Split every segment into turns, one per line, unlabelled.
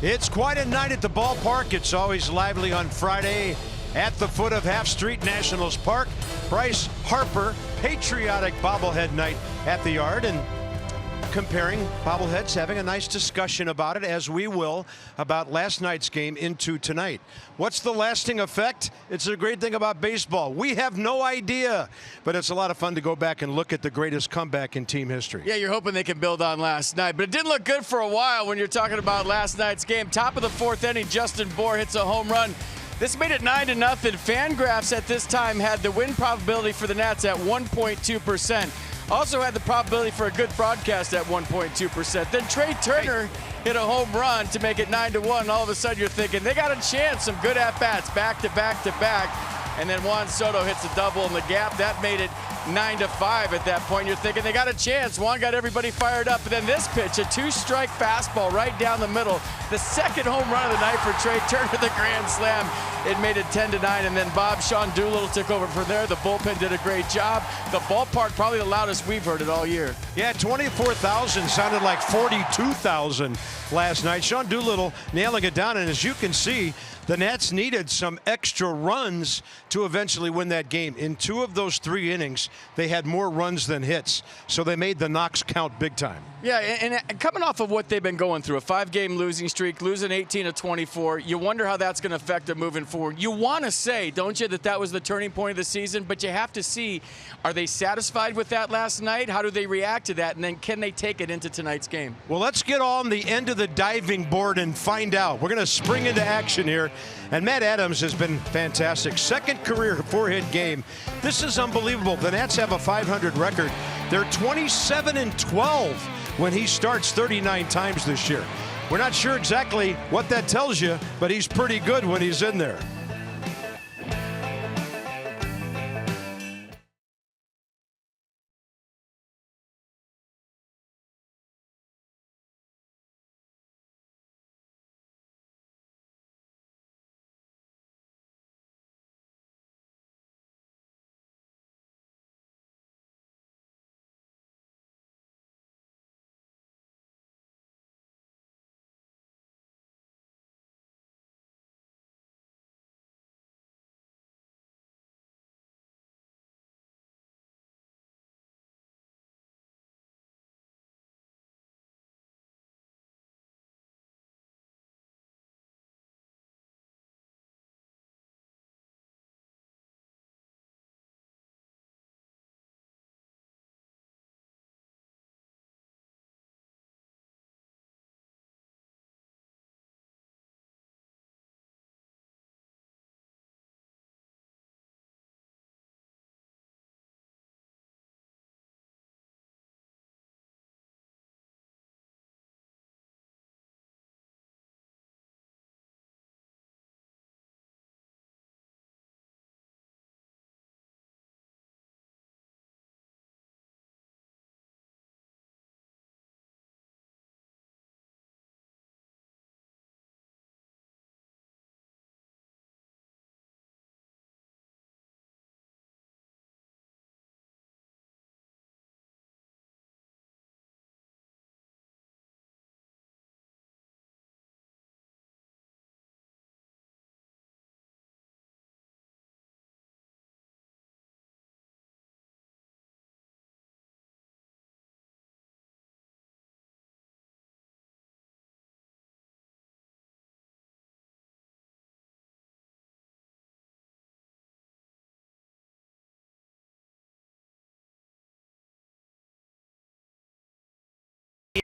It's quite a night at the ballpark. It's always lively on Friday at the foot of Half Street Nationals Park. Bryce Harper, patriotic bobblehead night at the Yard, and comparing bobbleheads, having a nice discussion about it, as we will, about last night's game into tonight. What's the lasting effect? It's a great thing about baseball. We have no idea, but it's a lot of fun to go back and look at the greatest comeback in team history.
Yeah, you're hoping they can build on last night, but it didn't look good for a while when you're talking about last night's game. Top of the fourth inning, Justin Bour hits a home run. This made it 9-0. Fangraphs at this time had the win probability for the Nats at 1.2%. Also had the probability for a good broadcast at 1.2%. Then Trey Turner hit a home run to make it 9-1. All of a sudden you're thinking they got a chance, some good at-bats back to back to back. And then Juan Soto hits a double in the gap. That made it 9-5 at that point. You're thinking they got a chance. Juan got everybody fired up. But then this pitch, a two-strike fastball right down the middle. The second home run of the night for Trey Turner, the grand slam. It made it 10-9, and then Sean Doolittle took over from there. The bullpen did a great job. The ballpark, probably the loudest we've heard it all year.
Yeah, 24,000 sounded like 42,000 last night. Sean Doolittle nailing it down, and as you can see, the Nats needed some extra runs to eventually win that game. In 2 of those 3 innings, they had more runs than hits, so they made the knocks count big time.
Yeah, and coming off of what they've been going through, a 5-game losing streak, losing 18 of 24, you wonder how that's going to affect them moving forward. You want to say, don't you, that that was the turning point of the season, but you have to see, are they satisfied with that last night? How do they react to that, and then can they take it into tonight's game?
Well, let's get on the end of the diving board and find out. We're going to spring into action here, and Matt Adams has been fantastic. Second career 4-hit game. This is unbelievable. The Nats have a .500 record. They're 27-12 when he starts 39 times this year. We're not sure exactly what that tells you, but he's pretty good when he's in there.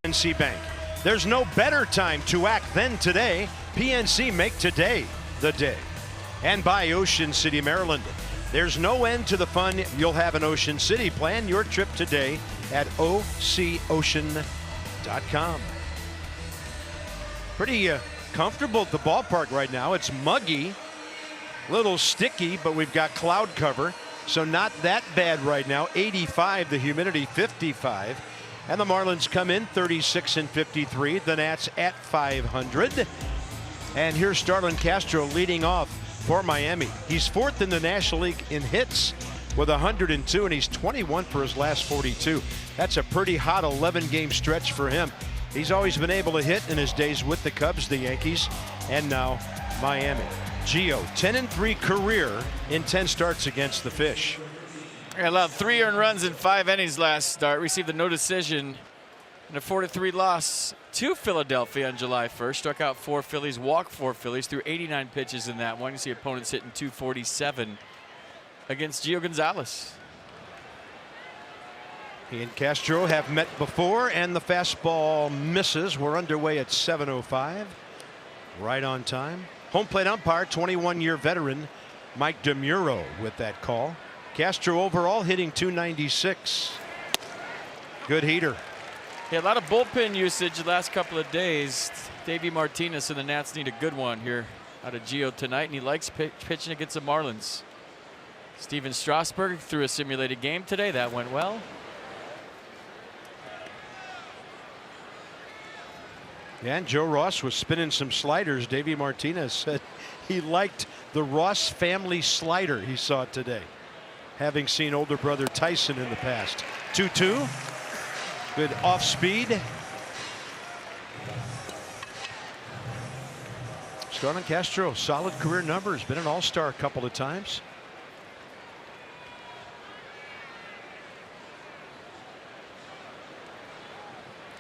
PNC Bank. There's no better time to act than today. PNC, make today the day. And by Ocean City, Maryland. There's no end to the fun you'll have in Ocean City. Plan your trip today at ococean.com. Pretty comfortable at the ballpark right now. It's muggy, a little sticky, but we've got cloud cover, so not that bad right now. 85, the humidity 55. And the Marlins come in 36-53. The Nats at .500. And here's Starlin Castro leading off for Miami. He's 4th in the National League in hits with 102, and he's 21 for his last 42. That's a pretty hot 11-game stretch for him. He's always been able to hit in his days with the Cubs, the Yankees, and now Miami. Gio, 10-3 career in 10 starts against the Fish.
He allowed 3 earned runs in 5 innings last start. Received a no decision in a 4-3 loss to Philadelphia on July 1st. Struck out 4 Phillies, walked 4 Phillies, threw 89 pitches in that one. You see opponents hitting 247 against Gio Gonzalez.
He and Castro have met before, and the fastball misses. We're underway at 7:05. Right on time. Home plate umpire, 21-year veteran Mike DeMuro with that call. Castro overall hitting .296. Good heater.
Yeah, a lot of bullpen usage the last couple of days. Davey Martinez and the Nats need a good one here out of Gio tonight, and he likes pitching against the Marlins. Steven Strasburg threw a simulated game today. That went well.
Yeah, and Joe Ross was spinning some sliders. Davey Martinez said he liked the Ross family slider he saw today, having seen older brother Tyson in the past. 2-2. Good off speed. Starlin Castro, solid career numbers. Been an all-star a couple of times.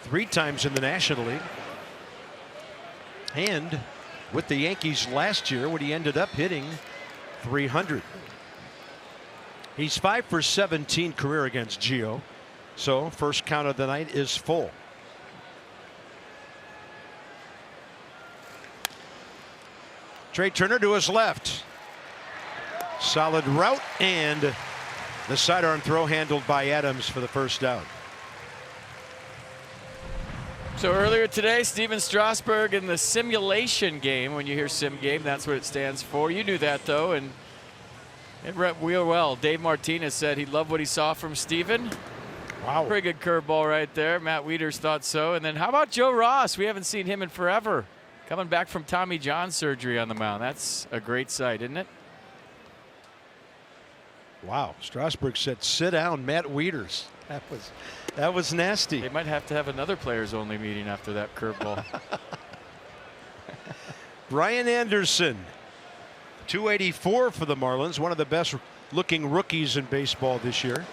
Three times in the National League. And with the Yankees last year, when he ended up hitting .300. He's 5 for 17 career against Gio. So first count of the night is full. Trey Turner to his left. Solid route, and the sidearm throw handled by Adams for the first out.
So earlier today, Steven Strasburg in the simulation game. When you hear sim game, that's what it stands for. You knew that, though, and it went real well. Dave Martinez said he loved what he saw from Steven.
Wow.
Pretty good curveball right there. Matt Wieters thought so. And then how about Joe Ross? We haven't seen him in forever. Coming back from Tommy John surgery on the mound. That's a great sight, isn't it?
Wow. Strasburg said, "Sit down, Matt Wieters." That was nasty.
They might have to have another players only meeting after that curveball.
Brian Anderson, 284 for the Marlins, one of the best looking rookies in baseball this year.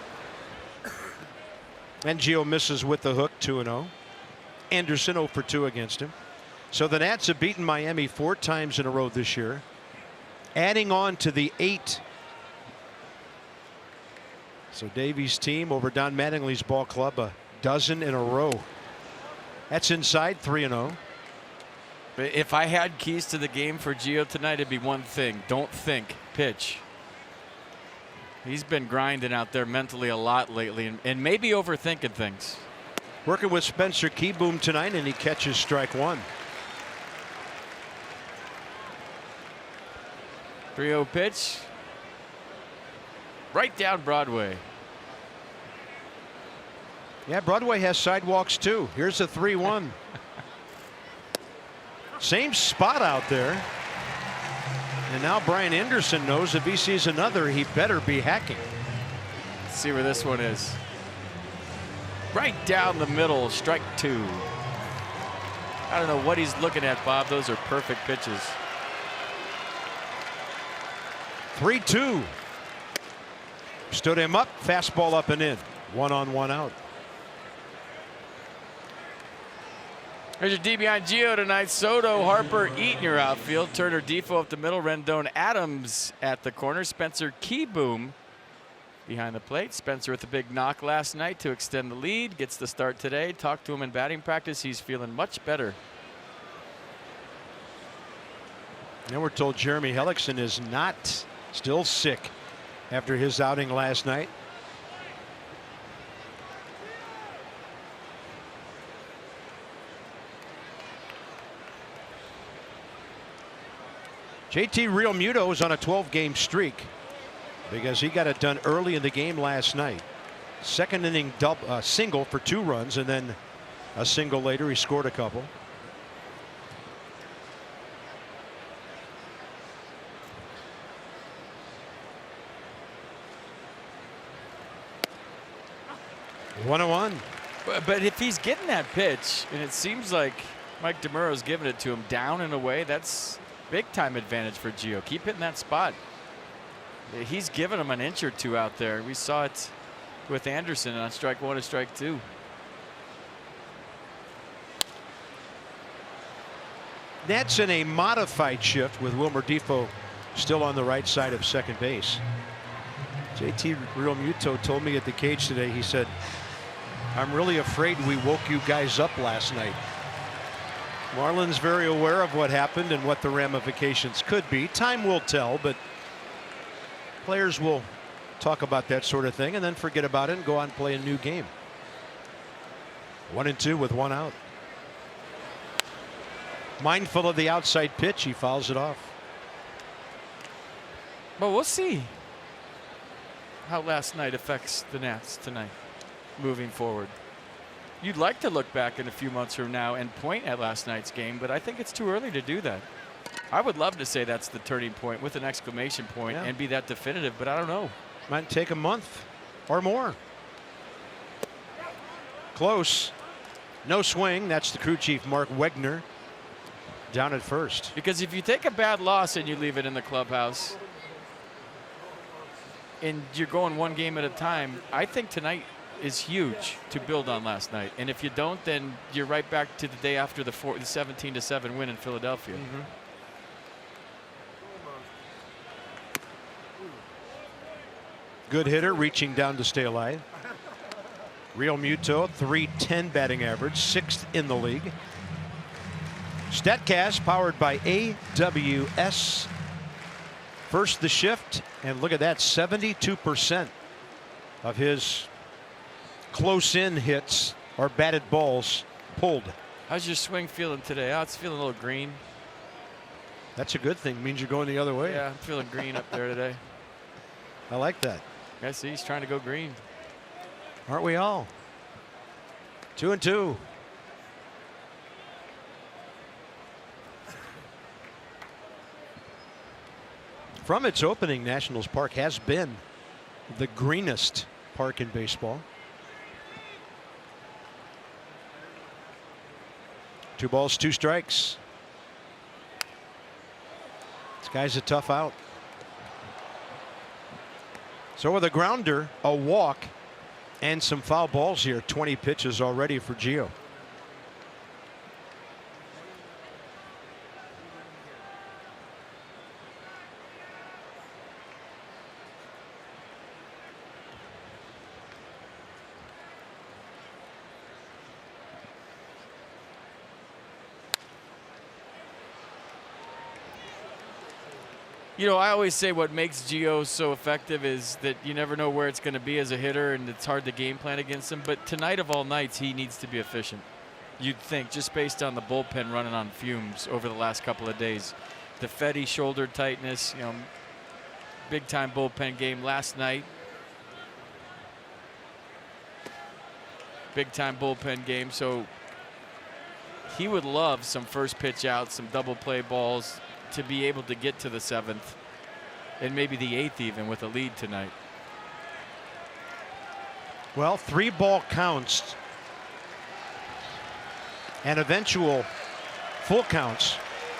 And Gio misses with the hook, 2-0. Anderson 0 for 2 against him. So the Nats have beaten Miami 4 times in a row this year, adding on to the 8. So Davies' team over Don Mattingly's ball club, a dozen in a row. That's inside 3-0.
If I had keys to the game for Gio tonight, it'd be one thing: don't think, pitch. He's been grinding out there mentally a lot lately, and maybe overthinking things.
Working with Spencer Keyboom tonight, and he catches strike 1.
3-0 pitch. Right down Broadway.
Yeah, Broadway has sidewalks too. Here's a 3-1. Same spot out there. And now Brian Anderson knows if he sees another, he better be hacking.
Let's see where this one is. Right down the middle, strike 2. I don't know what he's looking at, Bob. Those are perfect pitches.
3-2. Stood him up, fastball up and in. 1-on-1 out.
There's your D behind Gio tonight. Soto, Harper, Eaton your outfield. Turner, Defoe up the middle. Rendon, Adams at the corner. Spencer Keyboom behind the plate. Spencer with a big knock last night to extend the lead. Gets the start today. Talked to him in batting practice. He's feeling much better.
Now we're told Jeremy Hellickson is not still sick after his outing last night. JT Realmuto is on a 12-game streak because he got it done early in the game last night. Second inning single for 2 runs, and then a single later he scored a couple. One.
But if he's getting that pitch, and it seems like Mike DeMuro's giving it to him down and away, that's big time advantage for Gio. Keep hitting that spot. He's giving him an inch or two out there. We saw it with Anderson on strike one and strike two.
That's in a modified shift with Wilmer Defoe still on the right side of second base. JT Realmuto told me at the cage today, he said, I'm really afraid we woke you guys up last night. Marlin's very aware of what happened and what the ramifications could be. Time will tell, but players will talk about that sort of thing and then forget about it and go on and play a new game. 1-2 with one out. Mindful of the outside pitch, he fouls it off.
But we'll see how last night affects the Nats tonight moving forward. You'd like to look back in a few months from now and point at last night's game, but I think it's too early to do that. I would love to say that's the turning point with an exclamation point and be that definitive, but I don't know.
Might take a month or more. Close. No swing. That's the crew chief, Mark Wegner, down at first.
Because if you take a bad loss and you leave it in the clubhouse and you're going one game at a time, I think tonight is huge to build on last night. And if you don't, then you're right back to the day after the 17-7 win in Philadelphia.
Good hitter, reaching down to stay alive. Realmuto, .310 batting average, 6th in the league. StatCast powered by AWS. First the shift, and look at that, 72% of his close-in hits or batted balls pulled.
How's your swing feeling today? Oh, it's feeling a little green.
That's a good thing. Means you're going the other way.
Yeah, I'm feeling green up there today.
I like that.
Yeah, see, he's trying to go green.
Aren't we all? 2-2. From its opening, Nationals Park has been the greenest park in baseball. 2 balls, 2 strikes. This guy's a tough out. So with a grounder, a walk, and some foul balls here. 20 pitches already for Gio.
You know, I always say what makes Gio so effective is that you never know where it's going to be as a hitter, and it's hard to game plan against him. But tonight of all nights, he needs to be efficient. You'd think, just based on the bullpen running on fumes over the last couple of days. The Fetty shoulder tightness, you know, big time bullpen game last night. Big time bullpen game. So he would love some first pitch outs, some double play balls, to be able to get to the 7th and maybe the 8th even with a lead tonight.
Well, 3 ball counts and eventual full counts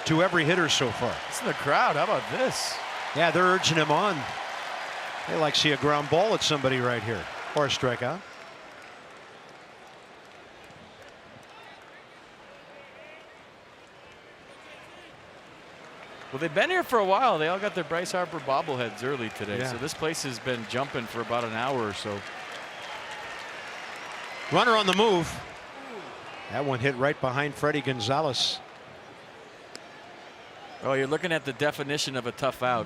to every hitter so far.
Listen to the crowd. How about this?
Yeah, they're urging him on. They like to see a ground ball at somebody right here or a strikeout.
Well, they've been here for a while. They all got their Bryce Harper bobbleheads early today.
Yeah.
So this place has been jumping for about an hour or so.
Runner on the move. That one hit right behind Freddie Gonzalez.
Oh, you're looking at the definition of a tough out.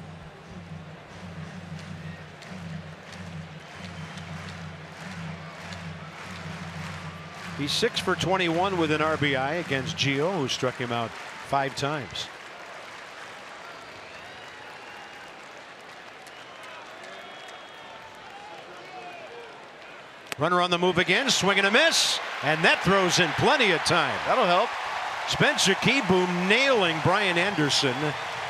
He's 6 for 21 with an RBI against Gio, who struck him out 5 times. Runner on the move again, swing and a miss, and that throws in plenty of time.
That'll help.
Spencer Kieboom nailing Brian Anderson.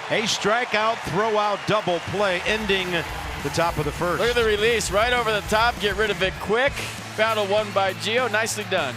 A strikeout, throw out, double play, ending the top of the first.
Look at the release right over the top. Get rid of it quick. Battle won by Gio. Nicely done.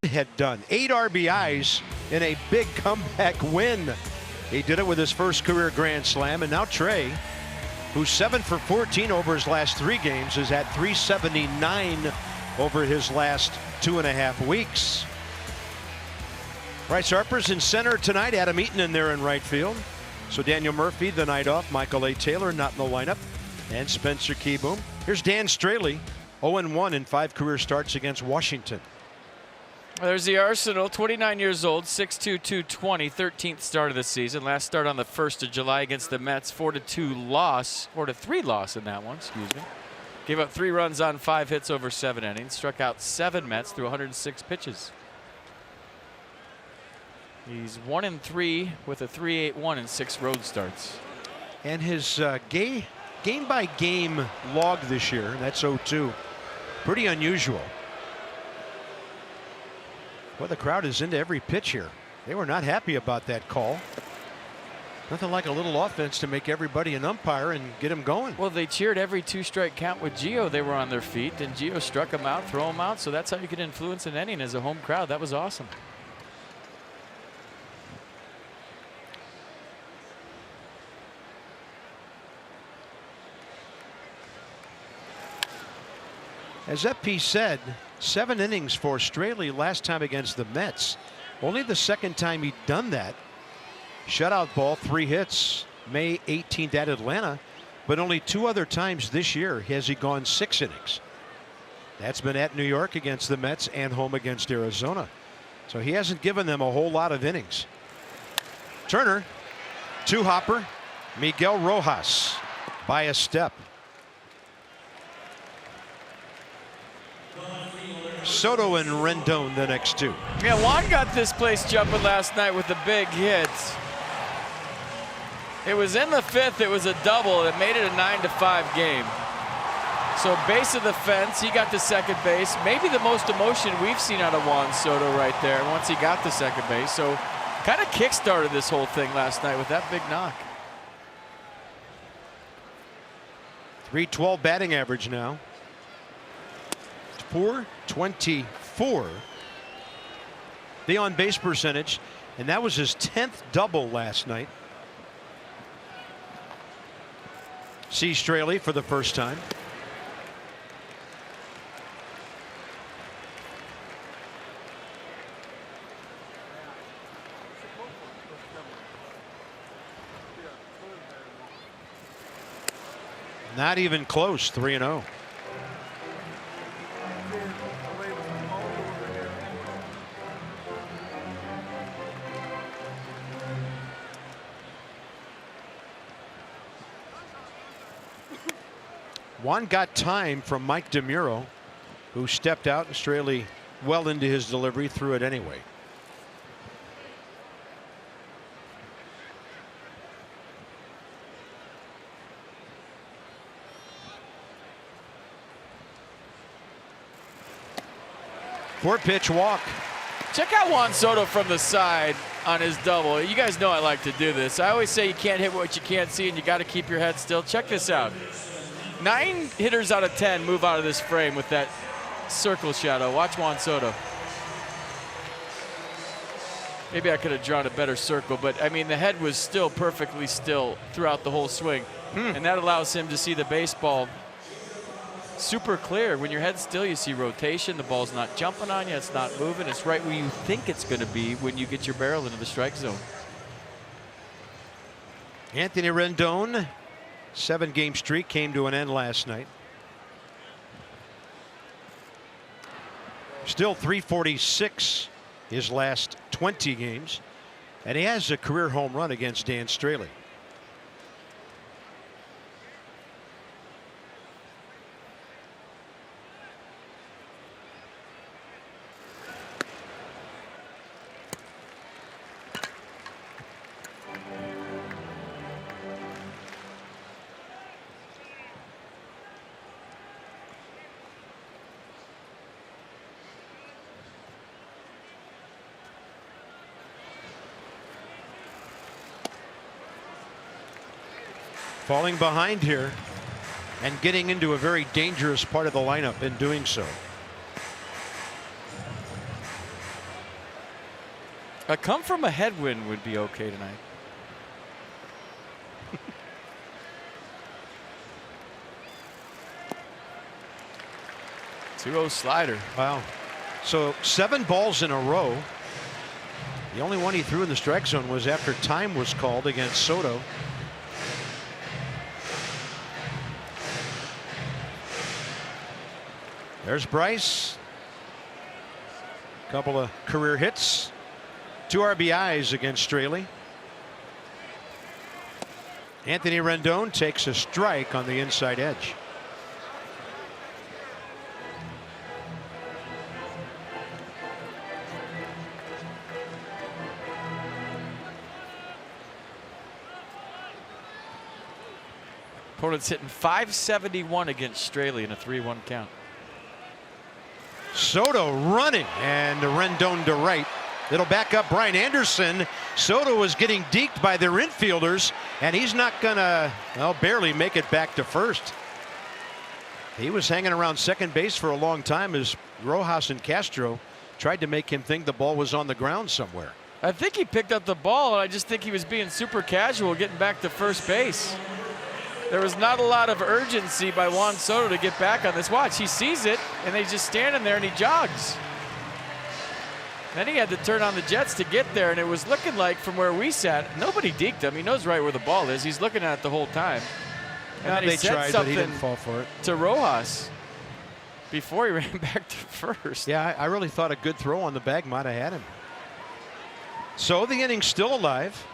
Had done 8 RBIs in a big comeback win. He did it with his first career grand slam, and now Trey, who's 7 for 14 over his last 3 games, is at 379 over his last 2.5 weeks. Bryce Harper's in center tonight. Adam Eaton in there in right field. So Daniel Murphy the night off. Michael A. Taylor not in the lineup, and Spencer Keyboom. Here's Dan Straley, 0-1 in 5 career starts against Washington.
There's the Arsenal, 29 years old, 6'2", 220, 13th start of the season. Last start on the 1st of July against the Mets, 4-2 loss, 4-3 loss in that one, excuse me. Gave up 3 runs on 5 hits over 7 innings, struck out 7 Mets through 106 pitches. He's 1-3 with a 3.81 in 6 road starts.
And his game-by-game log this year, and that's 0-2, pretty unusual. Well, the crowd is into every pitch here. They were not happy about that call. Nothing like a little offense to make everybody an umpire and get him going.
Well, they cheered every 2-strike count with Gio. They were on their feet, and Gio struck him out, throw him out. So that's how you could influence an inning as a home crowd. That was awesome.
As FP said, 7 innings for Straley last time against the Mets. Only the second time he'd done that. Shutout ball, 3 hits, May 18th at Atlanta, but only 2 other times this year has he gone 6 innings. That's been at New York against the Mets and home against Arizona. So he hasn't given them a whole lot of innings. Turner, 2-hopper, Miguel Rojas by a step. Soto and Rendon the next 2.
Yeah, Juan got this place jumping last night with a big hit. It was in the 5th. It was a double that made it a 9-5 game. So base of the fence, he got to second base. Maybe the most emotion we've seen out of Juan Soto right there once he got to second base. So kind of kick-started this whole thing last night with that big knock.
.312 batting average now. .424 the on base percentage, and that was his 10th double last night. See Straley for the first time. Not even close. 3-0. Juan got time from Mike DeMuro, who stepped out, and Straley well into his delivery, threw it anyway. 4-pitch walk.
Check out Juan Soto from the side on his double. You guys know I like to do this. I always say you can't hit what you can't see, and you got to keep your head still. Check this out. 9 hitters out of 10 move out of this frame with that circle shadow. Watch Juan Soto. Maybe I could have drawn a better circle, but I mean, the head was still perfectly still throughout the whole swing. And that allows him to see the baseball super clear. When your head's still, you see rotation. The ball's not jumping on you. It's not moving. It's right where you think it's going to be when you get your barrel into the strike zone.
Anthony Rendon, 7-game streak came to an end last night. Still 346 his last 20 games. And he has a career home run against Dan Straley. Falling behind here and getting into a very dangerous part of the lineup in doing so.
A come from a headwind would be okay tonight. 2-0 slider.
Wow. So 7 balls in a row. The only one he threw in the strike zone was after time was called against Soto. There's Bryce. Couple of career hits. 2 RBIs against Straley. Anthony Rendon takes a strike on the inside edge.
Opponent's hitting .571 against Straley in a 3-1 count.
Soto running and Rendon to right. It'll back up Brian Anderson. Soto was getting deked by their infielders, and he's not gonna, well, barely make it back to first. He was hanging around second base for a long time as Rojas and Castro tried to make him think the ball was on the ground somewhere.
I think he picked up the ball, and I just think he was being super casual getting back to first base. There was not a lot of urgency by Juan Soto to get back on this. Watch, he sees it, and he's just standing there, and he jogs. Then he had to turn on the jets to get there, and it was looking like from where we sat, nobody deked him. He knows right where the ball is. He's looking at it the whole time. And then
they tried, but he didn't fall for it.
To Rojas before he ran back to first.
Yeah, I really thought a good throw on the bag might have had him. So the inning's still alive.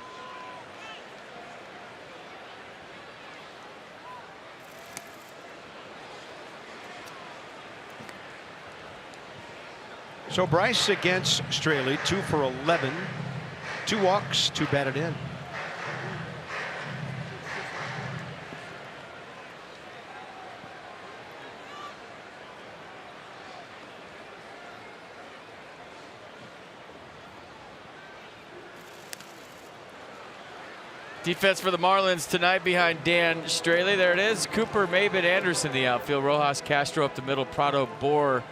So Bryce against Straley, 2 for 11, 2 walks, 2 batted in.
Defense for the Marlins tonight behind Dan Straley. There it is. Cooper, Maybin, Anderson, the outfield. Rojas, Castro up the middle. Prado, Bohr.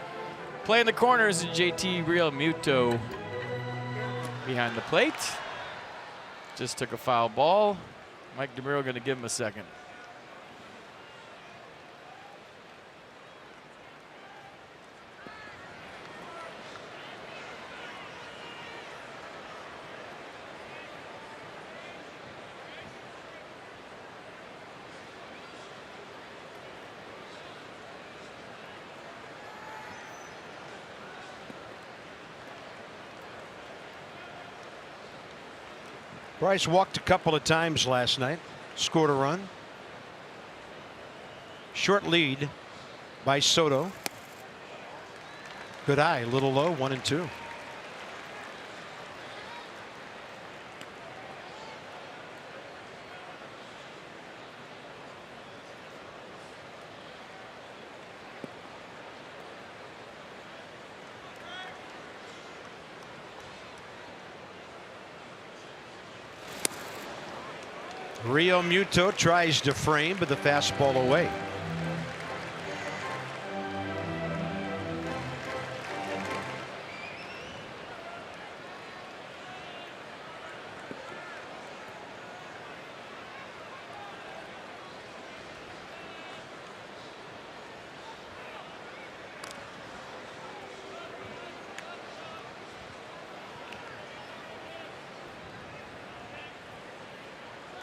Playing the corners, JT Real Muto behind the plate. Just took a foul ball. Mike DeMuro going to give him a second.
Bryce walked a couple of times last night, scored a run. Short lead by Soto. Good eye, a little low, 1-2. Rio Muto tries to frame, but the fastball away.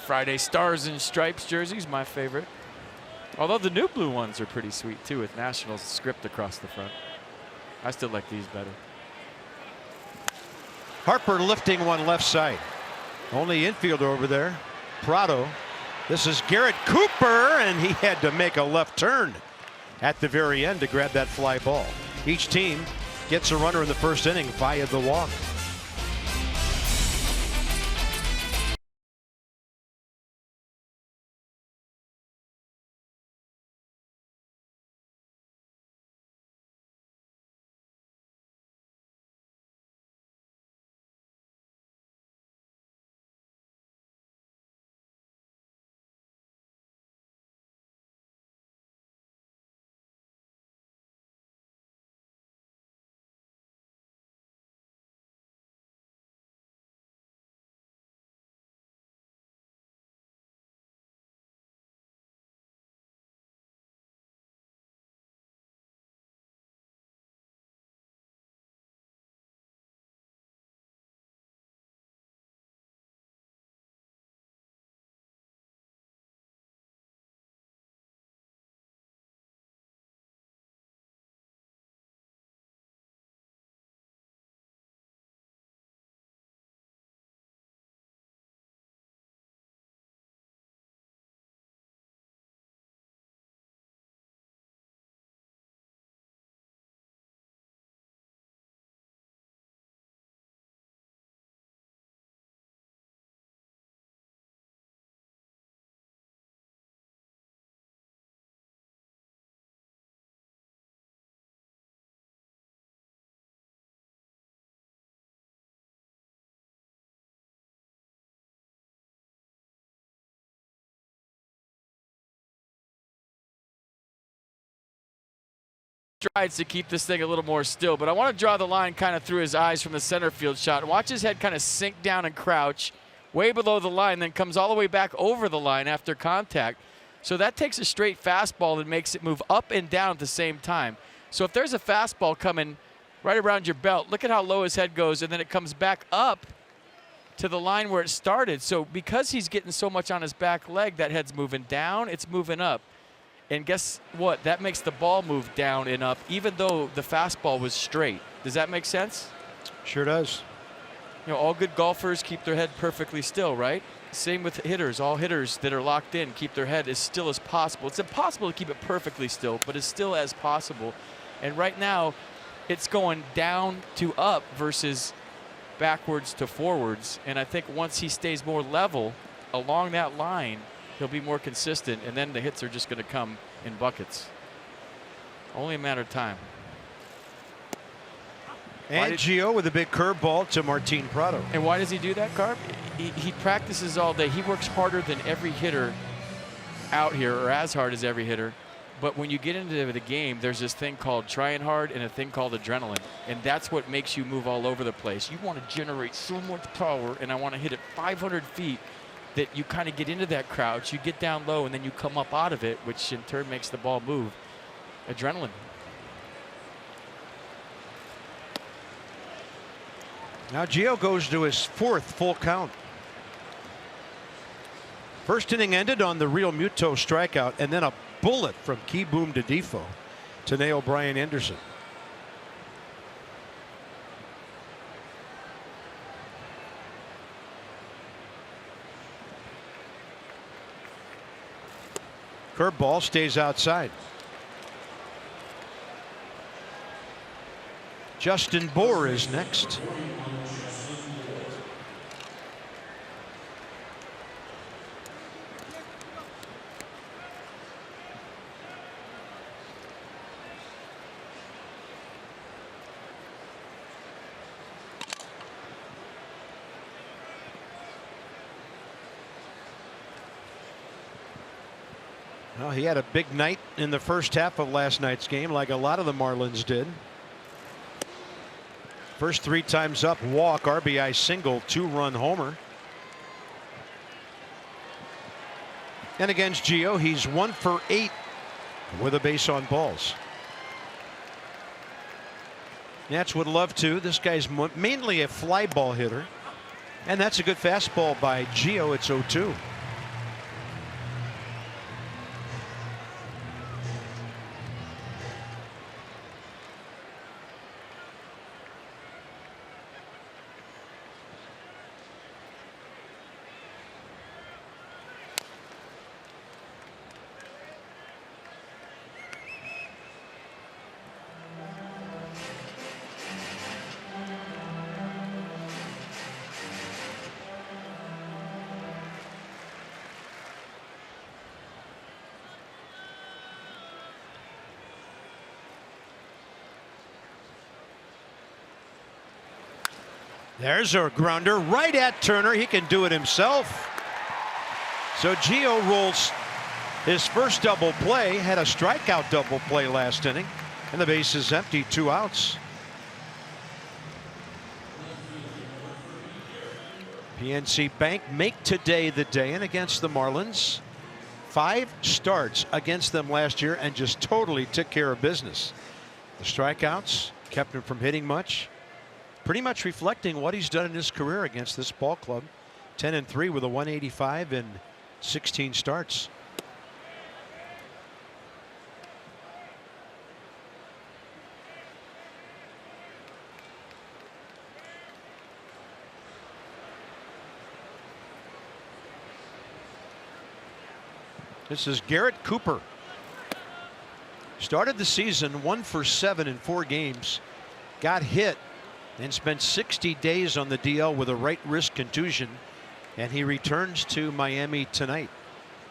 Friday Stars and Stripes jersey's my favorite. Although the new blue ones are pretty sweet too, with Nationals script across the front. I still like these better.
Harper lifting one left side. Only infielder over there. Prado. This is Garrett Cooper, and he had to make a left turn at the very end to grab that fly ball. Each team gets a runner in the first inning via the walk.
Tries to keep this thing a little more still, but I want to draw the line kind of through his eyes from the center field shot. Watch his head kind of sink down and crouch way below the line, then comes all the way back over the line after contact. So that takes a straight fastball and makes it move up and down at the same time. So if there's a fastball coming right around your belt, look at how low his head goes, and then it comes back up to the line where it started. So because he's getting so much on his back leg, that head's moving down, it's moving up. And guess what? That makes the ball move down and up, even though the fastball was straight. Does that make sense?
Sure does.
You know, all good golfers keep their head perfectly still, right? Same with hitters. All hitters that are locked in keep their head as still as possible. It's impossible to keep it perfectly still, but as still as possible. And right now, it's going down to up versus backwards to forwards. And I think once he stays more level along that line, he'll be more consistent, and then the hits are just going to come in buckets. Only a matter of time.
And Gio with a big curveball to Martin Prado.
And why does he do that, Carp? He practices all day. He works harder than every hitter out here, or as hard as every hitter. But when you get into the game, there's this thing called trying hard and a thing called adrenaline. And that's what makes you move all over the place. You want to generate so much power, and I want to hit it 500 feet that you kind of get into that crouch, you get down low, and then you come up out of it, which in turn makes the ball move. Adrenaline.
Now Gio goes to his fourth full count. First inning ended on the Real Muto strikeout, and then a bullet from Key Boom to Defoe to nail Brian Anderson. Curveball stays outside. Justin Bour is next. Well, he had a big night in the first half of last night's game, like a lot of the Marlins did. First 3 times up, walk, RBI single, 2-run homer. And against Gio, he's 1 for 8 with a base on balls. Nats would love to. This guy's mainly a fly ball hitter. And that's a good fastball by Gio. It's 0-2. There's a grounder right at Turner. He can do it himself. So Gio rolls his first double play, had a strikeout double play last inning, and the base is empty, 2 outs. PNC Bank make today the day, and against the Marlins, 5 starts against them last year and just totally took care of business. The strikeouts kept him from hitting much. Pretty much reflecting what he's done in his career against this ball club. 10-3 with a 185 in 16 starts. This is Garrett Cooper. Started the season 1 for 7 in 4 games. Got hit and spent 60 days on the DL with a right wrist contusion, and he returns to Miami tonight.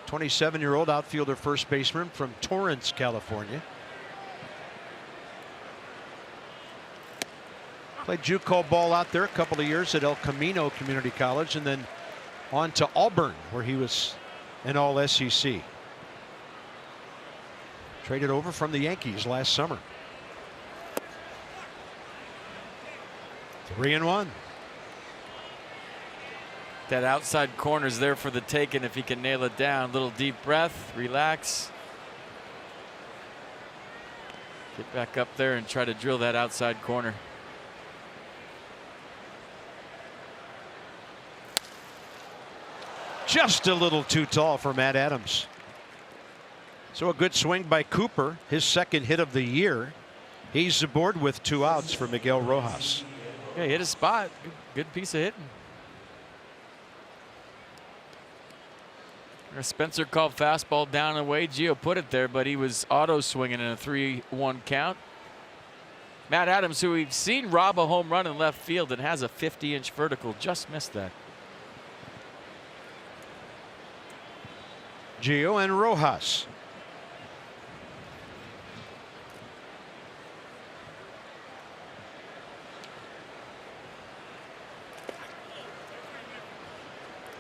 27-year-old outfielder first baseman from Torrance, California. Played JUCO ball out there a couple of years at El Camino Community College, and then on to Auburn, where he was an All-SEC. Traded over from the Yankees last summer. 3-1.
That outside corner's there for the taking if he can nail it down. Little deep breath, relax. Get back up there and try to drill that outside corner.
Just a little too tall for Matt Adams. So a good swing by Cooper, his second hit of the year. He's aboard with 2 outs for Miguel Rojas.
Yeah, he hit a spot. Good piece of hitting. Spencer called fastball down and away. Gio put it there, but he was auto swinging in a 3-1 count. Matt Adams, who we've seen rob a home run in left field and has a 50-inch vertical, just missed that.
Gio and Rojas.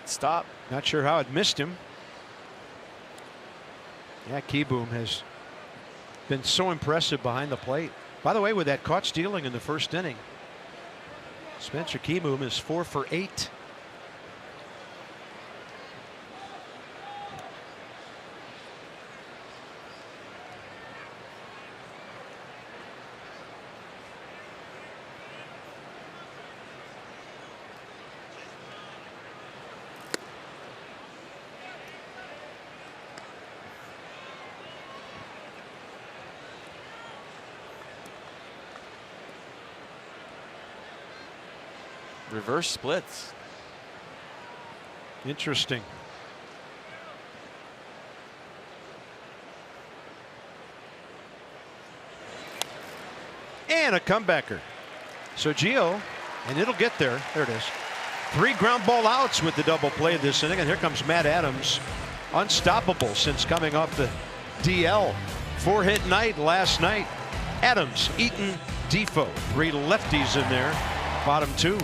Stop.
Not sure how it missed him. Yeah, Keyboom has been so impressive behind the plate. By the way, with that caught stealing in the first inning, Spencer Keyboom is 4 for 8.
Reverse splits.
Interesting. And a comebacker. So Gio, and it'll get there. There it is. 3 ground ball outs with the double play this inning. And here comes Matt Adams. Unstoppable since coming off the DL. 4-hit night last night. Adams, Eaton, Defoe. 3 lefties in there. Bottom 2.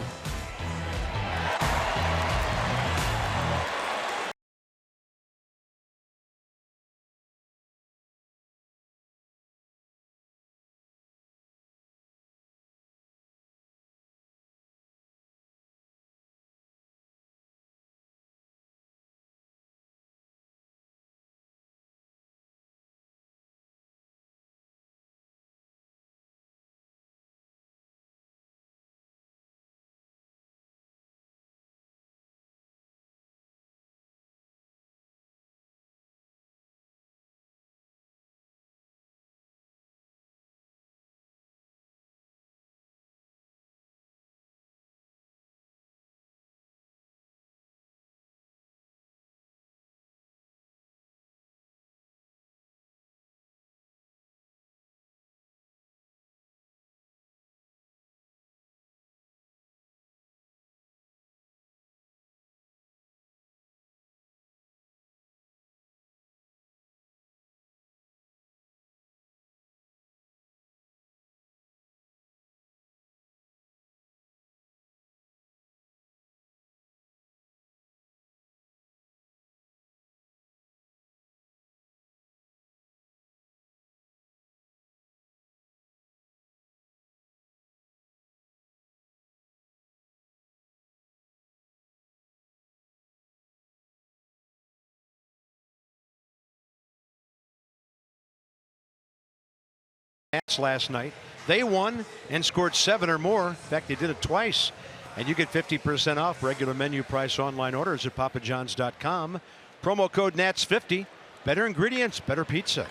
Nats last night. They won and scored 7 or more. In fact, they did it twice. And you get 50% off regular menu price online orders at papajohns.com. Promo code NATS50. Better ingredients, better pizza.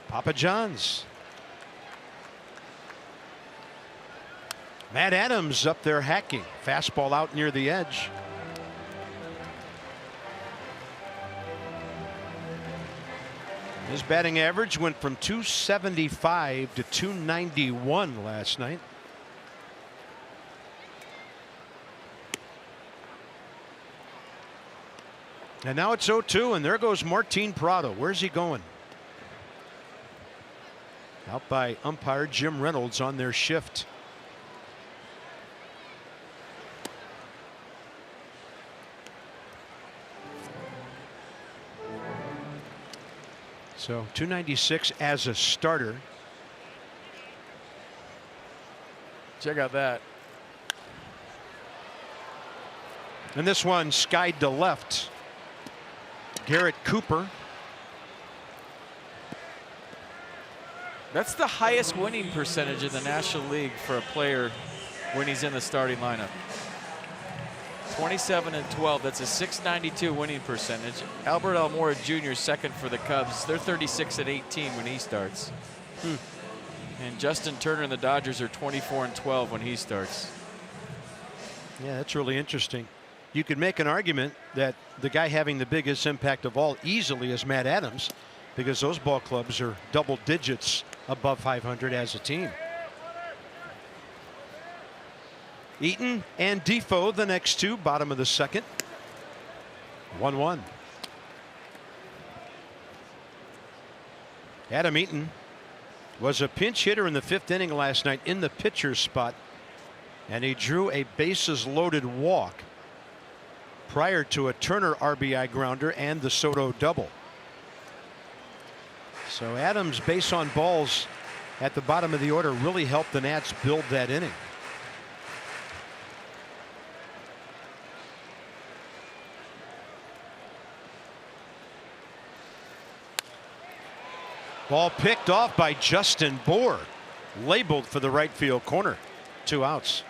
Papa John's. Matt Adams up there hacking. Fastball out near the edge. His batting average went from 275 to 291 last night. And now it's 0-2, and there goes Martin Prado. Where's he going? Out by umpire Jim Reynolds on their shift. So 296 as a starter.
Check out that.
And this one skied to left. Garrett Cooper.
That's the highest winning percentage in the National League for a player when he's in the starting lineup. 27-12. That's a .692 winning percentage. Albert Almora Jr. second for the Cubs. They're 36-18 when he starts. And Justin Turner and the Dodgers are 24-12 when he starts.
Yeah, that's really interesting. You could make an argument that the guy having the biggest impact of all easily is Matt Adams, because those ball clubs are double digits above 500 as a team. Eaton and Defoe, the next two, bottom of the second. 1-1. Adam Eaton was a pinch hitter in the 5th inning last night in the pitcher's spot, and he drew a bases loaded walk prior to a Turner RBI grounder and the Soto double. So Adams' base on balls at the bottom of the order really helped the Nats build that inning. Ball picked off by Justin Bour, labeled for the right field corner. 2 outs.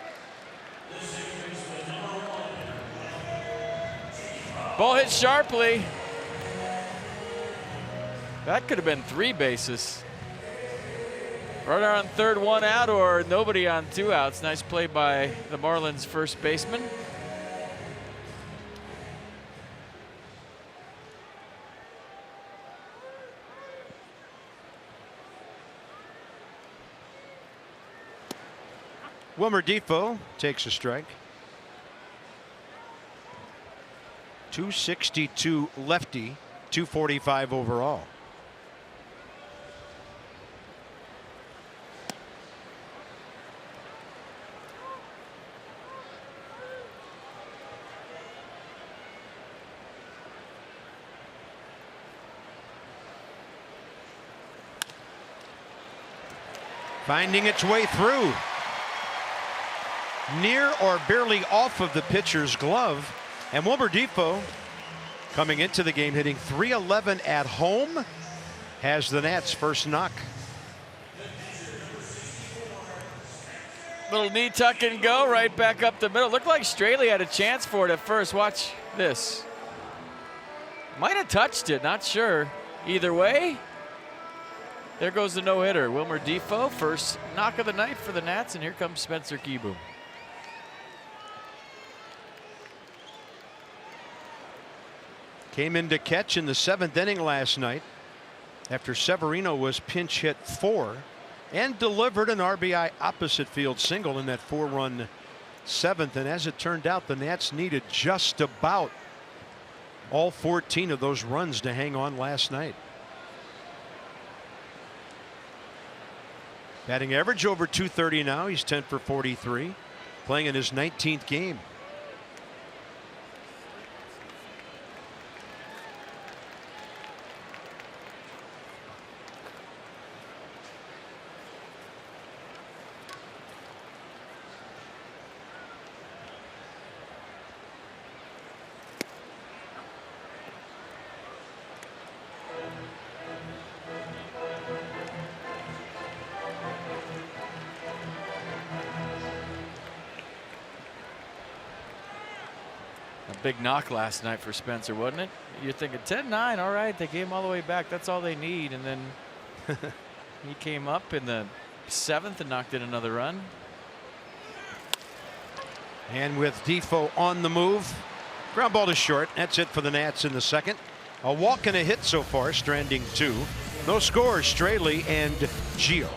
Ball hit sharply. That could have been 3 bases. Runner on third, 1 out, or nobody on 2 outs. Nice play by the Marlins first baseman.
Wilmer Defoe takes a strike. 262 lefty, 245 overall. Finding its way through. Near or barely off of the pitcher's glove. And Wilmer Defoe, coming into the game, hitting .311 at home, has the Nats' first knock.
Little knee tuck and go right back up the middle. Looked like Straley had a chance for it at first. Watch this. Might have touched it, not sure. Either way, there goes the no-hitter. Wilmer Defoe, first knock of the night for the Nats, and here comes Spencer Kieboom.
Came in to catch in the 7th inning last night after Severino was pinch hit 4 and delivered an RBI opposite field single in that 4-run 7th. And as it turned out, the Nats needed just about all 14 of those runs to hang on last night. Batting average over 230 now. He's 10 for 43, playing in his 19th game.
big knock last night for Spencer, wasn't it? You're thinking 10-9, all right, they came all the way back. That's all they need. And then he came up in the 7th and knocked in another run.
And with Defoe on the move, ground ball to short. That's it for the Nats in the 2nd. A walk and a hit so far, stranding 2. No scores, Straley and Gio.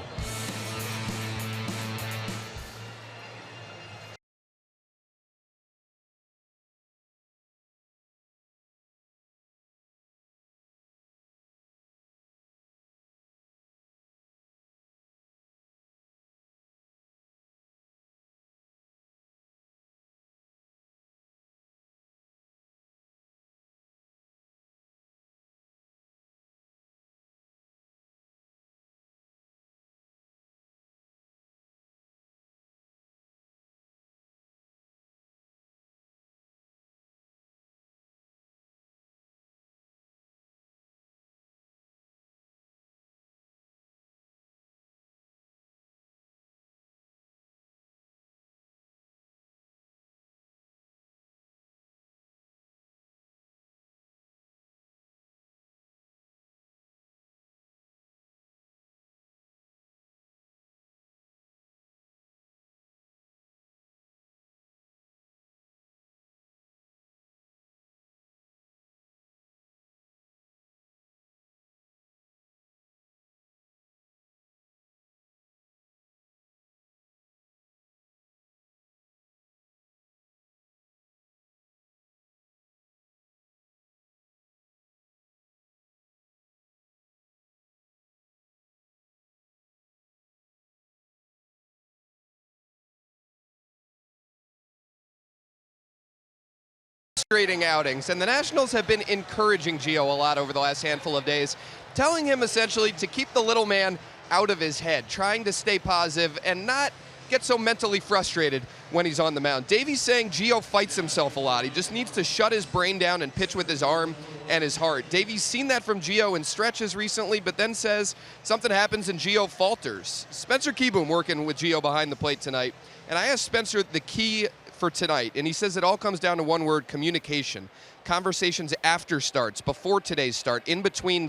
Frustrating outings, and the Nationals have been encouraging Gio a lot over the last handful of days, telling him essentially to keep the little man out of his head, trying to stay positive and not get so mentally frustrated when he's on the mound. Davey's saying Gio fights himself a lot. He just needs to shut his brain down and pitch with his arm and his heart. Davey's seen that from Gio in stretches recently, but then says something happens and Gio falters. Spencer Keyboom working with Gio behind the plate tonight, and I asked Spencer the key for tonight, and he says it all comes down to one word: communication. Conversations after starts, before today's start, in between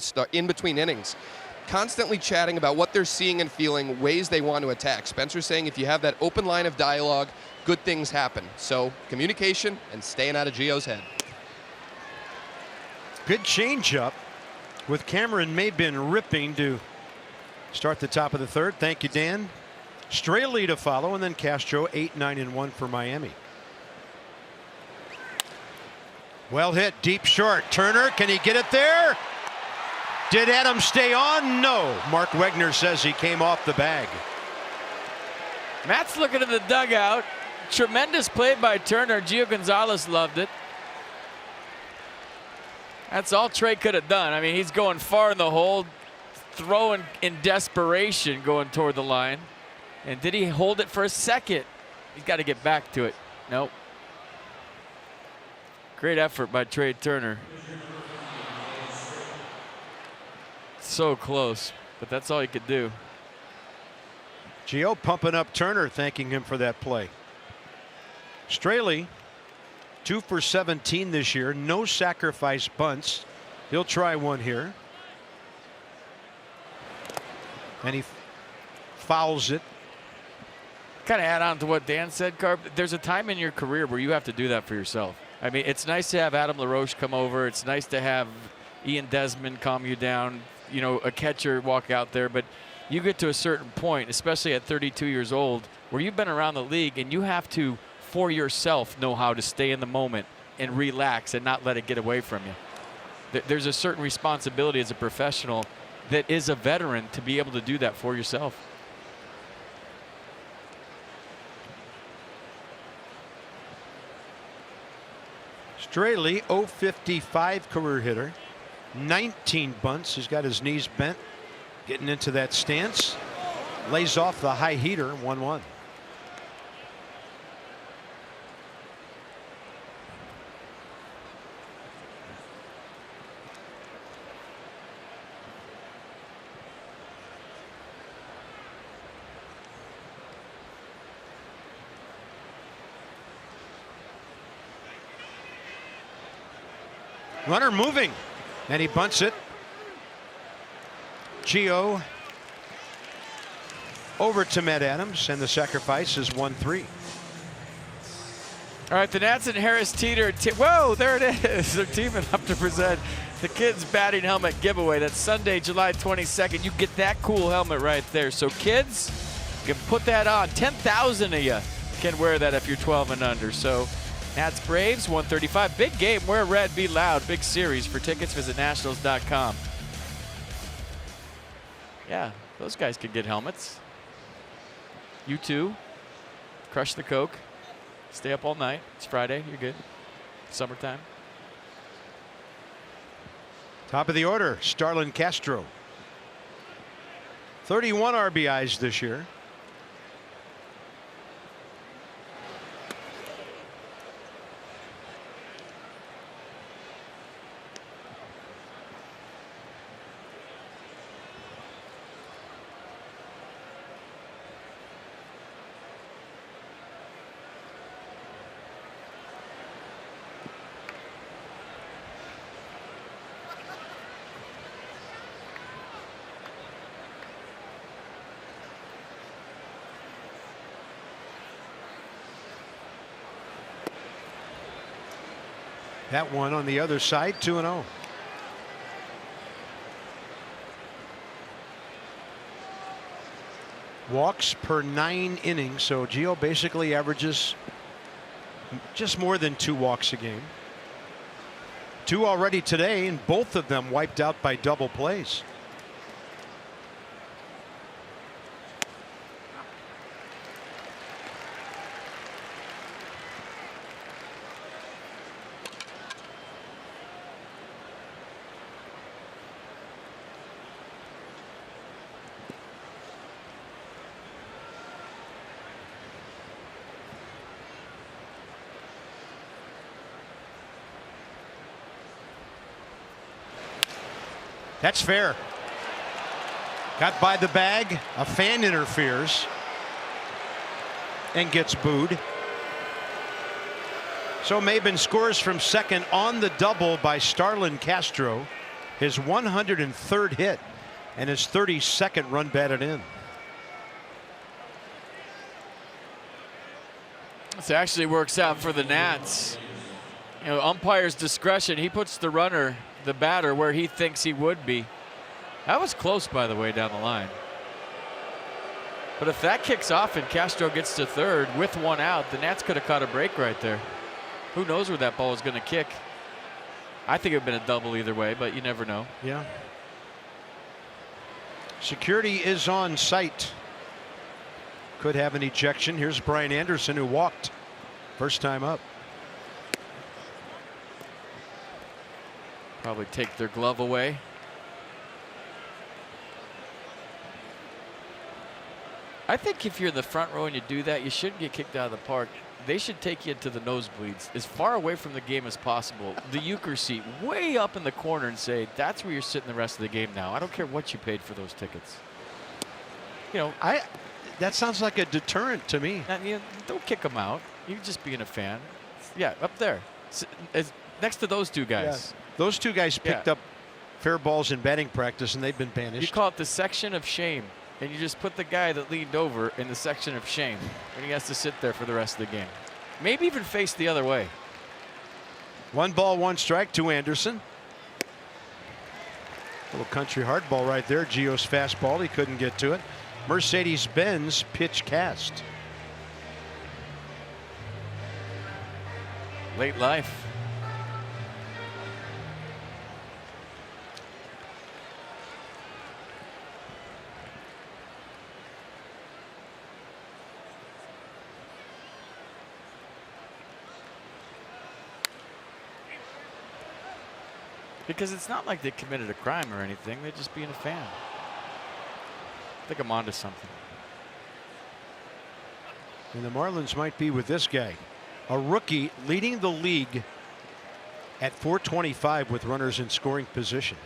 innings, constantly chatting about what they're seeing and feeling, ways they want to attack. Spencer's saying if you have that open line of dialogue, good things happen. So communication and staying out of Gio's head.
Good changeup with Cameron Maybin ripping to start the top of the 3rd. Thank you, Dan. Straley to follow, and then Castro 8, 9, and 1 for Miami. Well hit, deep short. Turner, can he get it there? Did Adams stay on? No. Mark Wegner says he came off the bag.
Matt's looking at the dugout. Tremendous play by Turner. Gio Gonzalez loved it. That's all Trey could have done. I mean, he's going far in the hole, throwing in desperation, going toward the line. And did he hold it for a second? He's got to get back to it. Nope. Great effort by Trey Turner. So close, but that's all he could do.
Gio pumping up Turner, thanking him for that play. Straley, 2 for 17 this year. No sacrifice bunts. He'll try one here. And he fouls it.
Kind of add on to what Dan said, Carp. There's a time in your career where you have to do that for yourself. I mean, it's nice to have Adam LaRoche come over. It's nice to have Ian Desmond calm you down, you know, a catcher walk out there. But you get to a certain point, especially at 32 years old, where you've been around the league and you have to, for yourself, know how to stay in the moment and relax and not let it get away from you. There's a certain responsibility as a professional that is a veteran to be able to do that for yourself.
Straley, 055 career hitter, 19 bunts. He's got his knees bent, getting into that stance. Lays off the high heater, 1-1. Runner moving, and he bunts it. Gio over to Matt Adams, and the sacrifice is 1-3.
All right, the Nats and Harris Teeter. Whoa, there it is. They're teaming up to present the kids' batting helmet giveaway. That's Sunday, July 22nd. You get that cool helmet right there. So kids, you can put that on. 10,000 of you can wear that if you're 12 and under. So Nats Braves, 135. Big game. Wear red, be loud. Big series. For tickets, visit nationals.com. Yeah, those guys could get helmets. You too. Crush the Coke. Stay up all night. It's Friday. You're good. Summertime.
Top of the order, Starlin Castro. 31 RBIs this year. That one on the other side, 2-0. Walks per 9 innings, so Gio basically averages just more than 2 walks a game. 2 already today, and both of them wiped out by double plays. That's fair. Got by the bag. A fan interferes and gets booed. So Maben scores from second on the double by Starlin Castro. His 103rd hit and his 32nd run batted in.
This actually works out for the Nats. You know, umpire's discretion. He puts the runner, the batter, where he thinks he would be. That was close, by the way, down the line. But if that kicks off and Castro gets to third with 1 out, the Nats could have caught a break right there. Who knows where that ball is going to kick? I think it would have been a double either way, but you never know.
Yeah. Security is on site. Could have an ejection. Here's Brian Anderson, who walked first time up.
Probably take their glove away. I think if you're in the front row and you do that, you shouldn't get kicked out of the park. They should take you to the nosebleeds, as far away from the game as possible. The euchre seat way up in the corner, and say, that's where you're sitting the rest of the game now. I don't care what you paid for those tickets. You know,
that sounds like a deterrent to me.
Don't kick them out. You're just being a fan. Yeah, up there. Next to those two guys.
Yeah. Those two guys picked up fair balls in batting practice, and they've been banished.
You call it the section of shame, and you just put the guy that leaned over in the section of shame, and he has to sit there for the rest of the game. Maybe even face the other way.
1 ball, 1 strike to Anderson. Little country hardball right there. Gio's fastball. He couldn't get to it. Mercedes-Benz pitch cast.
Late life. Because it's not like they committed a crime or anything. They're just being a fan. I think I'm onto something.
And the Marlins might be with this guy. A rookie leading the league at 425 with runners in scoring position.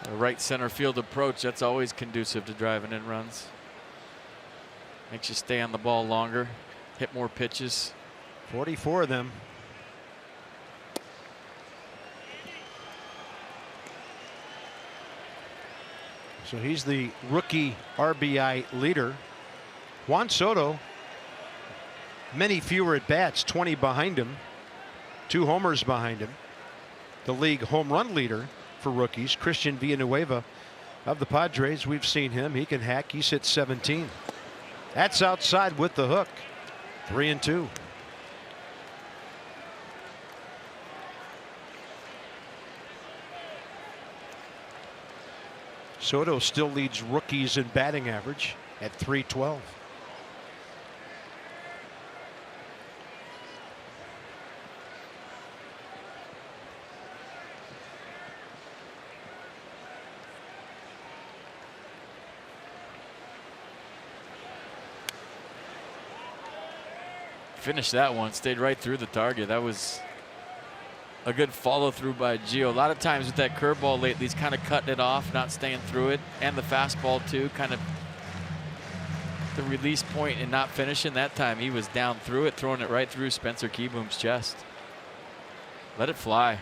A right center field approach, that's always conducive to driving in runs. Makes you stay on the ball longer, hit more pitches.
44 of them. So he's the rookie RBI leader. Juan Soto, many fewer at bats, 20 behind him, 2 homers behind him. The league home run leader for rookies, Christian Villanueva of the Padres. We've seen him. He can hack. He's hit 17. That's outside with the hook. 3-2. Soto still leads rookies in batting average at .312.
Finished that one, stayed right through the target. That was a good follow through by Gio. A lot of times with that curveball lately, he's kind of cutting it off, not staying through it, and the fastball too, kind of the release point and not finishing. That time he was down through it, throwing it right through Spencer Keyboom's chest. Let it fly.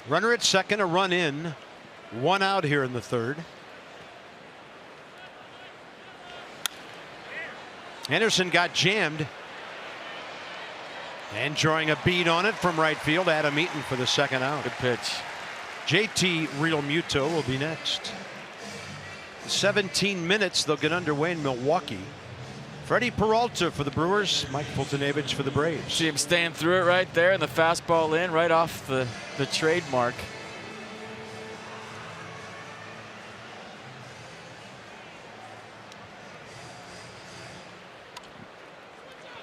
Runner at second, a run in, 1 out here in the third. Anderson got jammed. And drawing a bead on it from right field, Adam Eaton for the second out.
Good pitch.
JT Realmuto will be next. 17 minutes, they'll get underway in Milwaukee. Freddie Peralta for the Brewers, Mike Fultonavich for the Braves.
See him staying through it right there, and the fastball in right off the trademark.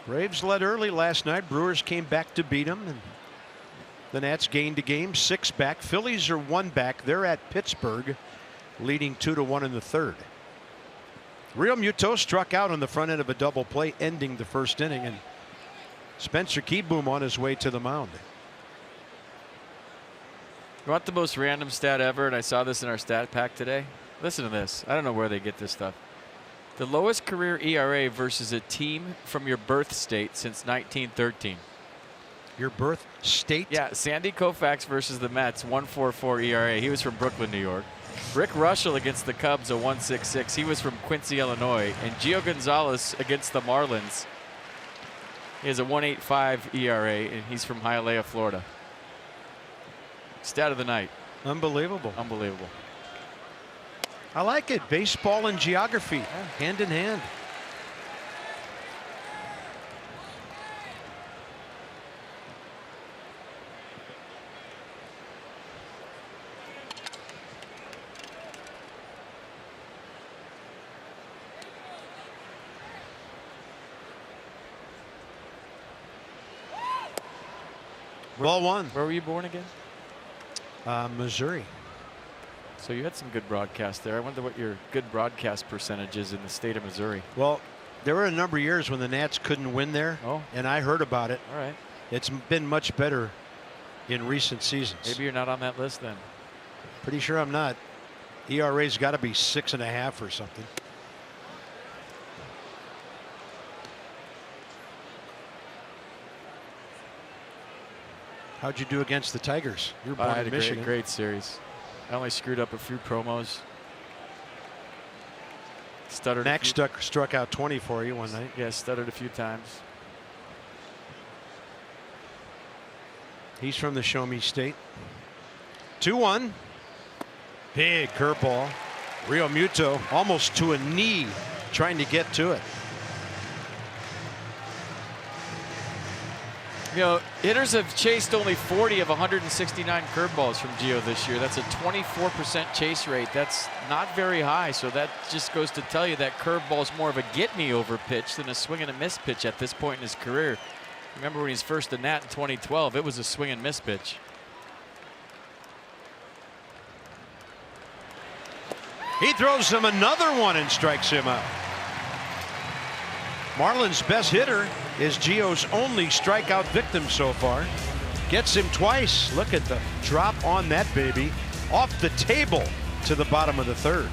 Braves led early last night. Brewers came back to beat them, and the Nats gained a game, 6 back. Phillies are 1 back. They're at Pittsburgh, leading 2-1 in the third. Realmuto struck out on the front end of a double play, ending the first inning, and Spencer Keyboom on his way to the mound.
You want the most random stat ever? And I saw this in our stat pack today. Listen to this. I don't know where they get this stuff. The lowest career ERA versus a team from your birth state since 1913.
Your birth state?
Yeah, Sandy Koufax versus the Mets, 1.44 ERA. He was from Brooklyn, New York. Rick Russell against the Cubs, a 1.66. He was from Quincy, Illinois. And Gio Gonzalez against the Marlins, he has a 1.85 ERA, and he's from Hialeah, Florida. Stat of the night.
Unbelievable.
Unbelievable.
I like it. Baseball and geography, hand in hand. Ball 1.
Where were you born again?
Missouri.
So you had some good broadcast there. I wonder what your good broadcast percentage is in the state of Missouri.
Well, there were a number of years when the Nats couldn't win there, and I heard about it.
All right.
It's been much better in recent seasons.
Maybe you're not on that list then.
Pretty sure I'm not. ERA's got to be 6.5 or something. How'd you do against the Tigers? You were born
I had
in
a
Michigan.
great series. I only screwed up a few promos. Stuttered.
Max struck out 20 for you one night.
Yeah, stuttered a few times.
He's from the Show Me State. 2-1. Big curveball. Realmuto almost to a knee, trying to get to it.
You know, hitters have chased only 40 of 169 curveballs from Gio this year. That's a 24% chase rate. That's not very high. So that just goes to tell you that curveball is more of a get-me-over pitch than a swing-and-a-miss pitch at this point in his career. Remember when he's first a Nat in 2012, it was a swing-and-miss pitch.
He throws him another one and strikes him out. Marlins' best hitter is Gio's only strikeout victim so far. Gets him twice. Look at the drop on that baby. Off the table to the bottom of the third.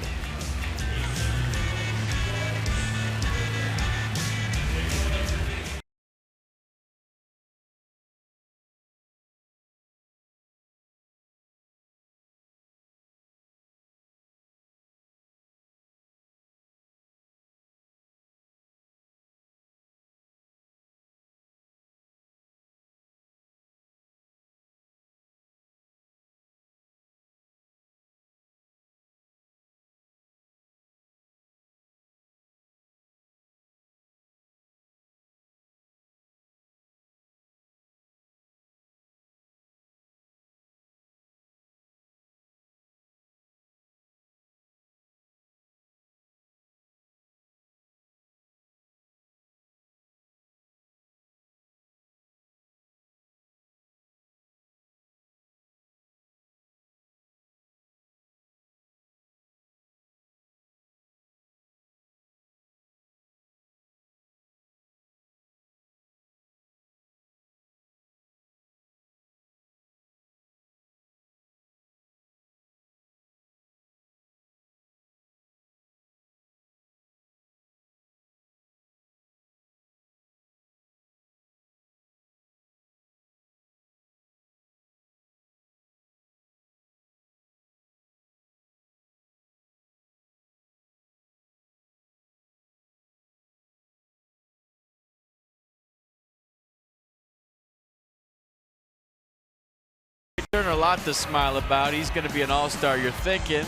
Turner a lot to smile about. He's going to be an all-star, you're thinking.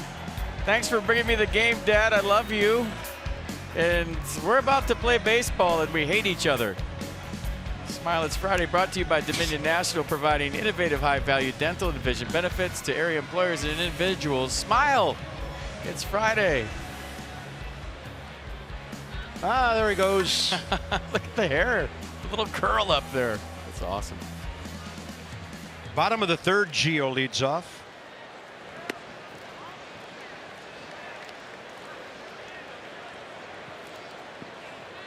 Thanks for bringing me the game, Dad. I love you. And we're about to play baseball, and we hate each other. Smile, it's Friday, brought to you by Dominion National, providing innovative high-value dental and vision benefits to area employers and individuals. Smile, it's Friday.
Ah, there he goes.
Look at the hair, the little curl up there. That's awesome.
Bottom of the third, Gio leads off.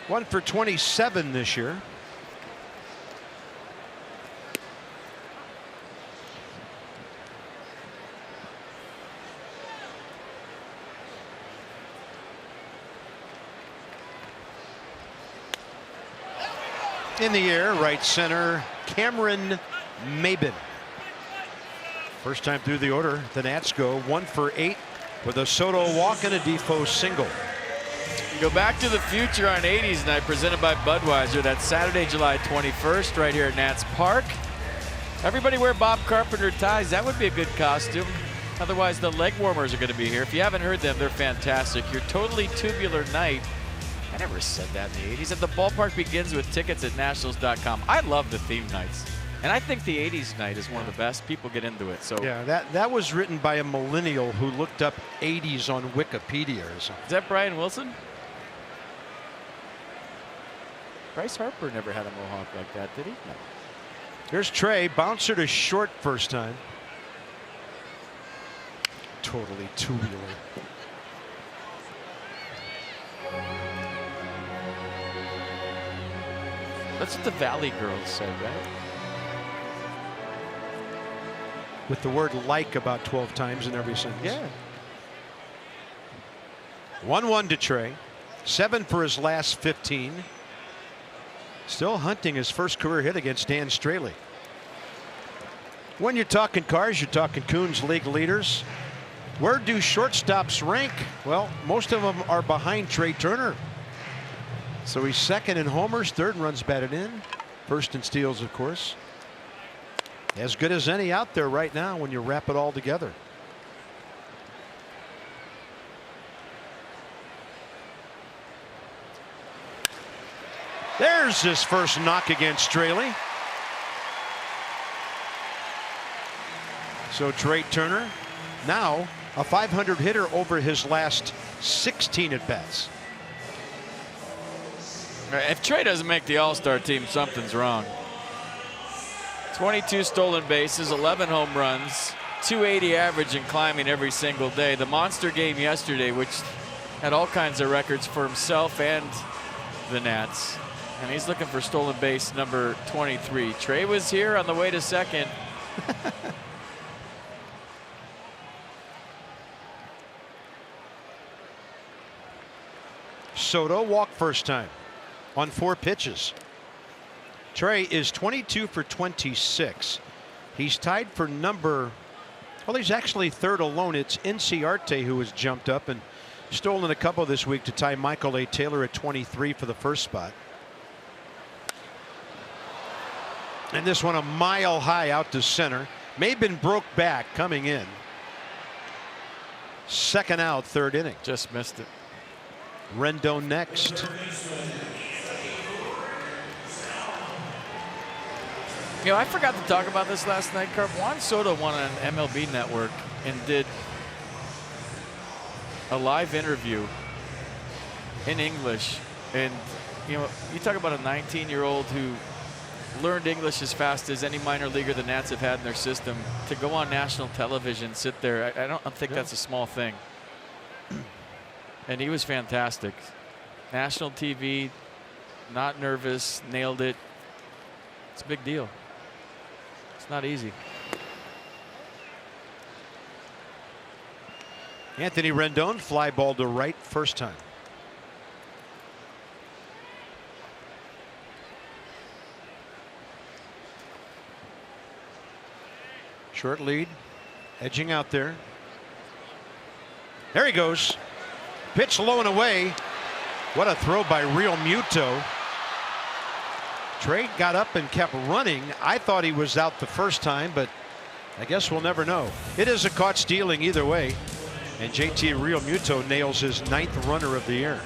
One for 27 this year. In the air, right center, Cameron Maben. First time through the order, the Nats go 1 for 8 with a Soto walk and a Defoe single.
Go back to the future on 80s night, presented by Budweiser. That's Saturday, July 21st, right here at Nats Park. Everybody wear Bob Carpenter ties. That would be a good costume. Otherwise, the leg warmers are going to be here. If you haven't heard them, they're fantastic. Your totally tubular night. I never said that in the 80s. And the ballpark begins with tickets at nationals.com. I love the theme nights. And I think the 80s night is one of the best. People get into it. So
yeah, that was written by a millennial who looked up 80s on Wikipedia or something.
Is that Brian Wilson? Bryce Harper never had a mohawk like that, did he? No.
Here's Trey, bouncer to short first time. Totally tubular.
That's what the Valley Girls said, right?
With the word like about 12 times in every sentence.
Yeah.
1-1 to Trey. 7 for his last 15. Still hunting his first career hit against Dan Straley. When you're talking cars, you're talking Coons league leaders. Where do shortstops rank? Well, most of them are behind Trey Turner. So he's second in homers, third in runs batted in, first in steals, of course. As good as any out there right now when you wrap it all together. There's his first knock against Straley. So Trey Turner now a .500 hitter over his last 16 at bats.
If Trey doesn't make the All-Star team, something's wrong. 22 stolen bases, 11 home runs, 280 average and climbing every single day. The monster game yesterday, which had all kinds of records for himself and the Nats. And he's looking for stolen base number 23. Trey was here on the way to second.
Soto walked first time on 4 pitches. Trey is 22 for 26. He's tied for number, well, he's actually third alone. It's Inciarte who has jumped up and stolen a couple this week to tie Michael A. Taylor at 23 for the first spot. And this one a mile high out to center. Maben broke back coming in. Second out, third inning.
Just missed it.
Rendon next.
You know, I forgot to talk about this last night, Carp. Juan Soto won on MLB Network and did a live interview in English. And, you know, you talk about a 19-year-old who learned English as fast as any minor leaguer the Nats have had in their system. To go on national television, sit there, I don't think that's a small thing. And he was fantastic. National TV, not nervous, nailed it. It's a big deal. It's not easy.
Anthony Rendon, fly ball to right first time. Short lead, edging out there. There he goes. Pitch low and away. What a throw by Real Muto. Trey got up and kept running. I thought he was out the first time, but I guess we'll never know. It is a caught stealing either way. And JT Realmuto nails his 9th runner of the year.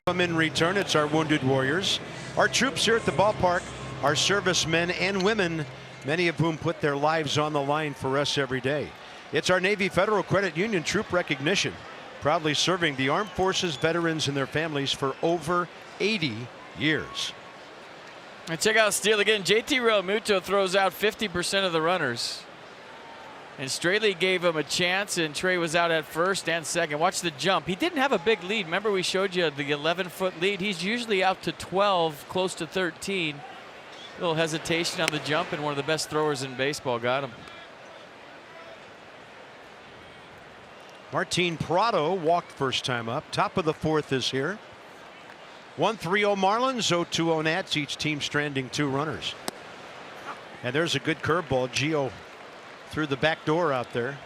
In return, it's our wounded warriors. Our troops here at the ballpark are servicemen and women, many of whom put their lives on the line for us every day. It's our Navy Federal Credit Union troop recognition, proudly serving the armed forces, veterans, and their families for over 80 years.
And check out steal again. JT Realmuto throws out 50% of the runners. And Straley gave him a chance, and Trey was out at first and second. Watch the jump. He didn't have a big lead. Remember, we showed you the 11-foot lead. He's usually out to 12, close to 13. A little hesitation on the jump, and one of the best throwers in baseball got him.
Martin Prado walked first time up. Top of the 4th is here. 1-3-0 Marlins, 0-2-0 Nats. Each team stranding 2 runners. And there's a good curveball. Gio through the back door out there.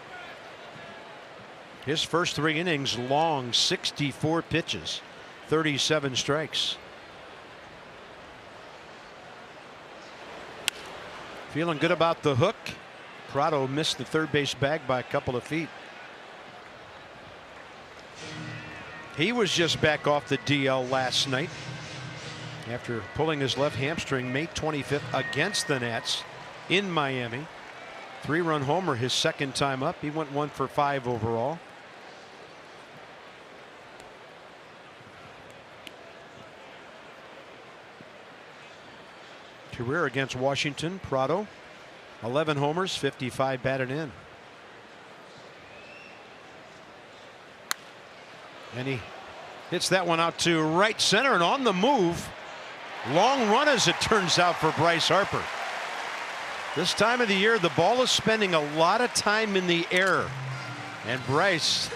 His first 3 innings long, 64 pitches, 37 strikes. Feeling good about the hook. Prado missed the third base bag by a couple of feet. He was just back off the DL last night after pulling his left hamstring May 25th against the Nats in Miami. 3-run homer his second time up. He went 1 for 5 overall. Career against Washington, Prado, 11 homers, 55 batted in. And he hits that one out to right center, and on the move. Long run, as it turns out, for Bryce Harper. This time of the year, the ball is spending a lot of time in the air. And Bryce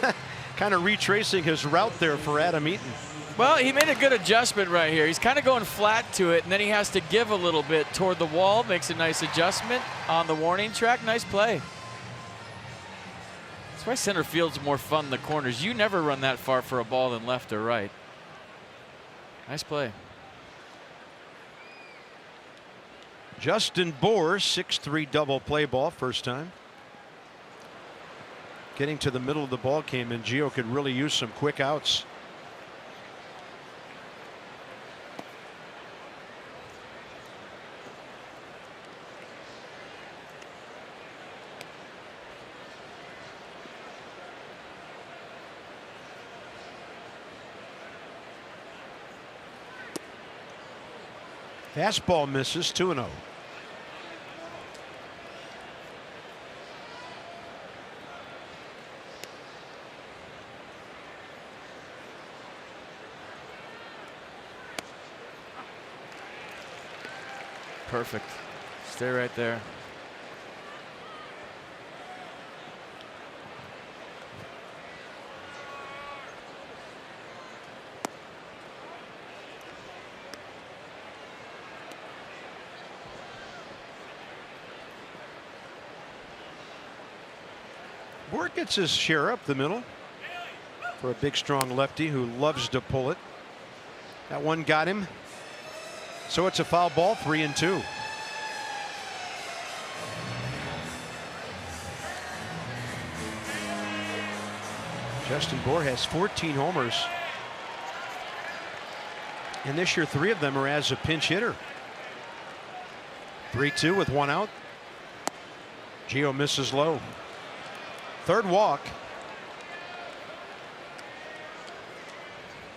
kind of retracing his route there for Adam Eaton.
Well, he made a good adjustment right here. He's kind of going flat to it, and then he has to give a little bit toward the wall. Makes a nice adjustment on the warning track. Nice play. That's why center field's more fun in the corners. You never run that far for a ball than left or right. Nice play.
Justin Bohr, 6'3" double play ball, first time. Getting to the middle of the ball game, and Gio could really use some quick outs. Fastball misses, 2-0.
Perfect. Stay right there.
Bohr gets his share up the middle for a big, strong lefty who loves to pull it. That one got him. So it's a foul ball, 3-2. Justin Bohr has 14 homers. And this year, 3 of them are as a pinch hitter. 3-2 with 1 out. Gio misses low. Third walk.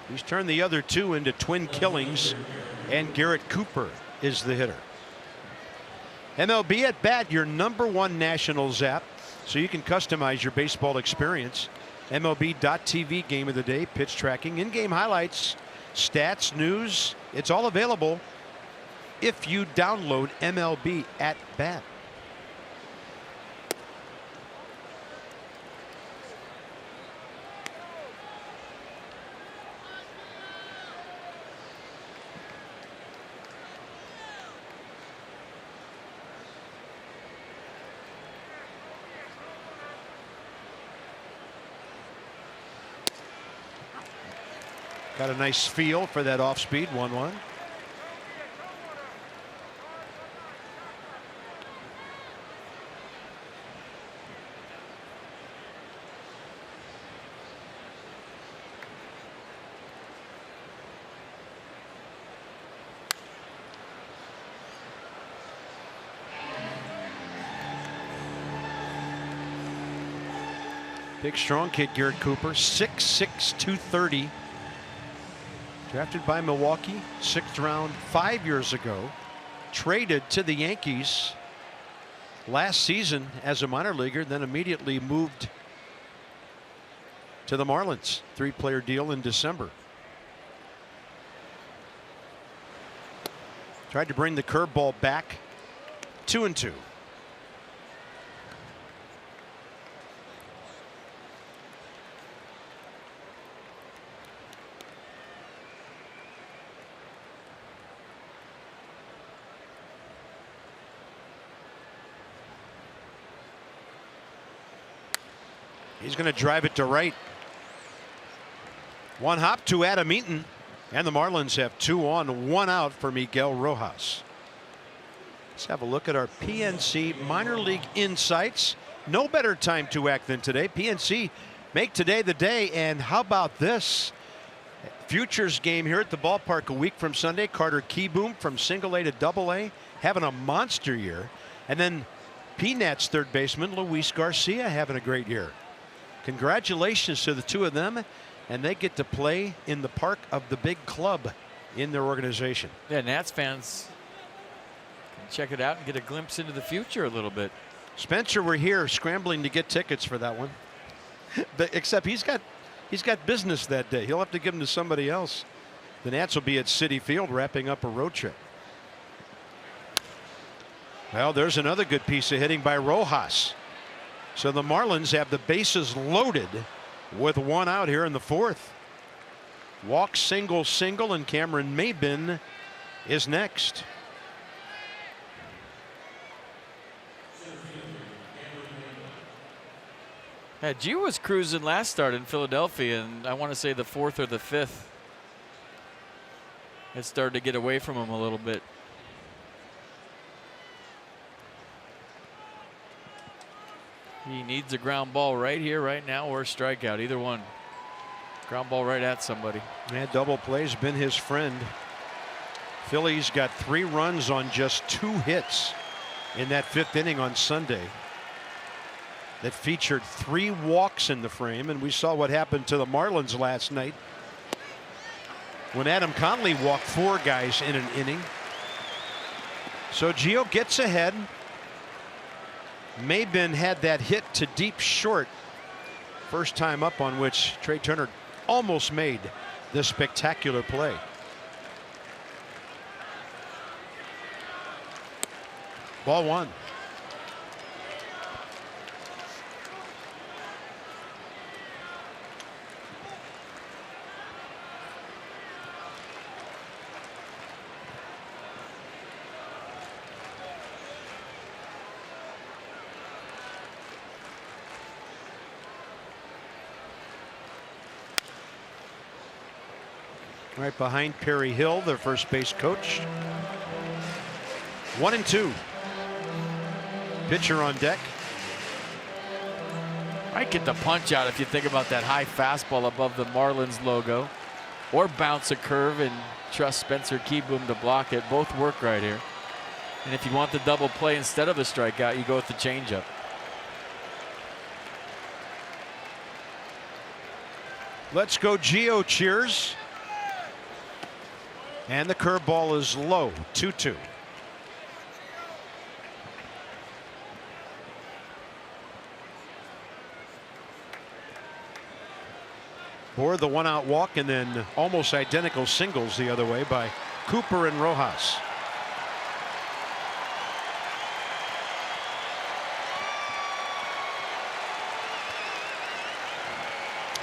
He's turned the other 2 into twin killings, and Garrett Cooper is the hitter. MLB at Bat, your #1 Nationals app, so you can customize your baseball experience. MLB.tv game of the day, pitch tracking, in-game highlights, stats, news. It's all available if you download MLB at Bat. Got a nice feel for that off speed. 1-1. Big strong kid Garrett Cooper, 6'6", 230. Drafted by Milwaukee, 6th round 5 years ago. Traded to the Yankees last season as a minor leaguer, then immediately moved to the Marlins. 3-player deal in December. Tried to bring the curveball back. 2-2. He's going to drive it to right. 1 hop to Adam Eaton, and the Marlins have 2 on, 1 out for Miguel Rojas. Let's have a look at our PNC minor league insights. No better time to act than today. PNC make today the day, and how about this? Futures game here at the ballpark a week from Sunday. Carter Keyboom from single-A to double-A, having a monster year. And then P-Nats third baseman Luis Garcia having a great year. Congratulations to the 2 of them, and they get to play in the park of the big club in their organization.
Yeah, Nats fans can check it out and get a glimpse into the future a little bit.
Spencer, we're here scrambling to get tickets for that one. But except he's got business that day. He'll have to give them to somebody else. The Nats will be at Citi Field wrapping up a road trip. Well, there's another good piece of hitting by Rojas. So the Marlins have the bases loaded with 1 out here in the 4th. Walk, single, and Cameron Maybin is next.
Yeah, G was cruising last start in Philadelphia, and I want to say the 4th or the 5th. It started to get away from him a little bit. He needs a ground ball right here, right now, or a strikeout, either one. Ground ball right at somebody.
Yeah, double play's been his friend. Phillies got 3 runs on just 2 hits in that 5th inning on Sunday. That featured 3 walks in the frame, and we saw what happened to the Marlins last night when Adam Conley walked 4 guys in an inning. So Gio gets ahead. Maybin had that hit to deep short. First time up on which Trey Turner almost made this spectacular play. Ball 1. Right behind Perry Hill, their first base coach. 1-2. Pitcher on deck.
Might get the punch out if you think about that high fastball above the Marlins logo, or bounce a curve and trust Spencer Keyboom to block it. Both work right here. And if you want the double play instead of the strikeout, you go with the changeup.
Let's go Gio cheers. And the curveball is low. 2-2. Or the one-out walk and then almost identical singles the other way by Cooper and Rojas.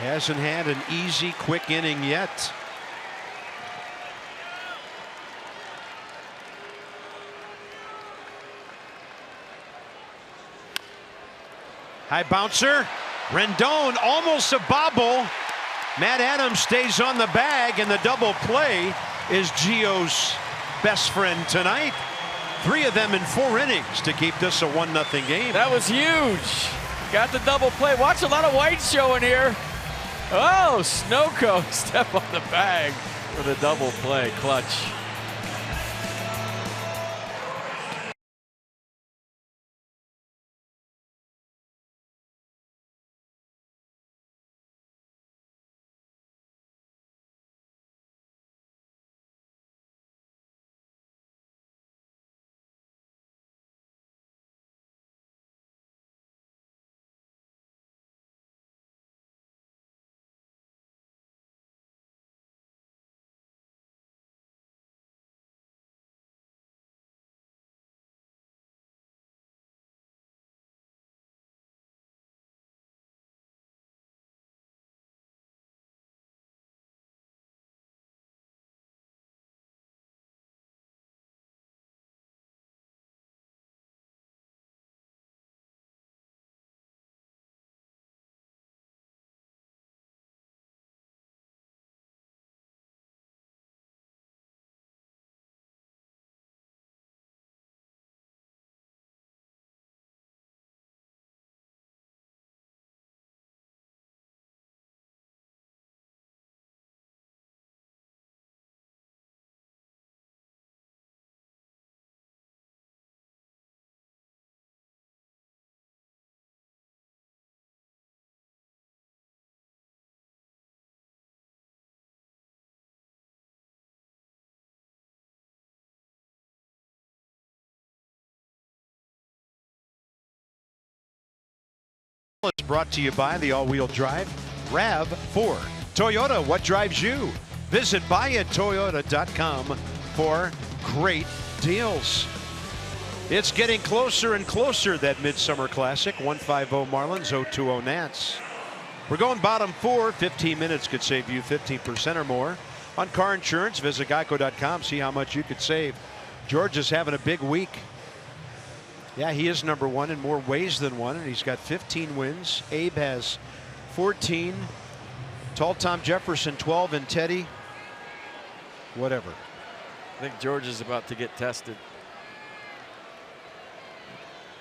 Hasn't had an easy, quick inning yet. High bouncer. Rendon almost a bobble. Matt Adams stays on the bag, and the double play is Gio's best friend tonight. 3 of them in 4 innings to keep this a 1-0 game.
That was huge. Got the double play. Watch a lot of white showing here. Oh, Snowco step on the bag for the double play. Clutch.
It's brought to you by the all-wheel drive RAV4. Toyota, what drives you? Visit buyatoyota.com for great deals. It's getting closer and closer, that Midsummer Classic. 150 Marlins, 020 Nats. We're going bottom 4. 15 minutes could save you 15% or more on car insurance. Visit geico.com. See how much you could save. George is having a big week. Yeah, he is number 1 in more ways than one, and he's got 15 wins. Abe has 14. Tall Tom Jefferson 12, and Teddy, whatever.
I think George is about to get tested.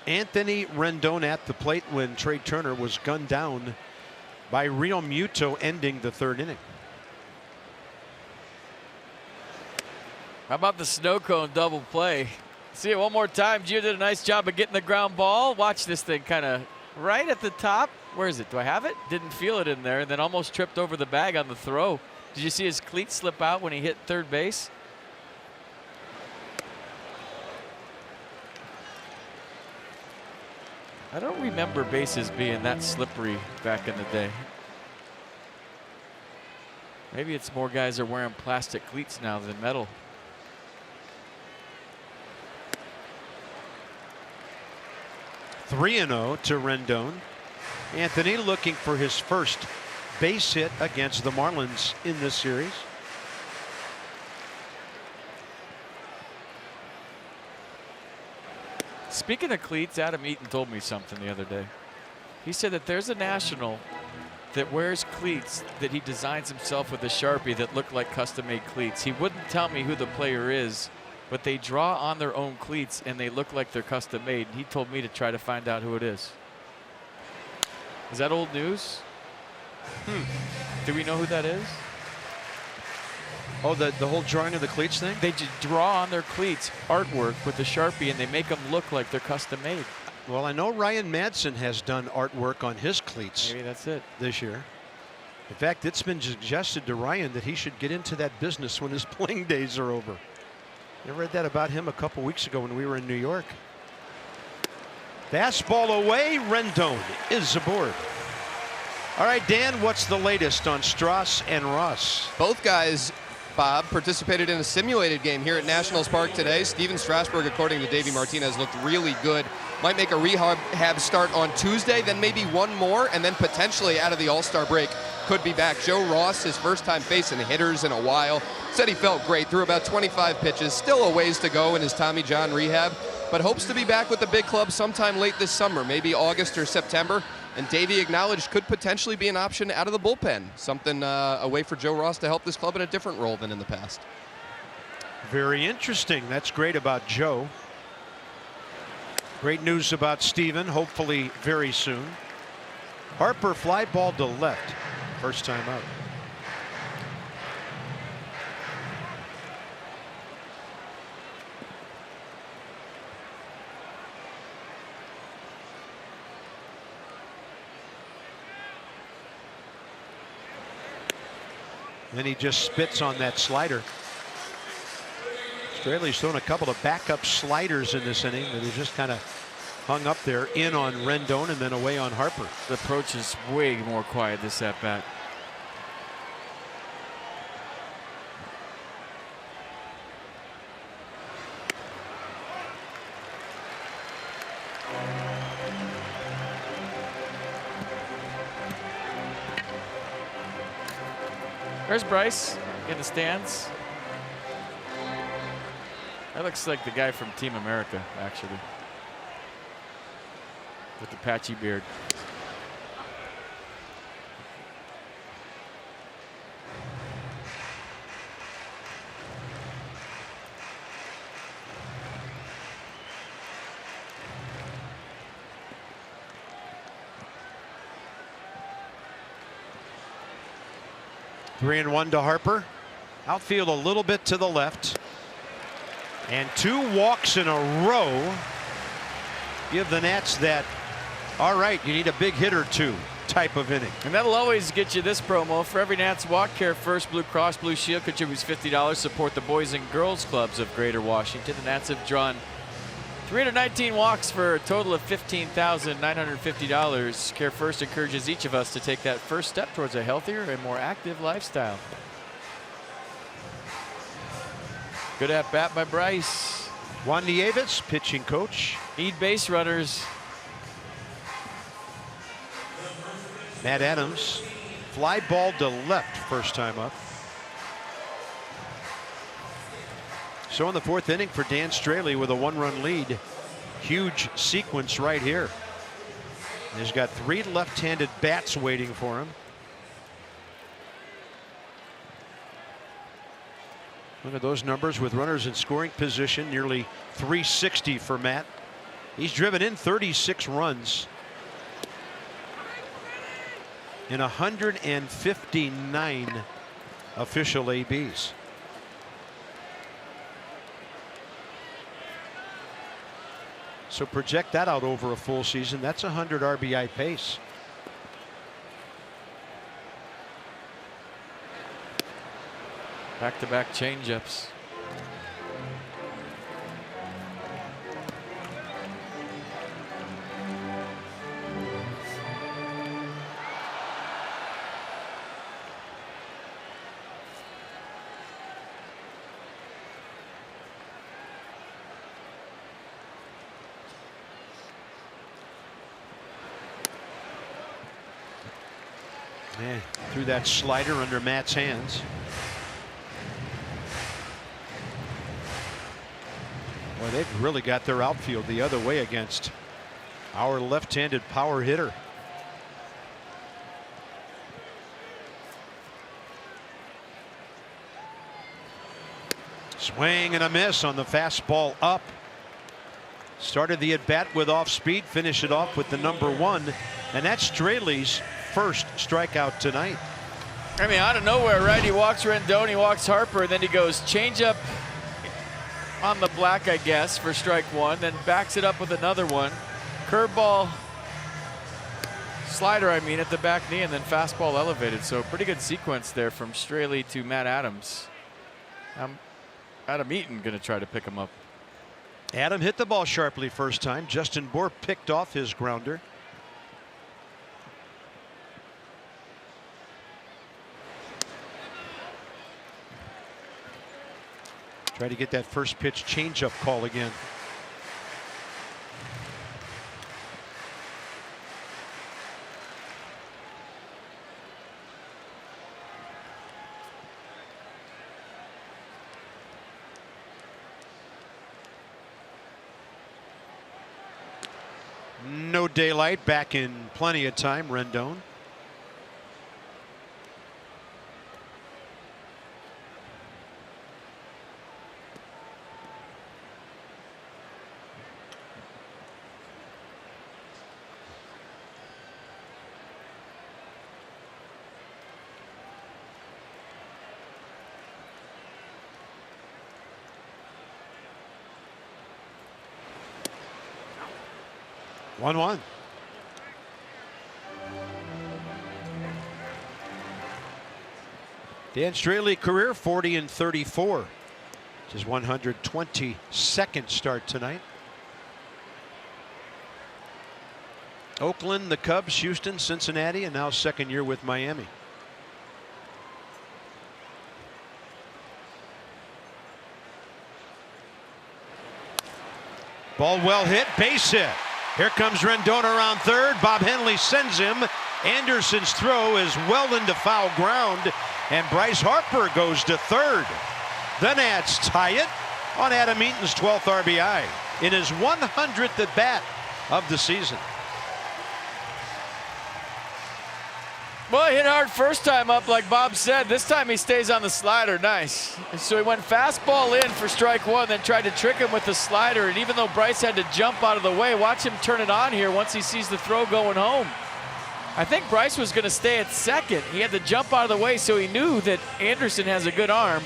Anthony Rendon at the plate when Trey Turner was gunned down by Real Muto, ending the 3rd inning.
How about the snow cone double play? See it one more time. Gio did a nice job of getting the ground ball. Watch this thing kind of right at the top. Where is it? Do I have it? Didn't feel it in there, and then almost tripped over the bag on the throw. Did you see his cleat slip out when he hit 3rd base? I don't remember bases being that slippery back in the day. Maybe it's more guys are wearing plastic cleats now than metal.
(3-0) to Rendon. Anthony looking for his first base hit against the Marlins in this series.
Speaking of cleats, Adam Eaton told me something the other day. He said that there's a national that wears cleats that he designs himself with a Sharpie that look like custom-made cleats. He wouldn't tell me who the player is, but they draw on their own cleats and they look like they're custom-made. He told me to try to find out who it is. Is that old news? Do we know who that is?
Oh, the whole drawing of the cleats thing?
They just draw on their cleats artwork with the Sharpie and they make them look like they're custom-made.
Well, I know Ryan Madsen has done artwork on his cleats.
Maybe that's it.
This year. In fact, it's been suggested to Ryan that he should get into that business when his playing days are over. I read that about him a couple weeks ago when we were in New York. Fastball away. Rendon is aboard. All right, Dan, what's the latest on Strauss and Ross?
Both guys, Bob, participated in a simulated game here at Nationals Park today. Steven Strasburg, according to Davey Martinez, looked really good. Might make a rehab start on Tuesday, then maybe one more, and then potentially out of the All-Star break could be back. Joe Ross, his first time facing hitters in a while, said he felt great, threw about 25 pitches. Still a ways to go in his Tommy John rehab, but hopes to be back with the big club sometime late this summer, maybe August or September. And Davey acknowledged could potentially be an option out of the bullpen, something a way for Joe Ross to help this club in a different role than in the past.
Very interesting. That's great about Joe. Great news about Steven, hopefully very soon. Harper fly ball to left, first time out. Then he just spits on that slider. Straley's thrown a couple of backup sliders in this inning that he just kind of hung up there, in on Rendon and then away on Harper.
The approach is way more quiet this at bat. There's Bryce in the stands. That looks like the guy from Team America, actually, with the patchy beard.
Three and one to Harper. Outfield a little bit to the left. And two walks in a row give the Nats that, all right, you need a big hit or two type of inning.
And that'll always get you this promo. For every Nats walk, Care First Blue Cross Blue Shield contributes $50. Support the Boys and Girls Clubs of Greater Washington. The Nats have drawn 319 walks for a total of $15,950. Care First encourages each of us to take that first step towards a healthier and more active lifestyle. Good at bat by Bryce.
Juan Nieves, pitching coach.
Need base runners.
Matt Adams, fly ball to left, first time up. So in the fourth inning for Dan Straley with a one-run lead. Huge sequence right here. He's got three left-handed bats waiting for him. Look at those numbers with runners in scoring position, nearly 360 for Matt. He's driven in 36 runs in 159 official ABs. So project that out over a full season. That's a 100 RBI pace.
Back-to-back changeups.
Man, threw that slider under Matt's hands. Boy, they've really got their outfield the other way against our left-handed power hitter. Swing and a miss on the fastball up. Started the at bat with off speed, finish it off with the number 1, and that's Straley's first strikeout tonight.
I mean, out of nowhere, right? He walks Rendon, he walks Harper, and then he goes changeup on the black, I guess, for strike 1, then backs it up with another one. Curveball, slider, I mean, at the back knee, and then fastball elevated. So pretty good sequence there from Straley to Matt Adams. Adam Eaton going to try to pick him up.
Adam hit the ball sharply first time. Justin Bohr picked off his grounder. Try to get that first pitch changeup call again. No daylight, back in plenty of time, Rendon. One. Dan Straley career 40 and 34. His 122nd start tonight. Oakland, the Cubs, Houston, Cincinnati, and now second year with Miami. Ball well hit, base hit. Here comes Rendon around third. Bob Henley sends him. Anderson's throw is well into foul ground, and Bryce Harper goes to third. The Nats tie it on Adam Eaton's 12th RBI in his 100th at bat of the season.
Well, he hit hard first time up, like Bob said. This time he stays on the slider. Nice. And so he went fastball in for strike 1, then tried to trick him with the slider. And even though Bryce had to jump out of the way, watch him turn it on here once he sees the throw going home. I think Bryce was going to stay at second. He had to jump out of the way, so he knew that Anderson has a good arm.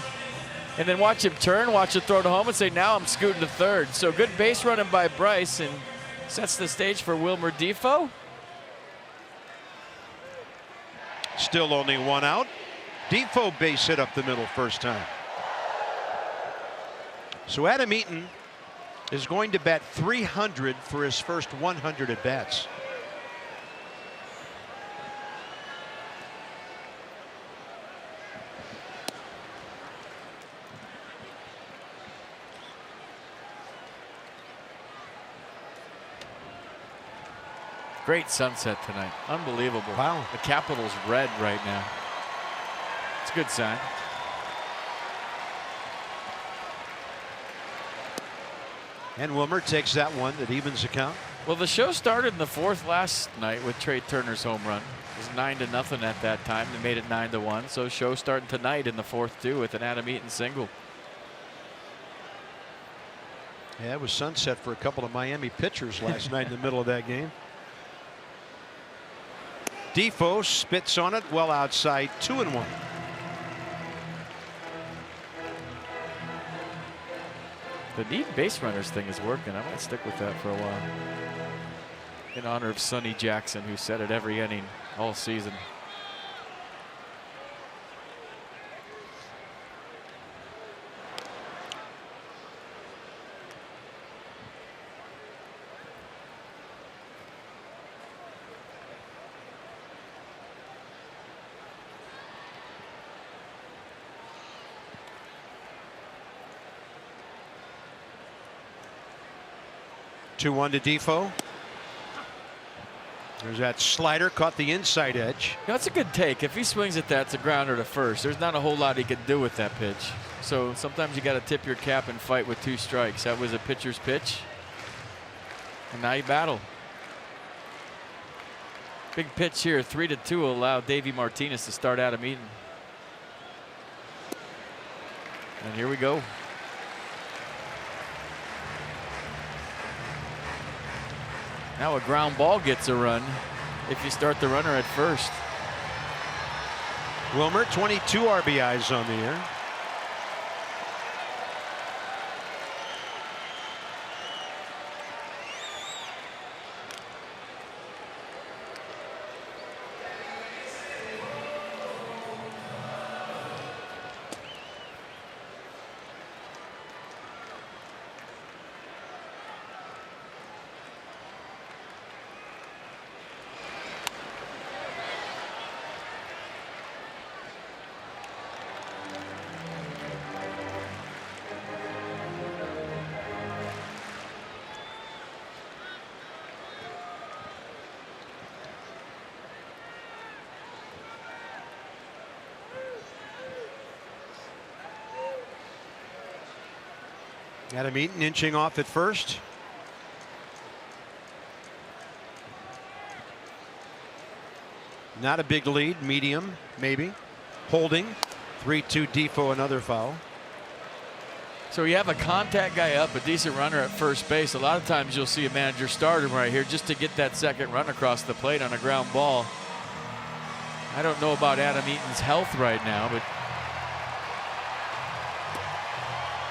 And then watch him turn, watch it throw to home, and say, now I'm scooting to third. So good base running by Bryce, and sets the stage for Wilmer Defoe.
Still only one out. Defoe base hit up the middle first time. So Adam Eaton is going to bat 300 for his first 100 at bats.
Great sunset tonight. Unbelievable.
Wow.
The Capitol's red right now. It's a good sign.
And Wilmer takes that one that evens the count.
Well, the show started in the 4th last night with Trey Turner's home run. It was 9-0 at that time. They made it 9-1. So show starting tonight in the 4th too with an Adam Eaton single.
Yeah, it was sunset for a couple of Miami pitchers last night in the middle of that game. Defoe spits on it well outside, 2-1.
The need base runners thing is working. I might stick with that for a while. In honor of Sonny Jackson, who said it every inning all season.
Two-one to Defoe. There's that slider, caught the inside edge.
That's a good take. If he swings at that, it's a grounder to first. There's not a whole lot he can do with that pitch. So sometimes you got to tip your cap and fight with 2 strikes. That was a pitcher's pitch. And now you battle. Big pitch here, 3-2 will allow Davey Martinez to start Adam Eaton. And here we go. Now a ground ball gets a run if you start the runner at first.
Wilmer, 22 RBIs on the year. Adam Eaton inching off at first. Not a big lead, medium, maybe. Holding. 3-2 Defoe, another foul.
So you have a contact guy up, a decent runner at first base. A lot of times you'll see a manager start him right here just to get that second run across the plate on a ground ball. I don't know about Adam Eaton's health right now, but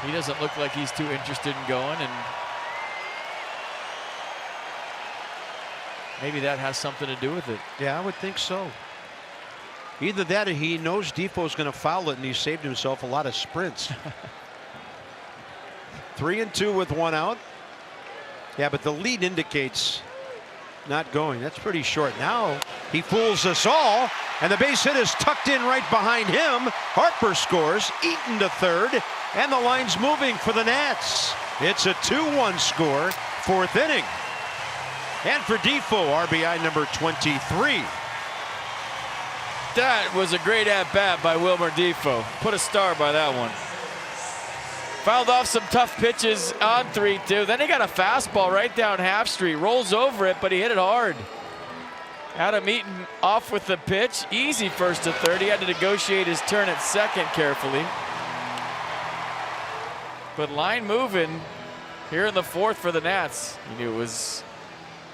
he doesn't look like he's too interested in going, and maybe that has something to do with it.
Yeah, I would think so. Either that or he knows Defoe's going to foul it and he saved himself a lot of sprints. 3-2 with one out. Yeah, but the lead indicates not going. That's pretty short. Now he fools us all, and the base hit is tucked in right behind him. Harper scores, Eaton to third, and the line's moving for the Nats. It's a 2-1 score, fourth inning. And for Defoe, RBI number 23.
That was a great at-bat by Wilmer Defoe. Put a star by that one. Fouled off some tough pitches on 3-2. Then he got a fastball right down half street. Rolls over it, but he hit it hard. Adam Eaton off with the pitch. Easy first to third. He had to negotiate his turn at second carefully. But line moving here in the fourth for the Nats. He knew it was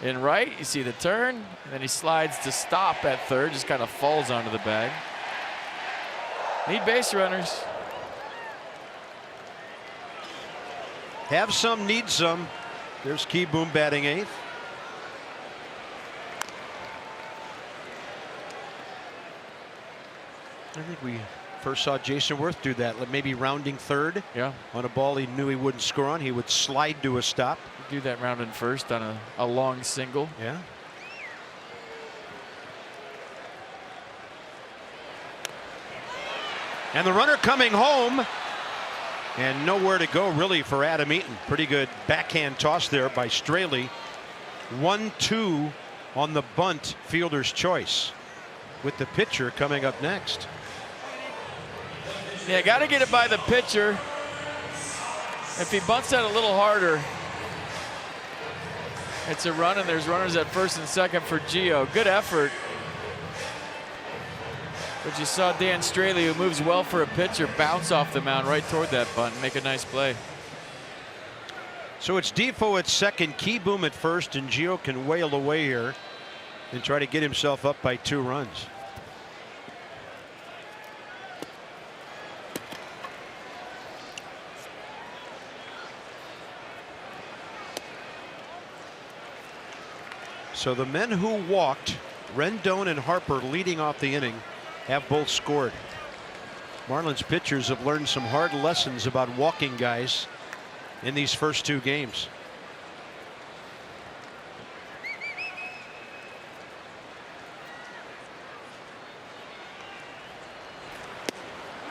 in right. You see the turn, and then he slides to stop at third. Just kind of falls onto the bag. Need base runners.
Have some, need some. There's Keyboom batting eighth. I think we first saw Jason Worth do that, maybe rounding third.
Yeah.
On a ball he knew he wouldn't score on, he would slide to a stop.
Do that rounding first on a long single.
Yeah. And the runner coming home. And nowhere to go really for Adam Eaton. Pretty good backhand toss there by Straley. 1-2 on the bunt, fielder's choice, with the pitcher coming up next.
Yeah, got to get it by the pitcher. If he bunts that a little harder, it's a run, and there's runners at first and second for Gio. Good effort. But you saw Dan Straley, who moves well for a pitcher, bounce off the mound right toward that bunt and make a nice play.
So it's Defoe at second, Keyboom at first, and Gio can wail away here and try to get himself up by 2 runs. So the men who walked, Rendon and Harper leading off the inning, have both scored. Marlins pitchers have learned some hard lessons about walking guys in these first 2 games.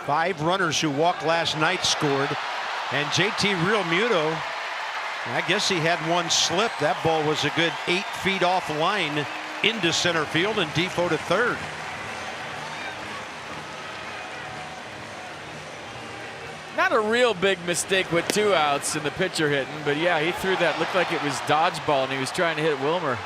Five runners who walked last night scored, and JT Realmuto, I guess he had one slip. That ball was a good 8 feet off line into center field, and Defoe to third.
Not a real big mistake with 2 outs and the pitcher hitting, but yeah, he threw that. Looked like it was dodgeball, and he was trying to hit Wilmer.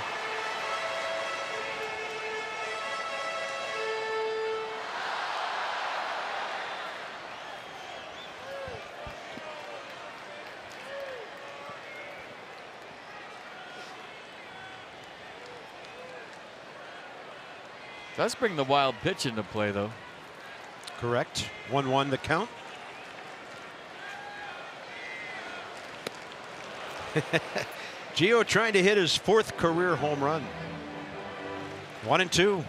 Does bring the wild pitch into play, though.
Correct. 1-1 the count. Gio trying to hit his 4th career home run. 1-2.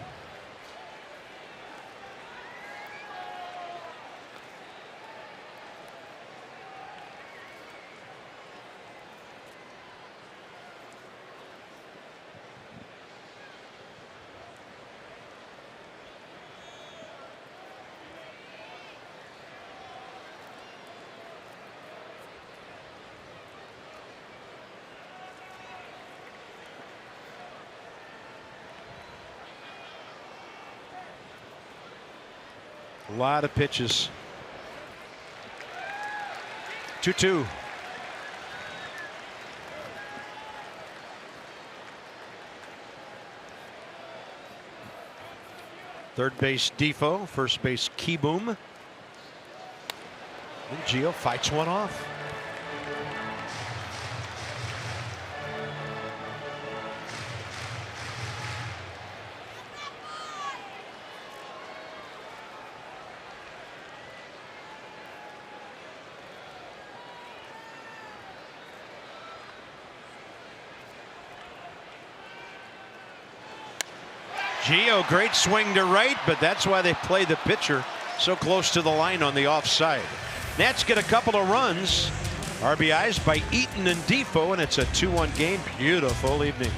A lot of pitches. 2-2. Third base Defoe, first base Keyboom. And Gio fights one off. Gio, great swing to right, but that's why they play the pitcher so close to the line on the offside. Nats get a couple of runs. RBIs by Eaton and Defoe, and it's a 2-1 game. Beautiful evening.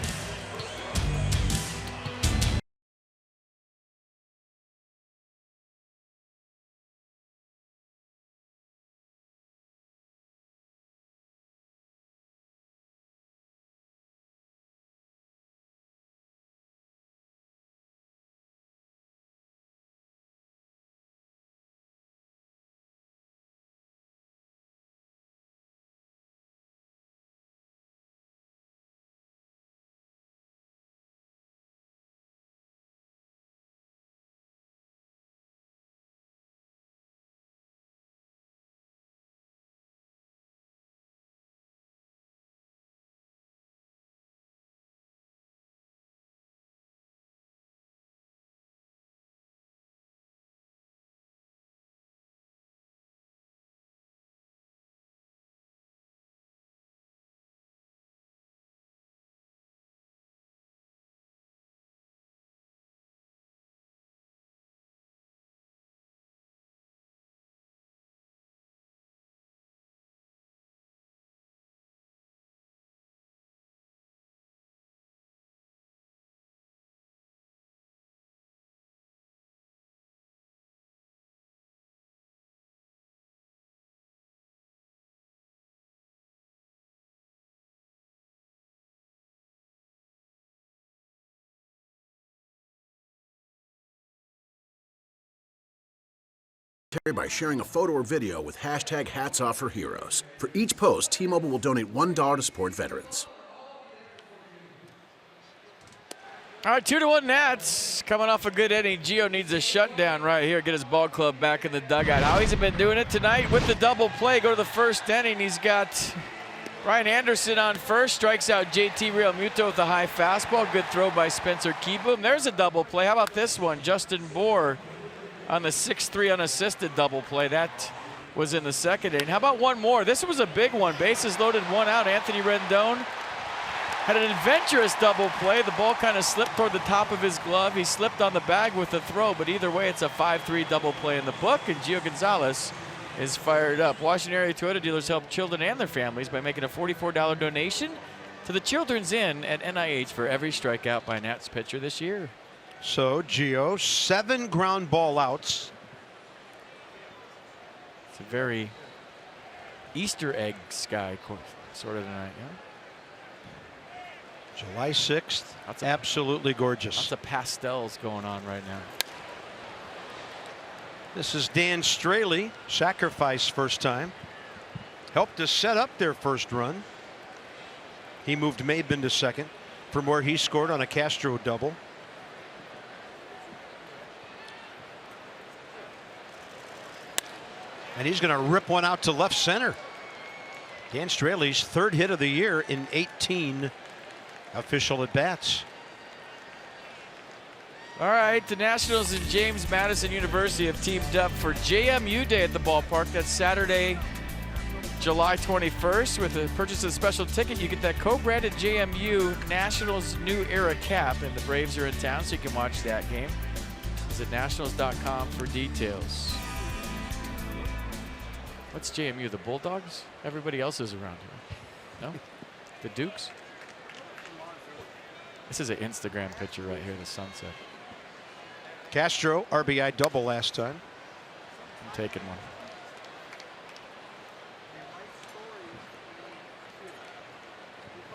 By sharing a photo or video with hashtag HatsOffForHeroes. For each post, T-Mobile will donate $1 to support veterans.
All right, 2-1 Nats. Coming off a good inning. Gio needs a shutdown right here. Get his ball club back in the dugout. How he's been doing it tonight with the double play. Go to the first inning. He's got Ryan Anderson on first. Strikes out JT Realmuto with a high fastball. Good throw by Spencer Keyboom. There's a double play. How about this one? Justin Bohr on the 6-3 unassisted double play. That was in the second inning. How about one more? This was a big one. Bases loaded, one out. Anthony Rendon had an adventurous double play. The ball kind of slipped toward the top of his glove. He slipped on the bag with the throw, but either way, it's a 5-3 double play in the book, and Gio Gonzalez is fired up. Washington area Toyota dealers help children and their families by making a $44 donation to the Children's Inn at NIH for every strikeout by Nats pitcher this year.
So Gio, 7 ground ball outs.
It's a very Easter egg sky sort of tonight, yeah?
July 6th, absolutely gorgeous.
Lots of pastels going on right now.
This is Dan Straley, sacrifice first time. Helped to set up their first run. He moved Maidman to second from where he scored on a Castro double. And he's going to rip one out to left center. Dan Straley's 3rd hit of the year in 18 official at bats.
All right, the Nationals and James Madison University have teamed up for JMU Day at the ballpark. That's Saturday, July 21st. With the purchase of a special ticket, you get that co-branded JMU Nationals New Era cap, and the Braves are in town, so you can watch that game. Visit nationals.com for details. What's JMU, the Bulldogs? Everybody else is around here. No? The Dukes? This is an Instagram picture right here, the sunset.
Castro, RBI double last time.
I'm taking one.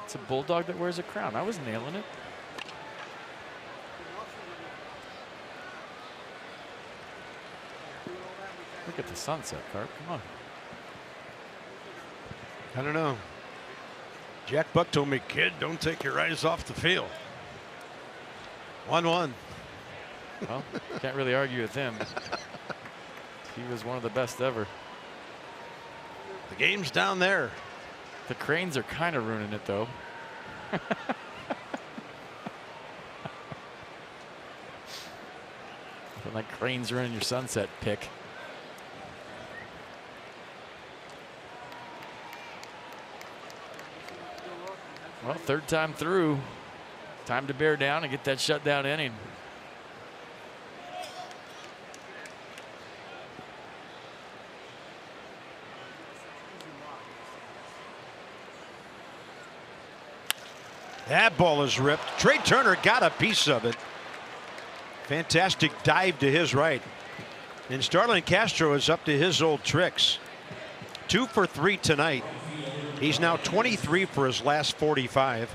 It's a Bulldog that wears a crown. I was nailing it. Look at the sunset, Carp. Come on.
I don't know. Jack Buck told me, kid, don't take your eyes off the field. 1-1.
Well, can't really argue with him. He was one of the best ever.
The game's down there.
The cranes are kind of ruining it, though. Nothing like cranes ruining your sunset pick. Well, third time through. Time to bear down and get that shutdown inning.
That ball is ripped. Trey Turner got a piece of it. Fantastic dive to his right. And Starlin Castro is up to his old tricks. 2 for 3 tonight. He's now 23 for his last 45.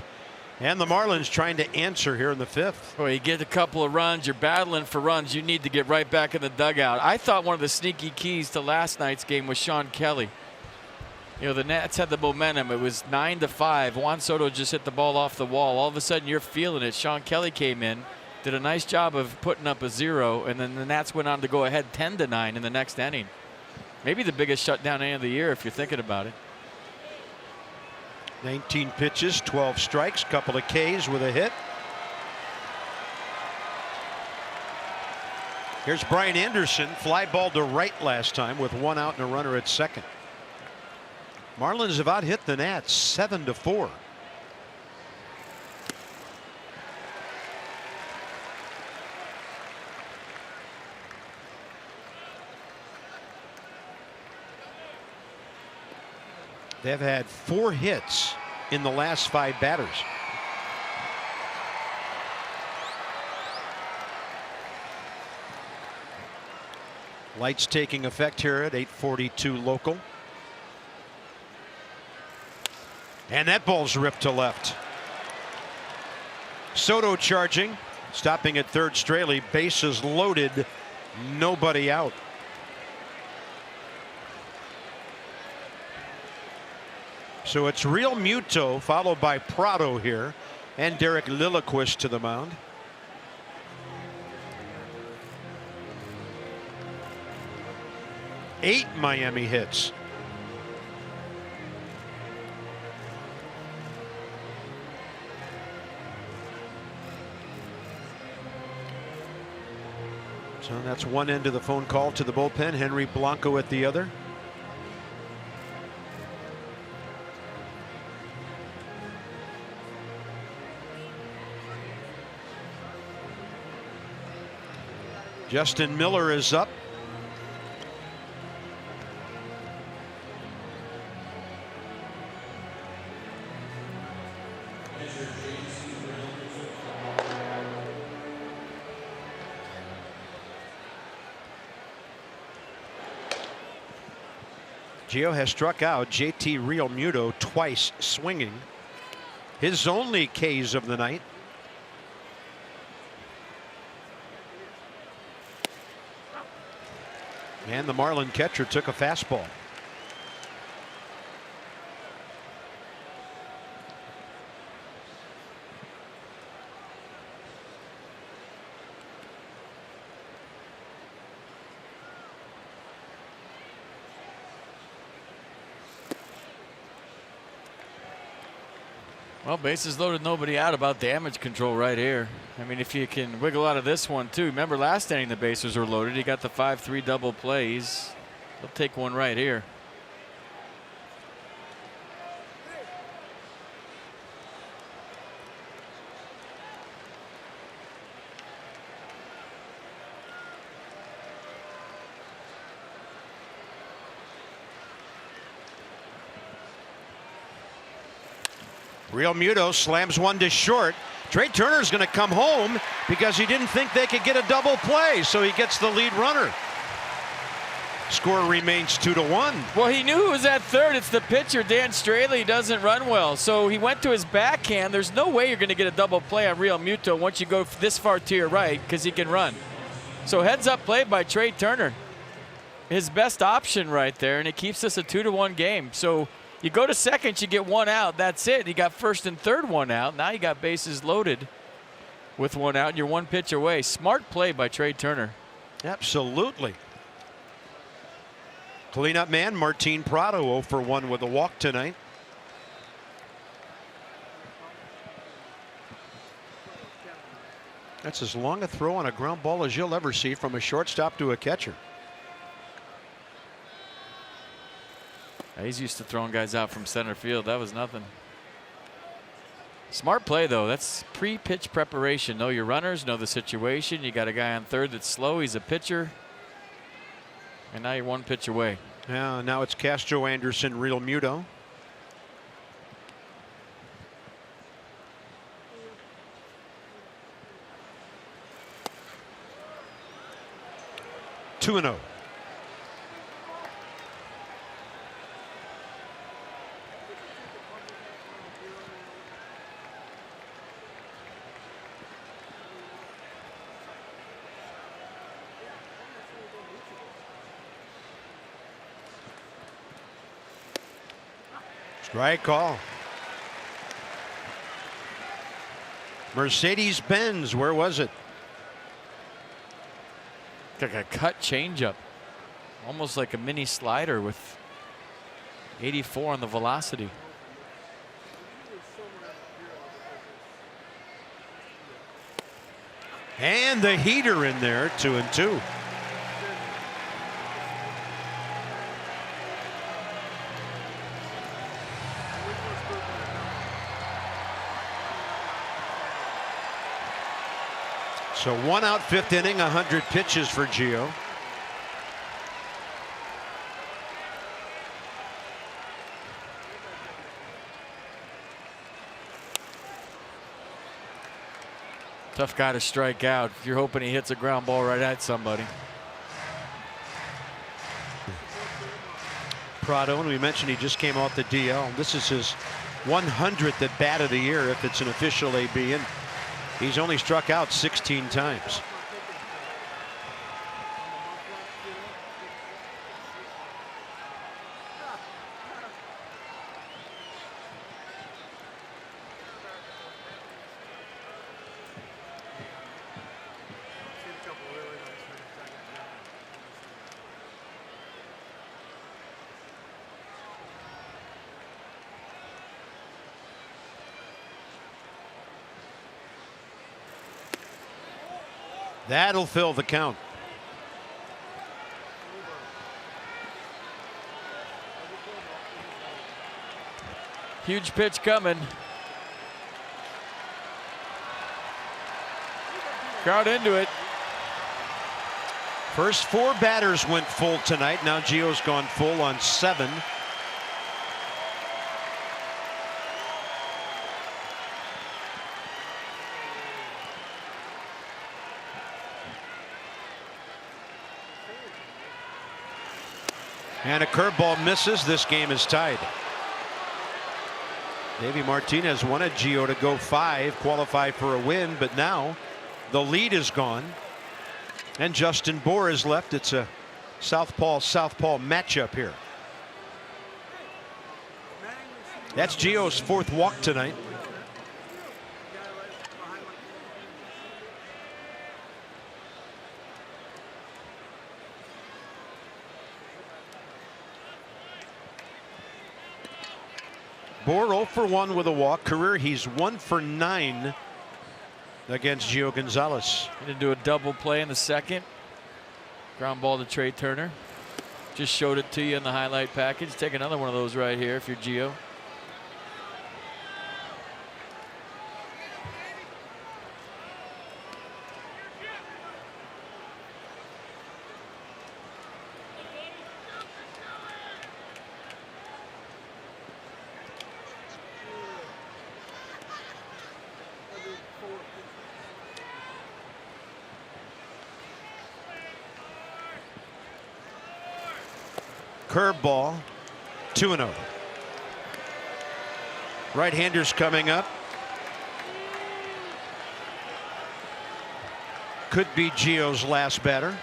And the Marlins trying to answer here in the 5th.
Well, you get a couple of runs, you're battling for runs, you need to get right back in the dugout. I thought one of the sneaky keys to last night's game was Sean Kelly. You know, the Nats had the momentum. It was 9-5. Juan Soto just hit the ball off the wall. All of a sudden, you're feeling it. Sean Kelly came in, did a nice job of putting up a 0, and then the Nats went on to go ahead 10-9 in the next inning. Maybe the biggest shutdown inning of the year if you're thinking about it.
19 pitches, 12 strikes, couple of Ks with a hit. Here's Brian Anderson, fly ball to right last time with 1 out and a runner at second. Marlins have out hit the Nats 7-4. They've had 4 hits in the last 5 batters. Lights taking effect here at 8:42 local. And that ball's ripped to left. Soto charging, stopping at third. Straley, bases loaded, nobody out. So it's Real Muto followed by Prado here, and Derek Lilliquist to the mound. Eight Miami hits. So that's one end of the phone call to the bullpen. Henry Blanco at the other. Justin Miller is up. Gio has struck out JT Real Muto twice swinging. His only Ks of the night. And the Marlin catcher took a fastball.
Well, bases loaded, nobody out. About damage control right here. I mean, if you can wiggle out of this one too. Remember last inning the bases were loaded. He got the 5-3 double plays. He'll take one right here.
Real Muto slams one to short. Trey Turner's going to come home because he didn't think they could get a double play, so he gets the lead runner. Score remains 2-1.
Well, he knew who was at third. It's the pitcher, Dan Straley, doesn't run well. So he went to his backhand. There's no way you're going to get a double play on Real Muto once you go this far to your right because he can run. So heads up play by Trey Turner. His best option right there, and it keeps us a 2-1 game. So you go to second, you get one out. That's it. You got first and third one out. Now you got bases loaded with one out, and you're one pitch away. Smart play by Trey Turner.
Absolutely. Cleanup man Martin Prado 0 for 1 with a walk tonight. That's as long a throw on a ground ball as you'll ever see from a shortstop to a catcher.
He's used to throwing guys out from center field. That was nothing. Smart play, though. That's pre-pitch preparation. Know your runners, know the situation. You got a guy on third that's slow. He's a pitcher. And now you're one pitch away.
Yeah, now it's Castro, Anderson, Real Muto. Two and 0. Strike call. Mercedes-Benz, where was it?
Like a cut changeup. Almost like a mini slider with 84 on the velocity.
And the heater in there, 2-2. So 1 out, 5th inning, 100 pitches for Gio.
Tough guy to strike out. You're hoping he hits a ground ball right at somebody.
Prado, and we mentioned he just came off the DL. This is his 100th at bat of the year if it's an official AB, and he's only struck out 16 times. That'll fill the count.
Huge pitch coming. Crowd into it.
First 4 batters went full tonight. Now Gio's gone full on 7. And a curveball misses. This game is tied. Davey Martinez wanted Gio to go 5, qualify for a win, but now the lead is gone. And Justin Bour is left. It's a southpaw matchup here. That's Gio's 4th walk tonight. Bohr 0 for 1 with a walk. Career, he's 1 for 9 against Gio Gonzalez.
Going to do a double play in the second. Ground ball to Trey Turner. Just showed it to you in the highlight package. Take another one of those right here if you're Gio.
Curveball, 2-0. Right-handers coming up. Could be Gio's last batter.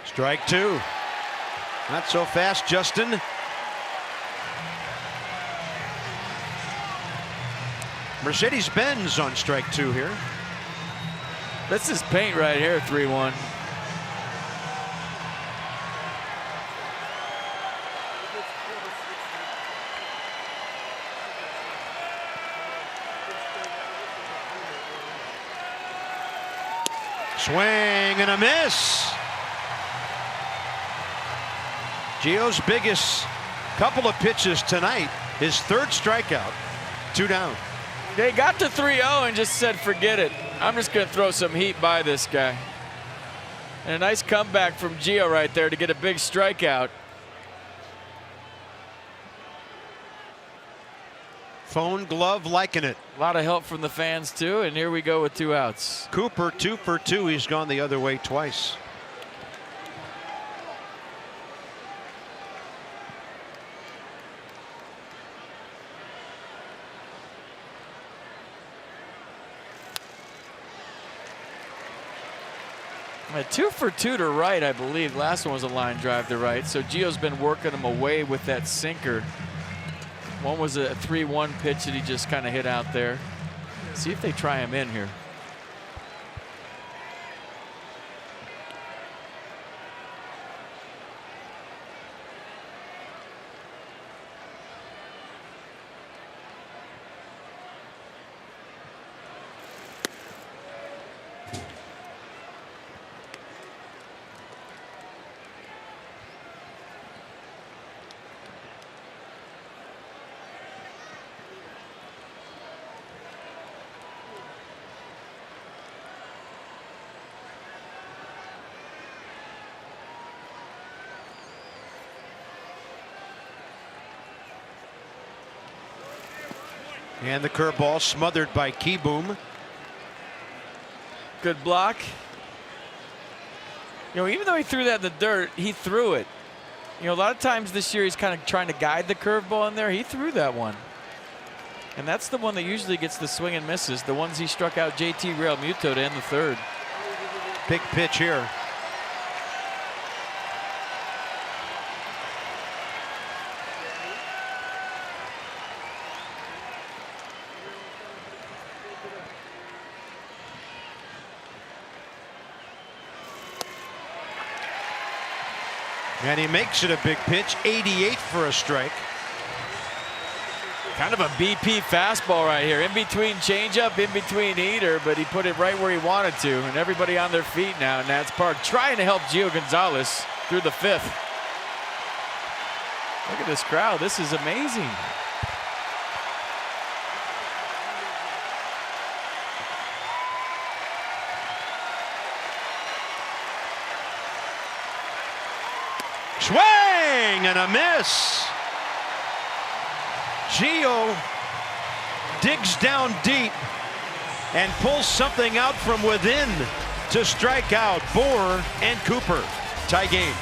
Strike 2. Not so fast, Justin. Mercedes-Benz on strike 2 here.
This is paint right here, 3-1.
Swing and a miss. Gio's biggest couple of pitches tonight, his third strikeout, 2 down.
They got to 3-0 and just said, forget it. I'm just going to throw some heat by this guy. And a nice comeback from Gio right there to get a big strikeout.
Phone glove liking it.
A lot of help from the fans too, and here we go with 2 outs.
Cooper 2 for 2. He's gone the other way twice.
A 2 for 2 to right, I believe. Last one was a line drive to right. So Gio's been working him away with that sinker. One was a 3-1 pitch that he just kind of hit out there. See if they try him in here.
And the curveball smothered by Keyboom.
Good block. You know, even though he threw that in the dirt, he threw it. You know, a lot of times this year he's kind of trying to guide the curveball in there. He threw that one. And that's the one that usually gets the swing and misses. The ones he struck out JT Realmuto to end the third.
Big pitch here. And he makes it a big pitch, 88 for a strike.
Kind of a BP fastball right here. In between changeup, in between heater, but he put it right where he wanted to. And everybody on their feet now in Nats Park trying to help Gio Gonzalez through the 5th. Look at this crowd. This is amazing.
Swing and a miss. Gio digs down deep and pulls something out from within to strike out Bohr and Cooper. Tie game.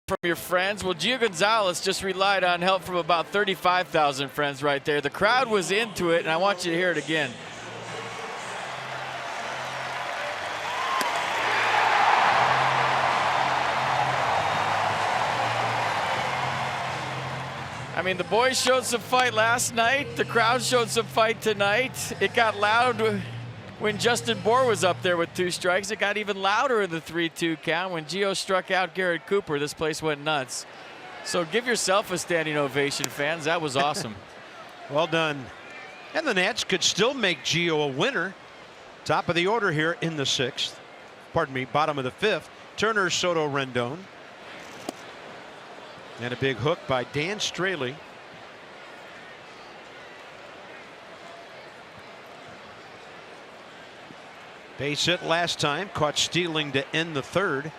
From your friends. Well, Gio Gonzalez just relied on help from about 35,000 friends right there. The crowd was into it, and I want you to hear it again. I mean, the boys showed some fight last night. The crowd showed some fight tonight. It got loud when Justin Bohr was up there with 2 strikes. It got even louder in the 3-2 count. When Gio struck out Garrett Cooper, this place went nuts. So give yourself a standing ovation, fans. That was awesome.
Well done. And the Nats could still make Gio a winner. Top of the order here in the 6th. Pardon me, bottom of the 5th. Turner, Soto, Rendon. And a big hook by Dan Straley. Base hit last time, caught stealing to end the 3rd.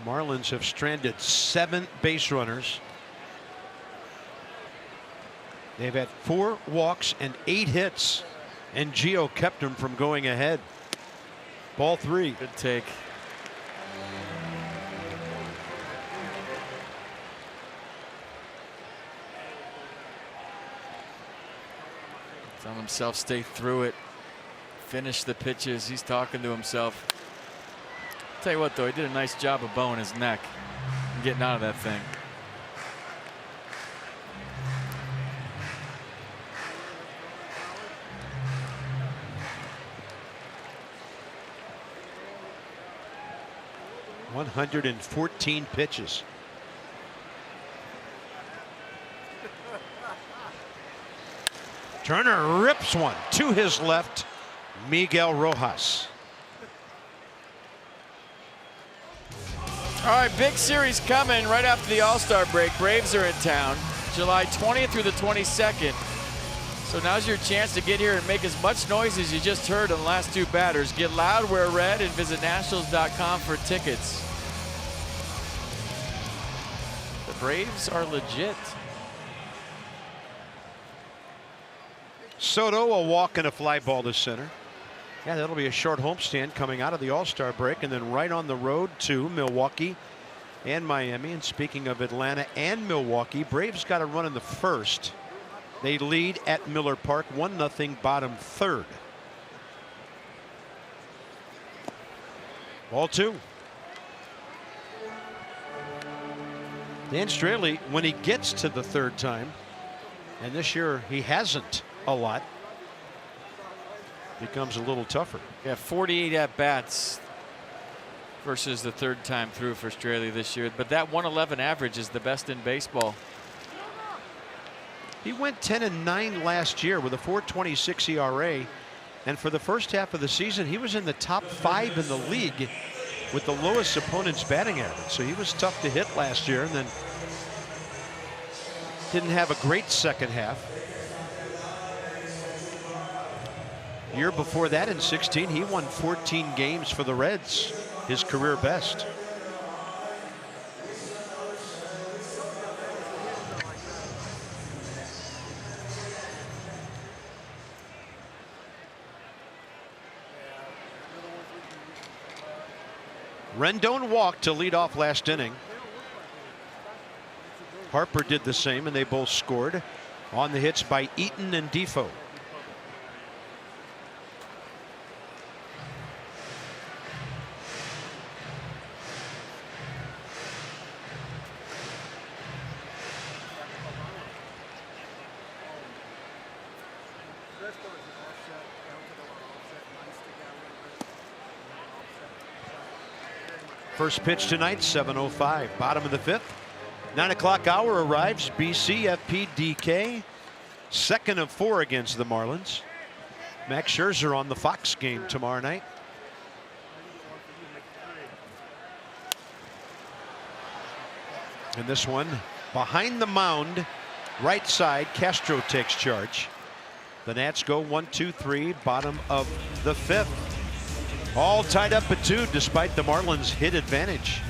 Marlins have stranded 7 base runners. They've had 4 walks and 8 hits, and Gio kept them from going ahead. Ball 3.
Good take. Tell himself stay through it. Finish the pitches. He's talking to himself. Tell you what, though, he did a nice job of bowing his neck and getting out of that thing.
$114 pitches. Turner rips one to his left. Miguel Rojas.
All right, big series coming right after the All-Star break. Braves are in town July 20th through the 22nd. So now's your chance to get here and make as much noise as you just heard on the last 2 batters. Get loud, wear red, and visit Nationals.com for tickets. The Braves are legit.
Soto, a walk and a fly ball to center. Yeah, that'll be a short homestand coming out of the All-Star break, and then right on the road to Milwaukee and Miami. And speaking of Atlanta and Milwaukee, Braves got a run in the 1st. They lead at Miller Park 1-0, bottom 3rd. Ball 2. Dan Straley, when he gets to the 3rd time, And this year he hasn't a lot. Becomes a little tougher.
Yeah, 48 at bats versus the third time through for Straley this year. But that 111 average is the best in baseball.
He went 10-9 last year with a 4.26 ERA. And for the first half of the season, he was in the top 5 in the league with the lowest opponent's batting average. So he was tough to hit last year, and then didn't have a great second half. Year before that in 16, he won 14 games for the Reds, his career best. Rendon walked to lead off last inning. Harper did the same, and they both scored on the hits by Eaton and Defoe. First pitch tonight, 7:05, bottom of the 5th. 9 o'clock hour arrives. BC FPDK, second of 4 against the Marlins. Max Scherzer on the Fox game tomorrow night. And this one behind the mound, right side. Castro takes charge. The Nats go 1-2-3, bottom of the 5th. All tied up at 2 despite the Marlins' hit advantage.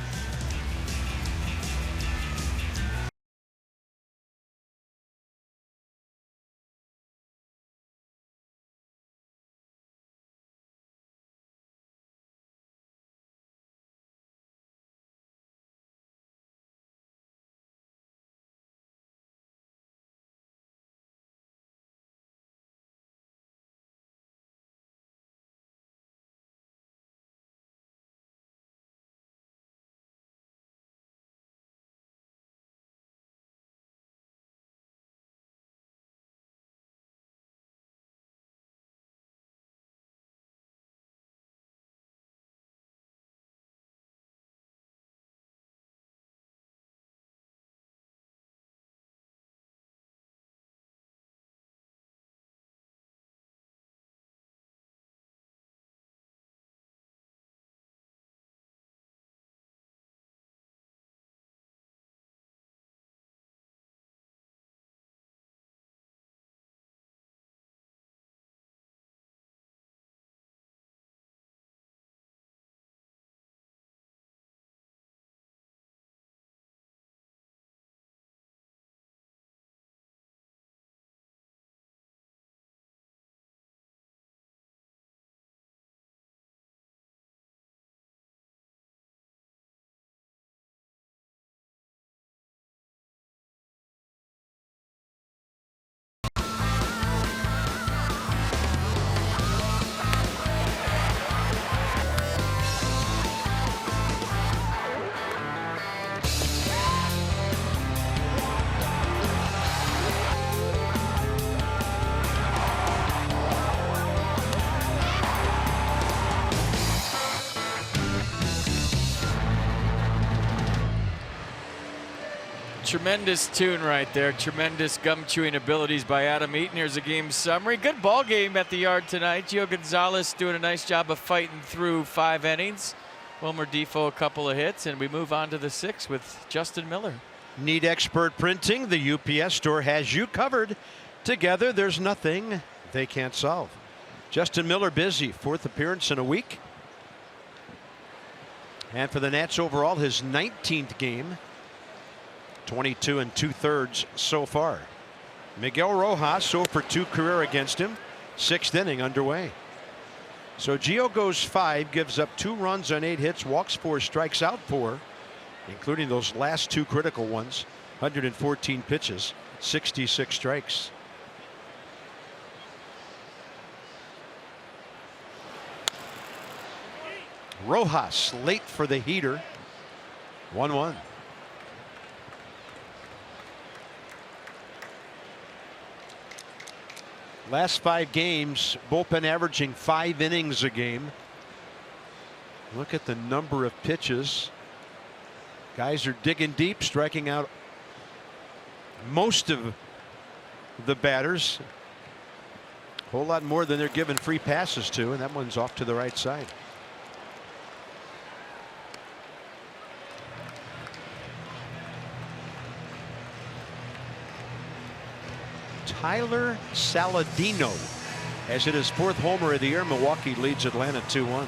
Tremendous tune right there. Tremendous gum chewing abilities by Adam Eaton. Here's a game summary. Good ball game at the Yard tonight. Gio Gonzalez doing a nice job of fighting through 5 innings. Wilmer Defoe a couple of hits, and we move on to the 6th with Justin Miller.
Need expert printing? The UPS store has you covered. Together, there's nothing they can't solve. Justin Miller busy, 4th appearance in a week. And for the Nats overall, his 19th game. 22 2/3 so far. Miguel Rojas 0 for 2 career against him. 6th inning underway. So Gio goes 5, gives up 2 runs on 8 hits, walks 4, strikes out 4, including those last 2 critical ones. 114 pitches, 66 strikes. Rojas late for the heater. 1-1. Last 5 games, bullpen averaging 5 innings a game. Look at the number of pitches. Guys are digging deep, striking out most of the batters. A whole lot more than they're giving free passes to, and that one's off to the right side. Tyler Saladino has hit his 4th homer of the year. Milwaukee leads Atlanta 2-1.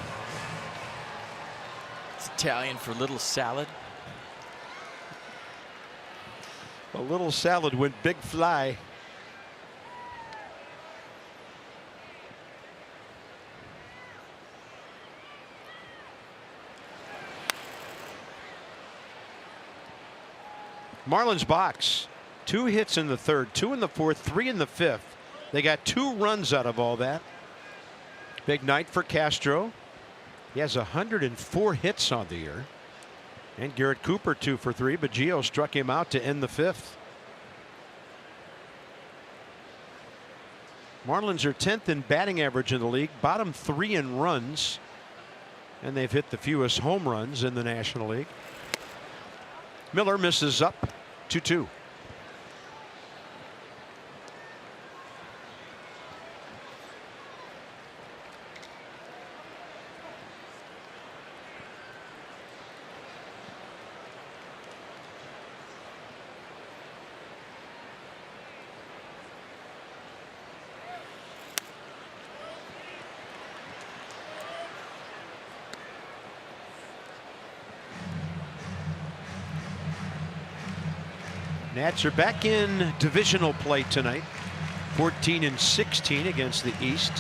It's Italian for little salad.
A little salad went big fly. Marlins box. 2 hits in the 3rd, 2 in the 4th, 3 in the 5th. They got 2 runs out of all that. Big night for Castro. He has 104 hits on the year. And Garrett Cooper 2 for 3, but Gio struck him out to end the 5th. Marlins are 10th in batting average in the league, bottom 3 in runs, and they've hit the fewest home runs in the National League. Miller misses up 2-2. Nats are back in divisional play tonight. 14-16 against the East.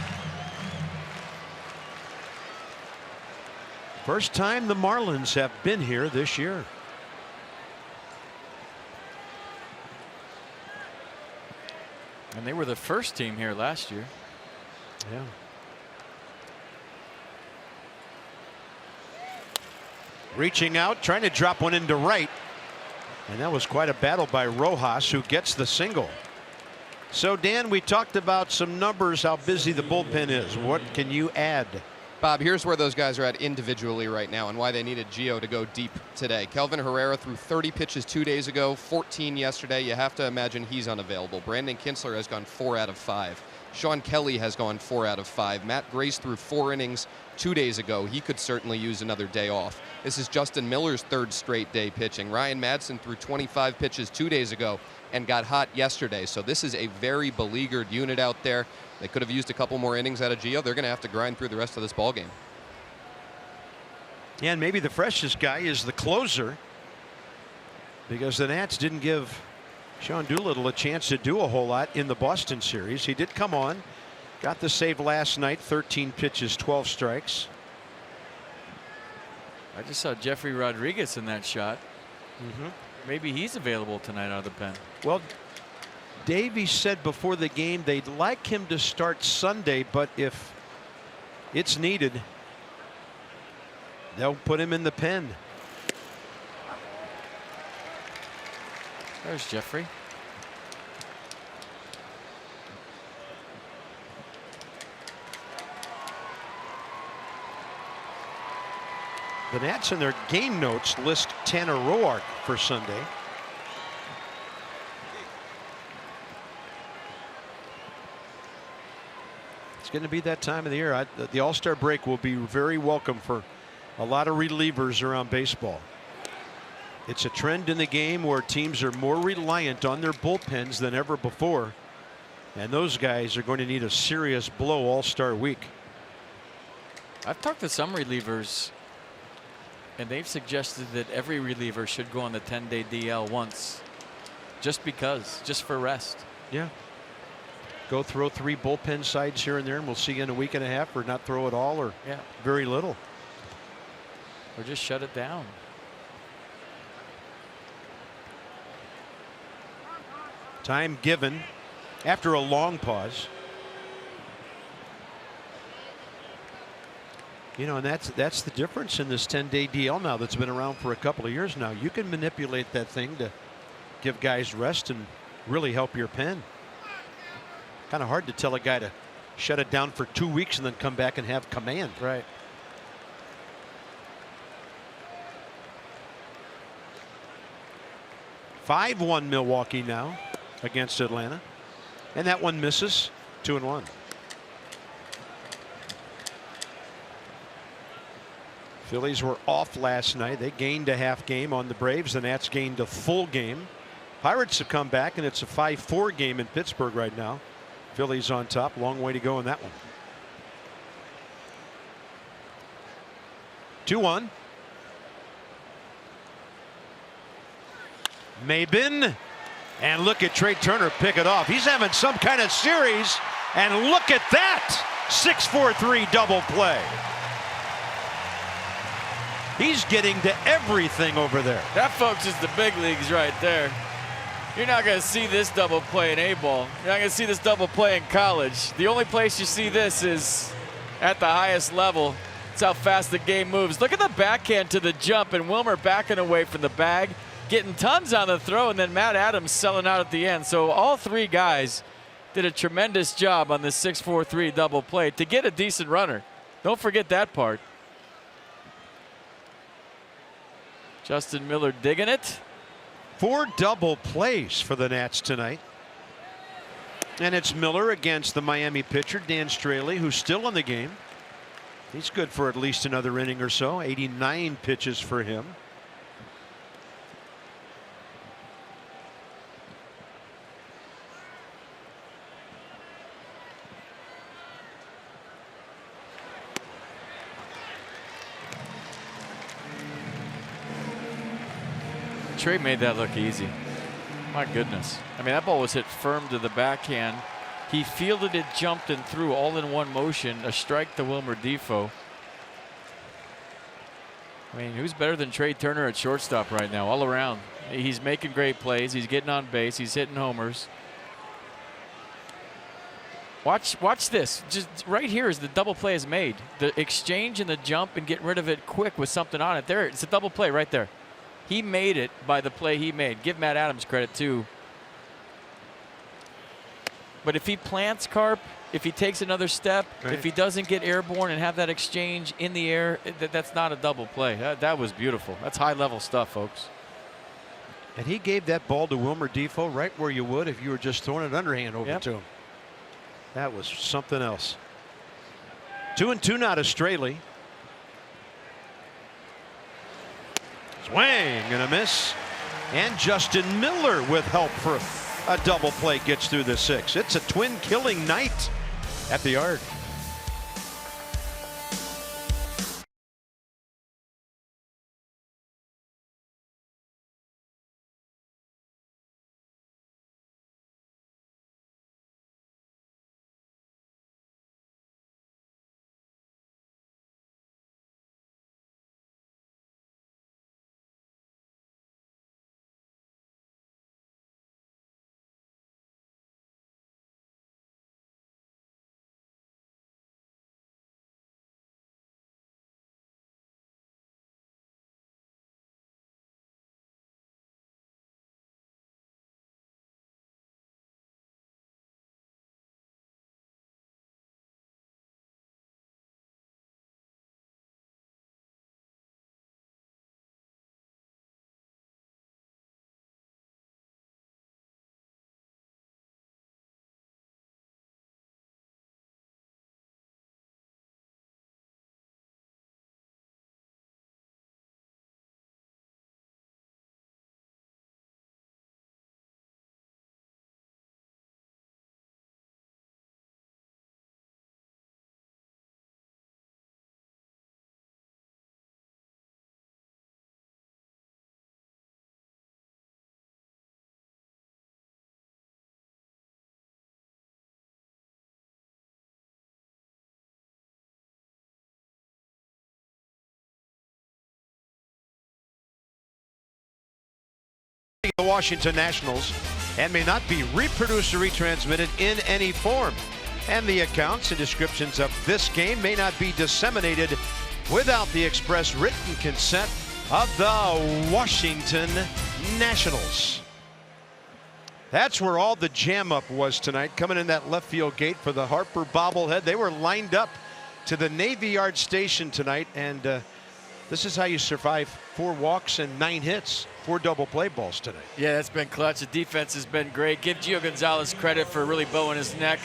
First time the Marlins have been here this year.
And they were the first team here last year.
Yeah. Reaching out, trying to drop one into right. And that was quite a battle by Rojas, who gets the single. So, Dan, we talked about some numbers, how busy the bullpen is. What can you add?
Bob, here's where those guys are at individually right now and why they needed Gio to go deep today. Kelvin Herrera threw 30 pitches 2 days ago, 14 yesterday. You have to imagine he's unavailable. Brandon Kinsler has gone 4 out of 5. Sean Kelly has gone 4 out of 5. Matt Grace threw 4 innings 2 days ago. He could certainly use another day off. This is Justin Miller's 3rd straight day pitching. Ryan Madsen threw 25 pitches 2 days ago and got hot yesterday. So this is a very beleaguered unit out there. They could have used a couple more innings out of Gio. They're going to have to grind through the rest of this ball game.
And maybe the freshest guy is the closer, because the Nats didn't give Sean Doolittle a chance to do a whole lot in the Boston series. He did come on, got the save last night, 13 pitches, 12 strikes.
I just saw Jeffrey Rodriguez in that shot. Maybe he's available tonight out of the pen.
Well, Davey said before the game they'd like him to start Sunday, but if it's needed, they'll put him in the pen.
There's Jeffrey.
The Nats in their game notes list Tanner Roark for Sunday. It's going to be that time of the year. The All-Star break will be very welcome for a lot of relievers around baseball. It's a trend in the game where teams are more reliant on their bullpens than ever before. And those guys are going to need a serious blow All-Star week.
I've talked to some relievers, and they've suggested that every reliever should go on the 10-day DL once, just for rest.
Yeah. Go throw 3 bullpen sides here and there, and we'll see you in a week and a half, or not throw at all, or very little.
Or just shut it down.
Time given after a long pause. You know, and that's the difference in this 10-day DL now that's been around for a couple of years now. You can manipulate that thing to give guys rest and really help your pen. Kind of hard to tell a guy to shut it down for 2 weeks and then come back and have command.
Right.
(5-1) Milwaukee now against Atlanta, and that one misses. 2-1. Phillies were off last night. They gained a half game on the Braves. The Nats gained a full game. Pirates have come back, and it's a 5-4 game in Pittsburgh right now. Phillies on top. Long way to go in that one. 2-1. Mabin, and look at Trey Turner pick it off. He's having some kind of series, and look at that 6-4-3 double play. He's getting to everything over there.
That, folks, is the big leagues right there. You're not going to see this double play in A-ball. You're not going to see this double play in college. The only place you see this is at the highest level. That's how fast the game moves. Look at the backhand to the jump, and Wilmer backing away from the bag, getting tons on the throw, and then Matt Adams selling out at the end. So all three guys did a tremendous job on this 6-4-3 double play to get a decent runner. Don't forget that part. Justin Miller digging it.
4 double plays for the Nats tonight. And it's Miller against the Miami pitcher, Dan Straley, who's still in the game. He's good for at least another inning or so. 89 pitches for him.
Trey made that look easy. My goodness. I mean, that ball was hit firm to the backhand. He fielded it, jumped, and threw all in one motion. A strike to Wilmer Defoe. I mean, who's better than Trey Turner at shortstop right now, all around? He's making great plays. He's getting on base. He's hitting homers. Watch this. Just right here is the double play is made. The exchange and the jump and getting rid of it quick with something on it. There, it's a double play right there. He made it by the play he made. Give Matt Adams credit too. But if he plants Carp, if he takes another step,
right,
if he doesn't get airborne and have that exchange in the air, that's not a double play. That was beautiful. That's high level stuff, folks.
And he gave that ball to Wilmer Defoe right where you would if you were just throwing it underhand over to him. That was something else. 2-2 now to Straley. Swing and a miss. And Justin Miller with help for a double play gets through the 6. It's a twin killing night at the Yard. The Washington Nationals and may not be reproduced or retransmitted in any form. And the accounts and descriptions of this game may not be disseminated without the express written consent of the Washington Nationals. That's where all the jam up was tonight, coming in that left field gate for the Harper bobblehead. They were lined up to the Navy Yard station tonight, and this is how you survive 4 walks and 9 hits, 4 double play balls tonight.
Yeah, that's been clutch. The defense has been great. Give Gio Gonzalez credit for really bowing his neck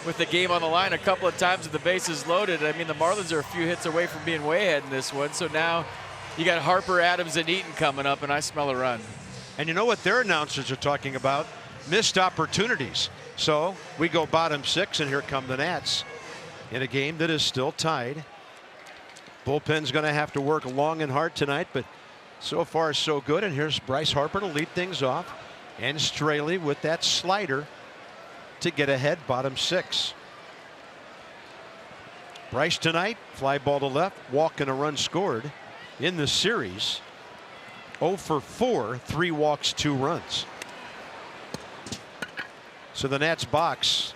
with the game on the line a couple of times with the bases loaded. I mean, the Marlins are a few hits away from being way ahead in this one, so now you got Harper, Adams, and Eaton coming up, and I smell a run.
And you know what their announcers are talking about? Missed opportunities. So we go bottom 6, and here come the Nats in a game that is still tied. Bullpen's going to have to work long and hard tonight, but so far so good. And here's Bryce Harper to lead things off, and Straley with that slider to get ahead, bottom 6. Bryce tonight, fly ball to left, walk and a run scored in the series. 0 for 4, 3 walks, 2 runs. So the Nats box,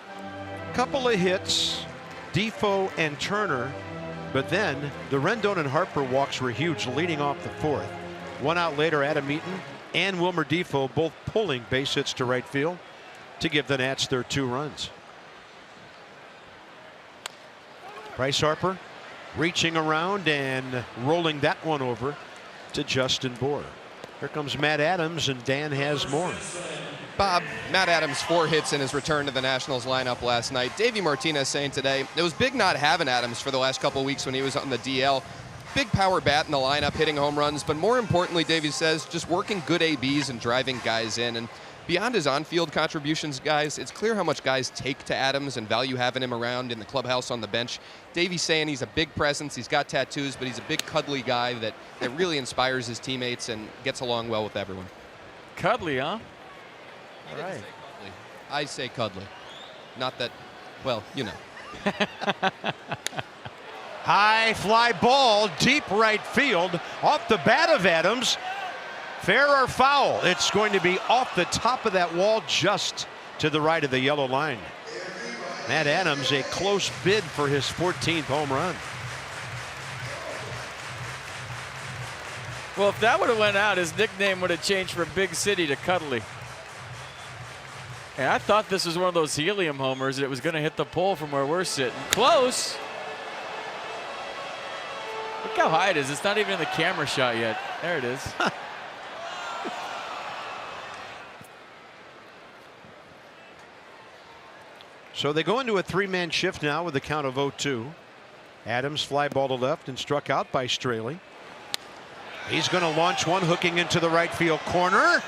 couple of hits, Defoe and Turner, but then the Rendon and Harper walks were huge, leading off the 4th. 1 out later, Adam Eaton and Wilmer Defoe both pulling base hits to right field to give the Nats their 2 runs. Bryce Harper reaching around and rolling that one over to Justin Bour. Here comes Matt Adams, and Dan has more.
Bob, Matt Adams 4 hits in his return to the Nationals lineup last night. Davey Martinez saying today it was big not having Adams for the last couple of weeks when he was on the DL. Big power bat in the lineup, hitting home runs, but more importantly, Davey says, just working good ABs and driving guys in. And beyond his on-field contributions, guys, it's clear how much guys take to Adams and value having him around in the clubhouse on the bench. Davey's saying he's a big presence, he's got tattoos, but he's a big cuddly guy that really inspires his teammates and gets along well with everyone.
Cuddly, huh?
All right. I say cuddly. Not that, well, you know.
High fly ball, deep right field, off the bat of Adams. Fair or foul? It's going to be off the top of that wall, just to the right of the yellow line. Matt Adams, a close bid for his 14th home run.
Well, if that would have went out, his nickname would have changed from Big City to Cuddly. And I thought this was one of those helium homers that was going to hit the pole from where we're sitting. Close. Look how high it is. It's not even in the camera shot yet. There it is.
So they go into a 3-man shift now with a count of 0-2. Adams fly ball to left and struck out by Straley. He's going to launch one, hooking into the right field corner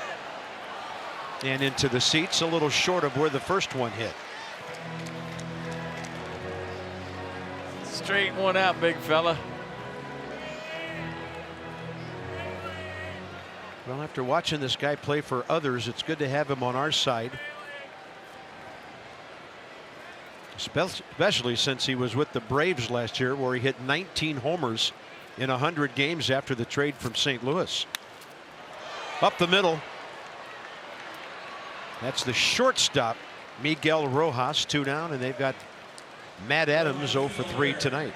and into the seats, a little short of where the first one hit.
Straighten one out, big fella.
Well, after watching this guy play for others, it's good to have him on our side. Especially since he was with the Braves last year, where he hit 19 homers in 100 games after the trade from St. Louis. Up the middle. That's the shortstop, Miguel Rojas, 2 down, and they've got Matt Adams 0 for 3 tonight.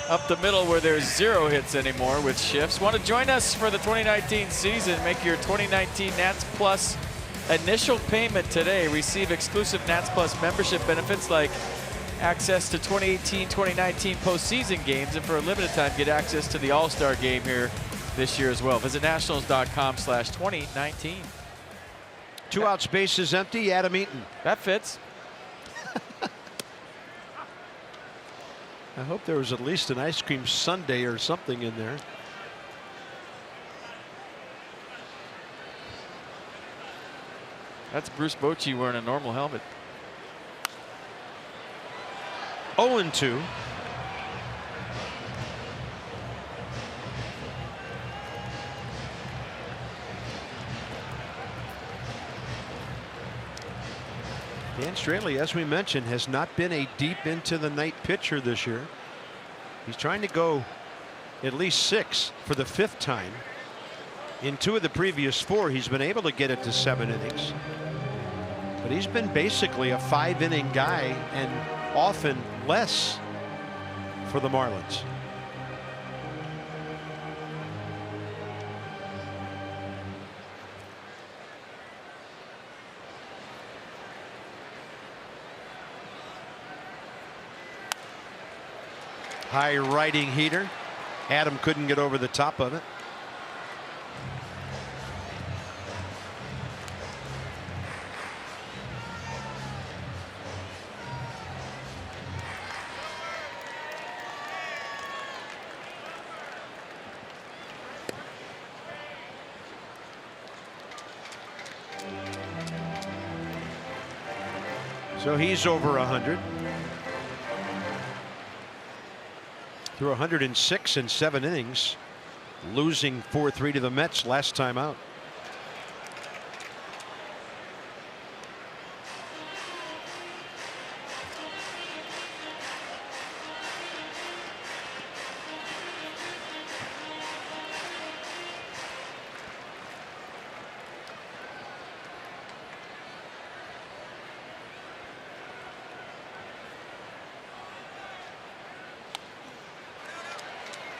Up the middle where there's 0 hits anymore with shifts. Want to join us for the 2019 season? Make your 2019 Nats Plus initial payment today. Receive exclusive Nats Plus membership benefits like access to 2018-2019 postseason games, and for a limited time get access to the All-Star game here this year as well. Visit nationals.com/2019.
2 outs, bases empty. Adam Eaton.
That fits.
I hope there was at least an ice cream sundae or something in there.
That's Bruce Bochy wearing a normal helmet.
0-2. Dan Straley, as we mentioned, has not been a deep into the night pitcher this year. He's trying to go at least 6 for the 5th time. In 2 of the previous 4, he's been able to get it to 7 innings. But he's been basically a 5-inning guy, and often less for the Marlins. High riding heater. Adam couldn't get over the top of it. So he's over 100. Through 106 in 7 innings, losing 4-3 to the Mets last time out.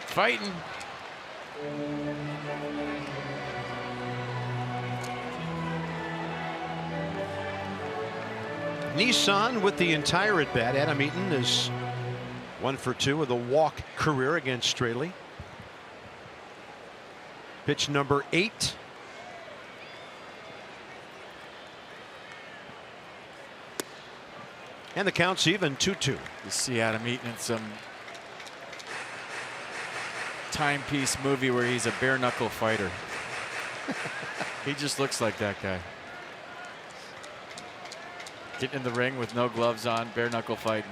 Fighting.
Nissan with the entire at bat. Adam Eaton is 1 for 2 with a walk career against Straley. Pitch number 8. And the count's even 2-2.
You see Adam Eaton in some timepiece movie where he's a bare knuckle fighter. He just looks like that guy. Getting in the ring with no gloves on, bare knuckle fighting.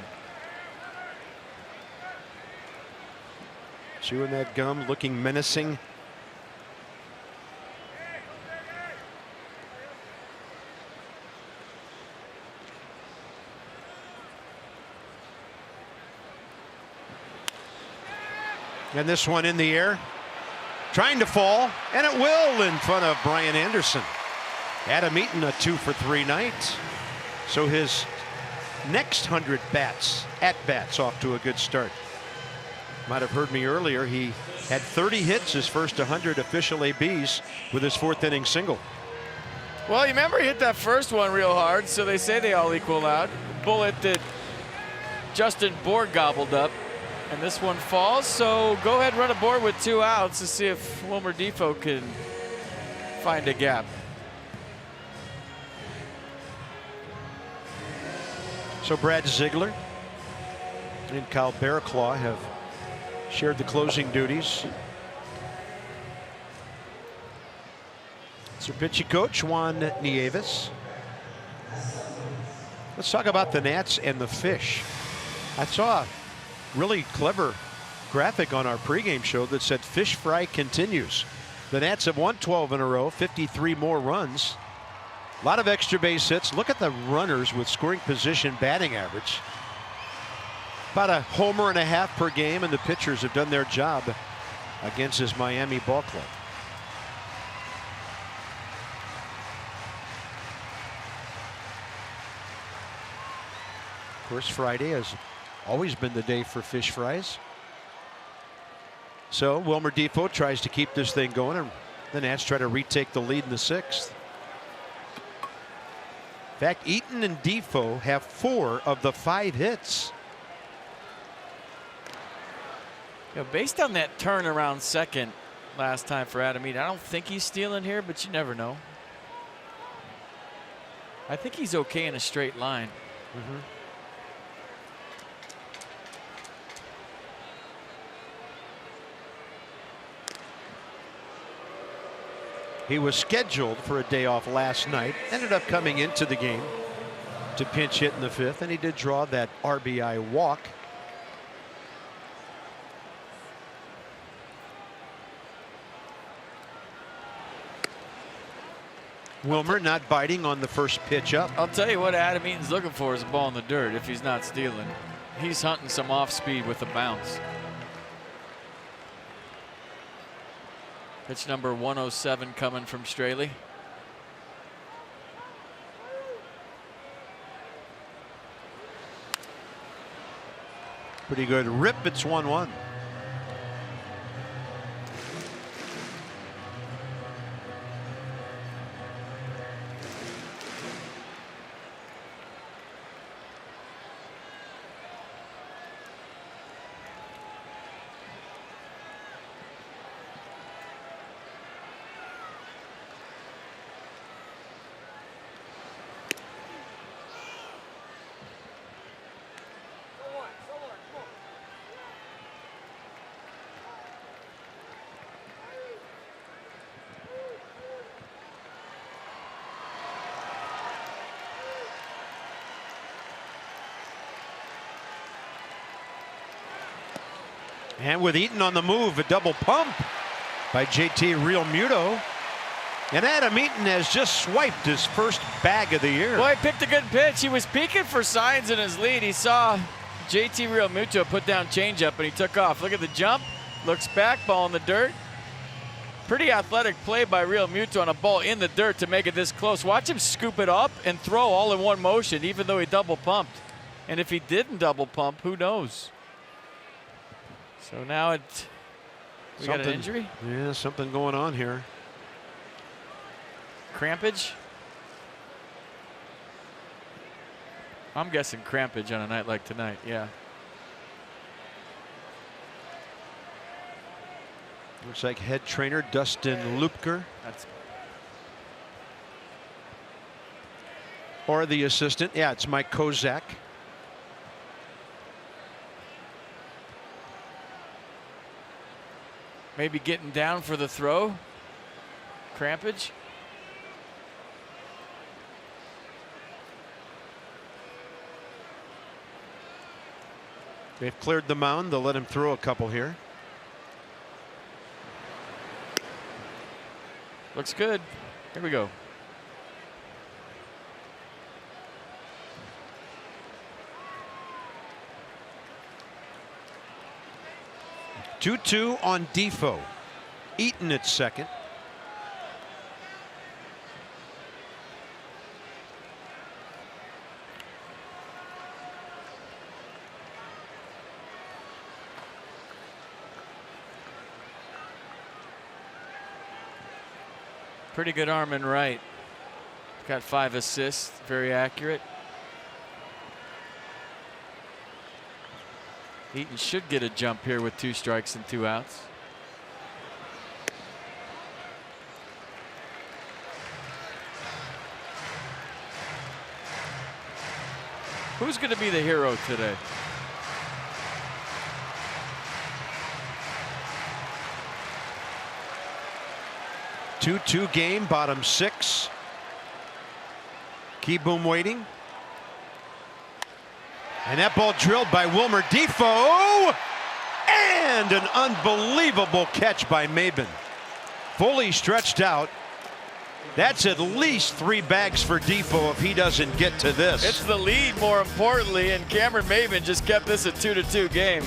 Chewing that gum, looking menacing. And this one in the air, trying to fall, and it will in front of Brian Anderson. Adam Eaton a 2 for 3 night. So his next 100 at-bats off to a good start. Might have heard me earlier, he had 30 hits his first 100 official ABs with his 4th inning single.
Well, you remember he hit that first one real hard, so they say they all equal out. Bullet that Justin Bohr gobbled up. And this one falls, so go ahead and run a board with 2 outs to see if Wilmer Defoe can find a gap.
So Brad Ziegler and Kyle Barraclaw have shared the closing duties. It's their pitching coach, Juan Nieves. Let's talk about the Nats and the Fish. I saw a really clever graphic on our pregame show that said fish fry continues. The Nats have won 12 in a row, 53 more runs. A lot of extra base hits. Look at the runners with scoring position batting average. About a homer and a half per game, and the pitchers have done their job against his Miami ball club. Of course, Friday has always been the day for fish fries. So Wilmer Defoe tries to keep this thing going, and the Nats try to retake the lead in the 6th. In fact, Eaton and Defoe have 4 of the 5 hits.
You know, based on that turn around second last time for Adam Eaton, I don't think he's stealing here, but you never know. I think he's okay in a straight line.
He was scheduled for a day off last night, ended up coming into the game to pinch hit in the 5th, and he did draw that RBI walk. Wilmer not biting on the first pitch up.
I'll tell you what Adam Eaton's looking for is a ball in the dirt if he's not stealing. He's hunting some off speed with a bounce. Pitch number 107 coming from Straley.
Pretty good rip. It's 1-1. And with Eaton on the move, a double pump by JT Realmuto. And Adam Eaton has just swiped his first bag of the year.
Boy, he picked a good pitch. He was peeking for signs in his lead. He saw JT Realmuto put down changeup and he took off. Look at the jump. Looks back, ball in the dirt. Pretty athletic play by Realmuto on a ball in the dirt to make it this close. Watch him scoop it up and throw all in one motion, even though he double pumped. And if he didn't double pump, who knows? So now we got an injury?
Yeah, something going on here.
Crampage? I'm guessing crampage on a night like tonight, yeah.
Looks like head trainer Dustin Lupker. Or the assistant. Yeah, it's Mike Kozak.
Maybe getting down for the throw. Crampage.
They've cleared the mound. They'll let him throw a couple here.
Looks good. Here we go.
Two on Defoe. Eaton at second.
Pretty good arm and right. Got 5 assists, very accurate. Eaton should get a jump here with 2 strikes and 2 outs. Who's going to be the hero today?
Two game, bottom 6. Keyboom waiting. And that ball drilled by Wilmer Defoe. And an unbelievable catch by Maben. Fully stretched out. That's at least 3 bags for Defoe if he doesn't get to this.
It's the lead, more importantly, and Cameron Maben just kept this a 2-2 game.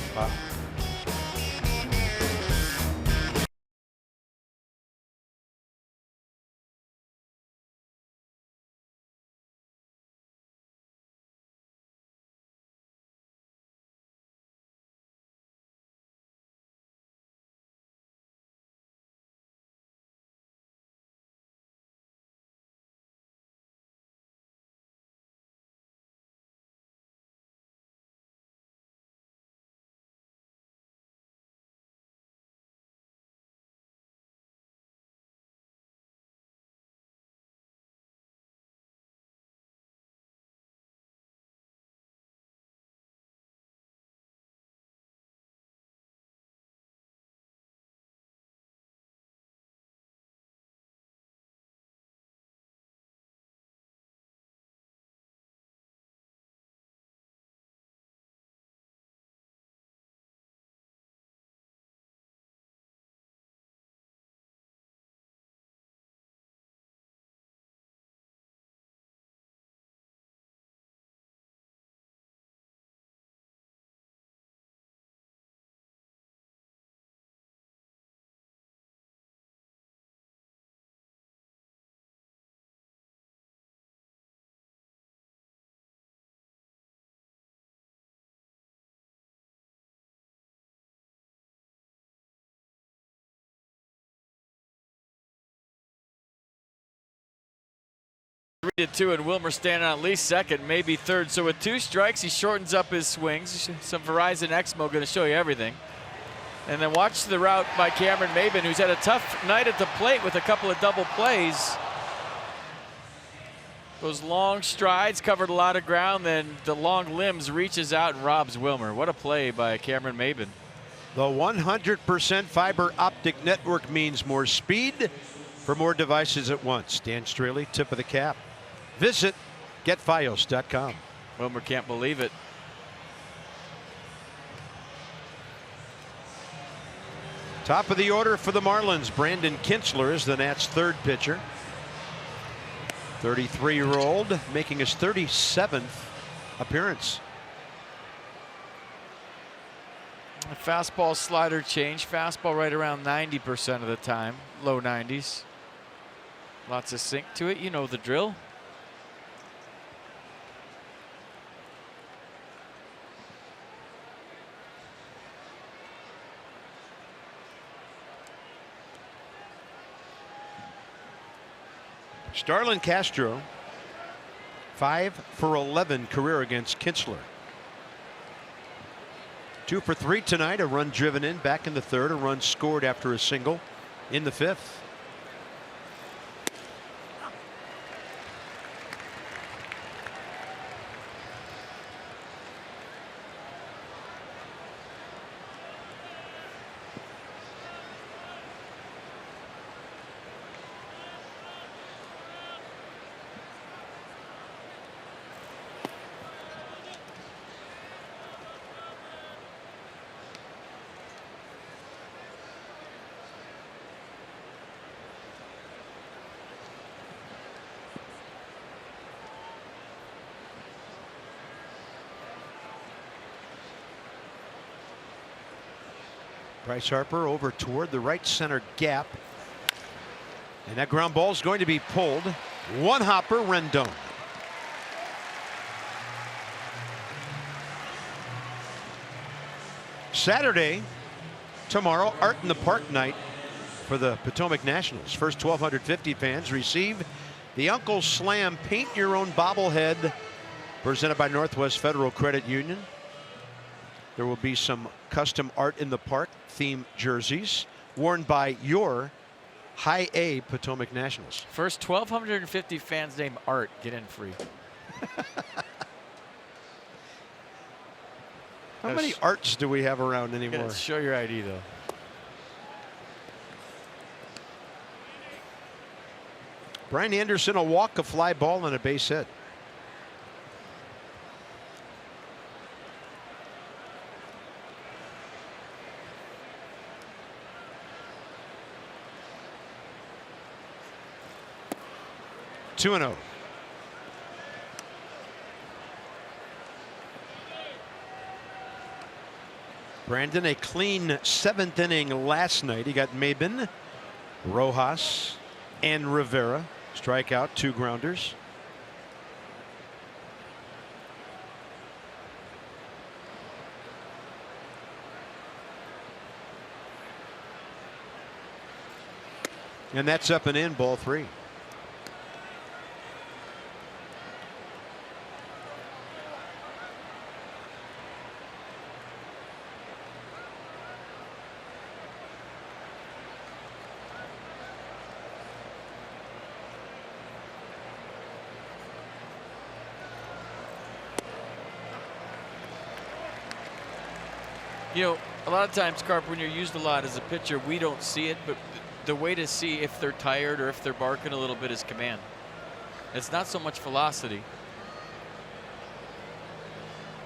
Three to 2, and Wilmer standing on at least second, maybe third. So with 2 strikes, he shortens up his swings. Some Verizon Exmo going to show you everything. And then watch the route by Cameron Maben, who's had a tough night at the plate with a couple of double plays. Those long strides covered a lot of ground, then the long limbs reaches out and robs Wilmer. What a play by Cameron Maben.
The 100% fiber optic network means more speed for more devices at once. Dan Straley, tip of the cap. Visit getfios.com.
Wilmer can't believe it.
Top of the order for the Marlins. Brandon Kintzler is the Nats' third pitcher. 33-year-old, making his 37th appearance.
Fastball slider change. Fastball right around 90% of the time. Low 90s. Lots of sink to it. You know the drill.
Starlin Castro, 5 for 11 career against Kintzler. 2 for 3 tonight. A run driven in back in the third. A run scored after a single in the fifth. Bryce Harper over toward the right center gap. And that ground ball is going to be pulled. One hopper, Rendon. Saturday, tomorrow, Art in the Park night for the Potomac Nationals. First 1,250 fans receive the Uncle Slam Paint Your Own Bobblehead presented by Northwest Federal Credit Union. There will be some custom Art in the Park theme jerseys worn by your High A Potomac Nationals.
First 1,250 fans named Art get in free.
How many Arts do we have around anymore?
Show your ID though.
Brian Anderson, a walk, a fly ball, and a base hit. Two and 0. Brandon, a clean 7th inning last night. He got Mabin, Rojas, and Rivera. Strikeout, 2 grounders. And that's up and in, ball 3.
You know, a lot of times, Carp, when you're used a lot as a pitcher, we don't see it, but the way to see if they're tired or if they're barking a little bit is command. It's not so much velocity.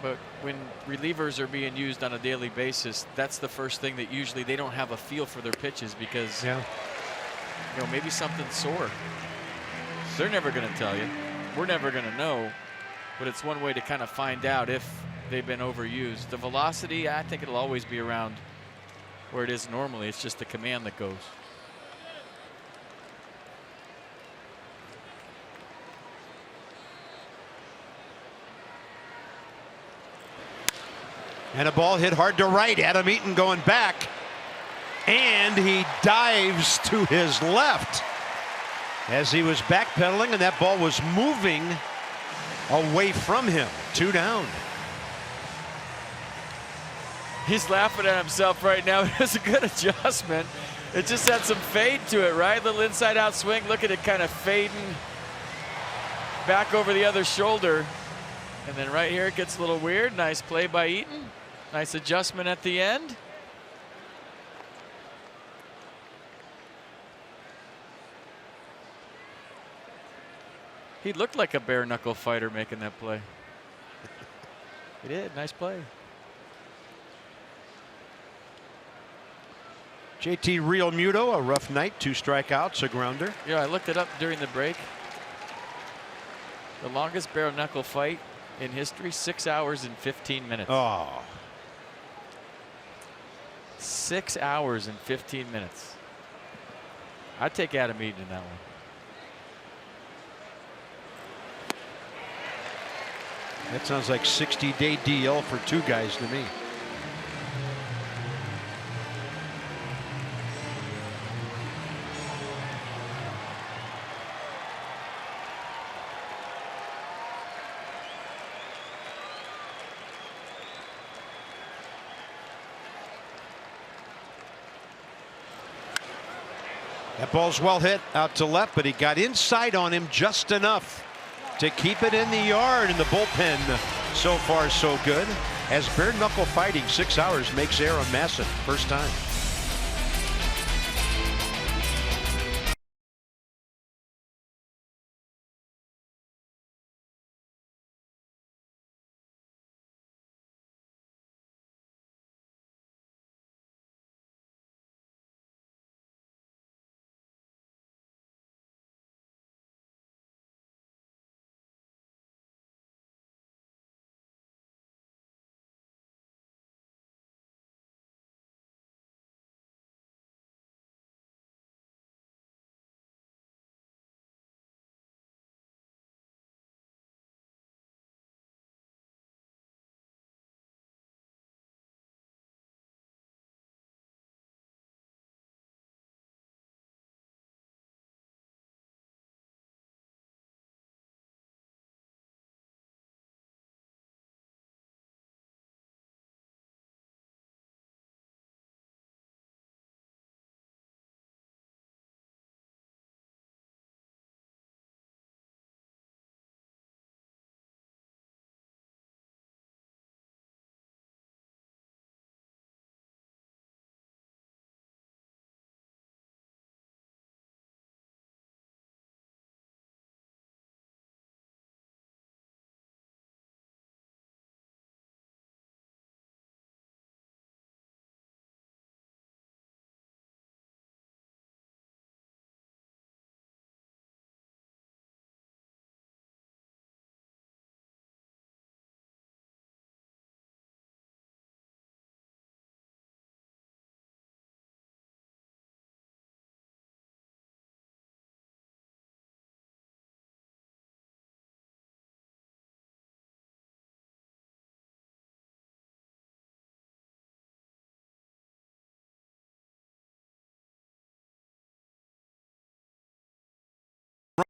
But when relievers are being used on a daily basis, that's the first thing that usually they don't have a feel for their pitches because, you know, maybe something's sore. They're never going to tell you. We're never going to know. But it's one way to kind of find out if they've been overused. The velocity, I think it'll always be around where it is normally. It's just the command that goes.
And a ball hit hard to right. Adam Eaton going back. And he dives to his left as he was backpedaling, and that ball was moving away from him. 2 down.
He's laughing at himself right now. It was a good adjustment. It just had some fade to it, right? Little inside out swing. Look at it kind of fading back over the other shoulder. And then right here it gets a little weird. Nice play by Eaton. Nice adjustment at the end. He looked like a bare knuckle fighter making that play. He did. Nice play.
JT Real Muto, a rough night, 2 strikeouts, a grounder.
Yeah, I looked it up during the break. The longest bare knuckle fight in history, 6 hours and 15 minutes.
Oh.
6 hours and 15 minutes. I'd take Adam Eaton in that one.
That sounds like 60-day DL for 2 guys to me. That ball's well hit out to left, but he got inside on him just enough to keep it in the yard. And the bullpen, so far so good. As bare knuckle fighting, 6 hours makes air a massive first time.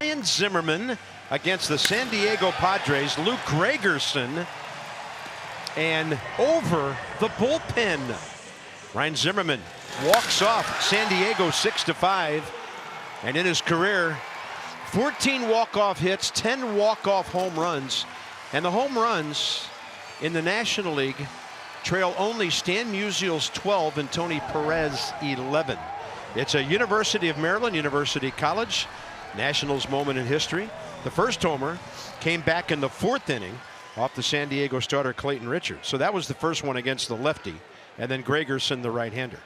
Ryan Zimmerman against the San Diego Padres. Luke Gregerson, and over the bullpen. Ryan Zimmerman walks off San Diego 6-5, and in his career 14 walk-off hits, 10 walk-off home runs, and the home runs in the National League trail only Stan Musial's 12 and Tony Perez 11. It's a University of Maryland, University College Nationals moment in history. The first homer came back in the 4th inning off the San Diego starter Clayton Richards. So that was the first one against the lefty, and then Gregerson, the right-hander.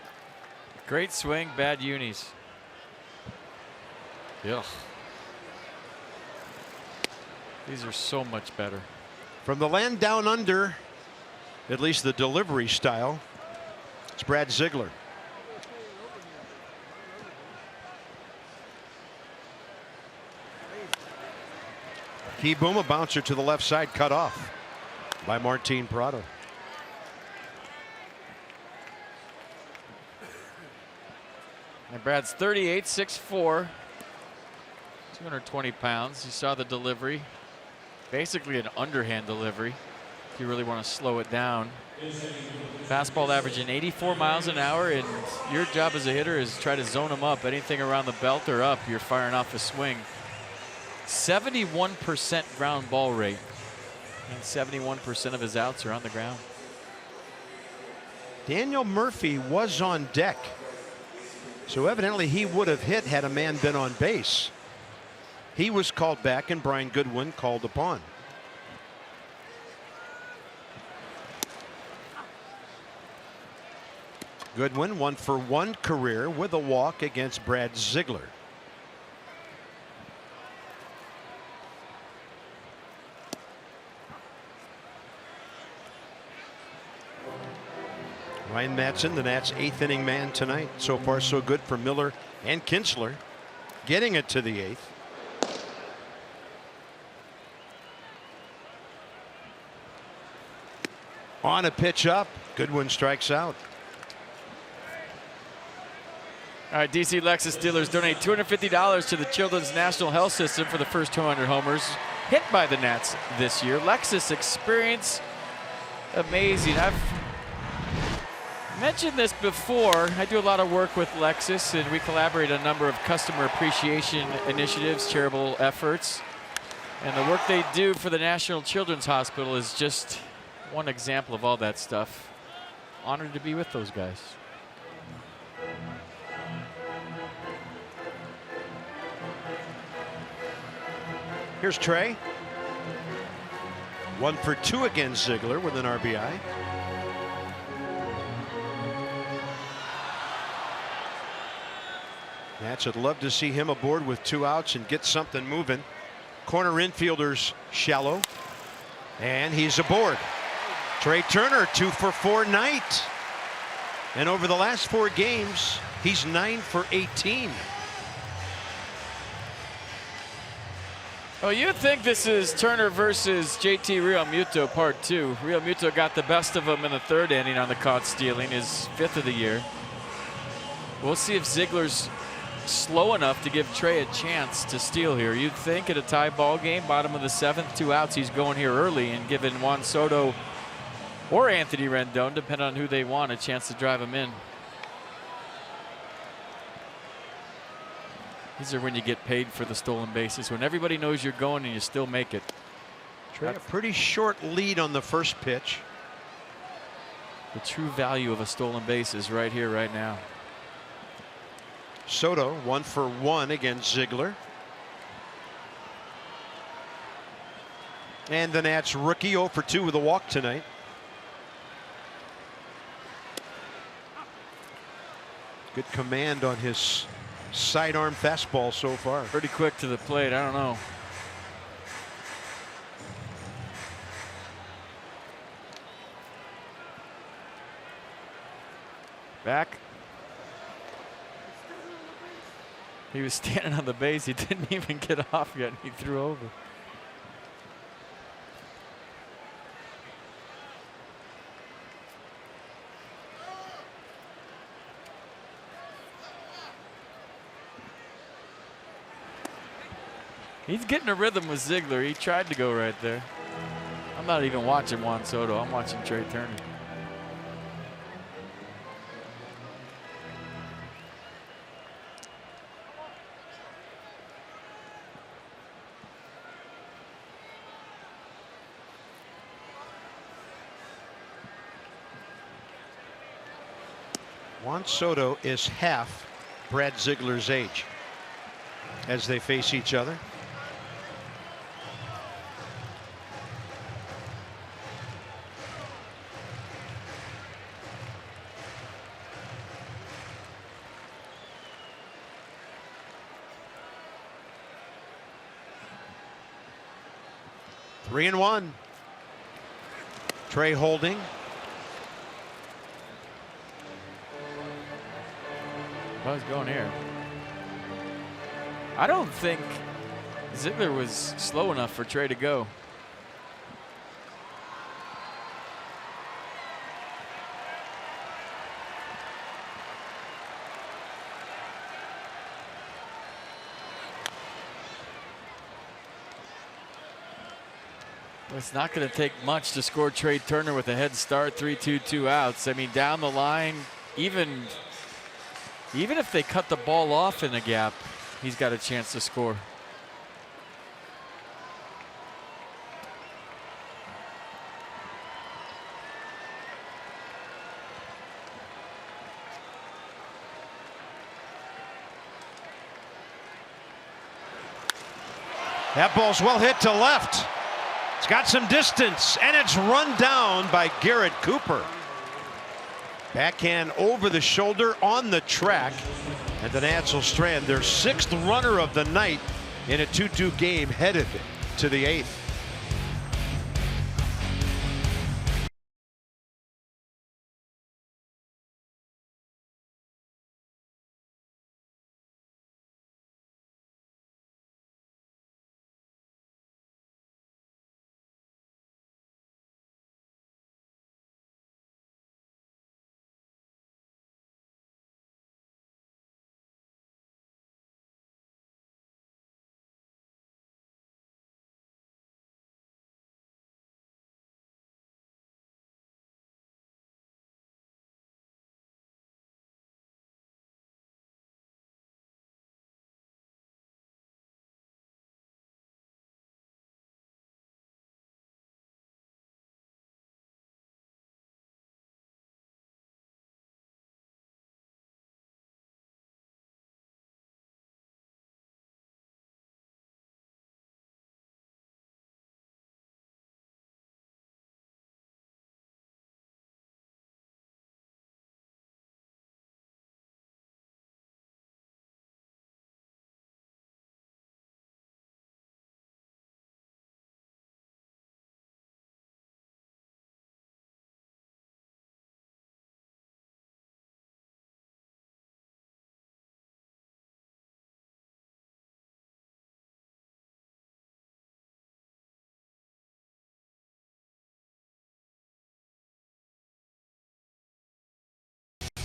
Great swing, bad unis. Yeah. These are so much better.
From the land down under, at least the delivery style, it's Brad Ziegler. Key boom, a bouncer to the left side, cut off by Martin Prado.
And Brad's 38, 6'4", 220 pounds. You saw the delivery. Basically an underhand delivery if you really want to slow it down. Fastball averaging 84 miles an hour, and your job as a hitter is try to zone him up. Anything around the belt or up, you're firing off a swing. 71% ground ball rate, and 71% of his outs are on the ground.
Daniel Murphy was on deck, so evidently he would have hit had a man been on base. He was called back, and Brian Goodwin called upon. Goodwin 1-for-1 career with a walk against Brad Ziegler. Ryan Madsen, the Nats' 8th inning man tonight. So far so good for Miller and Kinsler, getting it to the 8th. On a pitch up, Goodwin strikes out.
All right, DC Lexus dealers donate $250 to the Children's National Health System for the first 200 homers hit by the Nats this year. Lexus experience, amazing. I've mentioned this before. I do a lot of work with Lexus, and we collaborate on a number of customer appreciation initiatives, charitable efforts. And the work they do for the National Children's Hospital is just one example of all that stuff. Honored to be with those guys.
Here's Trey. 1-for-2 against Ziegler with an RBI. Nats would love to see him aboard with 2 outs and get something moving. Corner infielders shallow. And he's aboard. Trey Turner, 2-for-4 night. And over the last 4 games, he's 9-for-18.
Oh, you'd think this is Turner versus JT Realmuto Part 2. Realmuto got the best of him in the 3rd inning on the caught stealing, his 5th of the year. We'll see if Ziegler's slow enough to give Trey a chance to steal here. You'd think at a tie ball game, bottom of the 7th, 2 outs, he's going here early and giving Juan Soto or Anthony Rendon, depending on who they want, a chance to drive him in. These are when you get paid for the stolen bases, when everybody knows you're going and you still make it.
Trey, a pretty short lead on the first pitch.
The true value of a stolen base is right here, right now.
Soto 1-for-1 against Ziegler. And the Nats rookie 0-for-2 with a walk tonight. Good command on his sidearm fastball so far.
Pretty quick to the plate. I don't know. Back. He was standing on the base. He didn't even get off yet. He threw over. He's getting a rhythm with Ziegler. He tried to go right there. I'm not even watching Juan Soto. I'm watching Trey Turner.
Juan Soto is half Brad Ziegler's age as they face each other. Three and one. Trey holding.
I was going here. I don't think Ziegler was slow enough for Trey to go. It's not going to take much to score Trey Turner with a head start, 3-2, 2 outs. I mean, down the line, even if they cut the ball off in the gap, he's got a chance to score.
That ball's well hit to left. It's got some distance, and it's run down by Garrett Cooper. Backhand over the shoulder on the track. And the Nats will strand their 6th runner of the night in a 2-2 game headed to the 8th.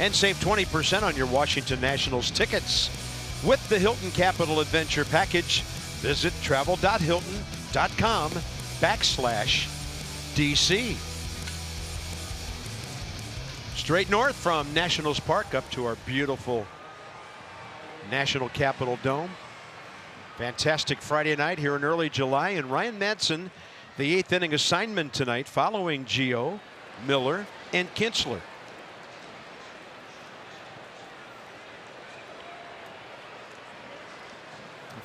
And save 20% on your Washington Nationals tickets with the Hilton Capital Adventure Package. Visit travel.hilton.com/DC. Straight north from Nationals Park up to our beautiful National Capital Dome. Fantastic Friday night here in early July, and Ryan Madson, the 8th inning assignment tonight following Gio, Miller, and Kinsler.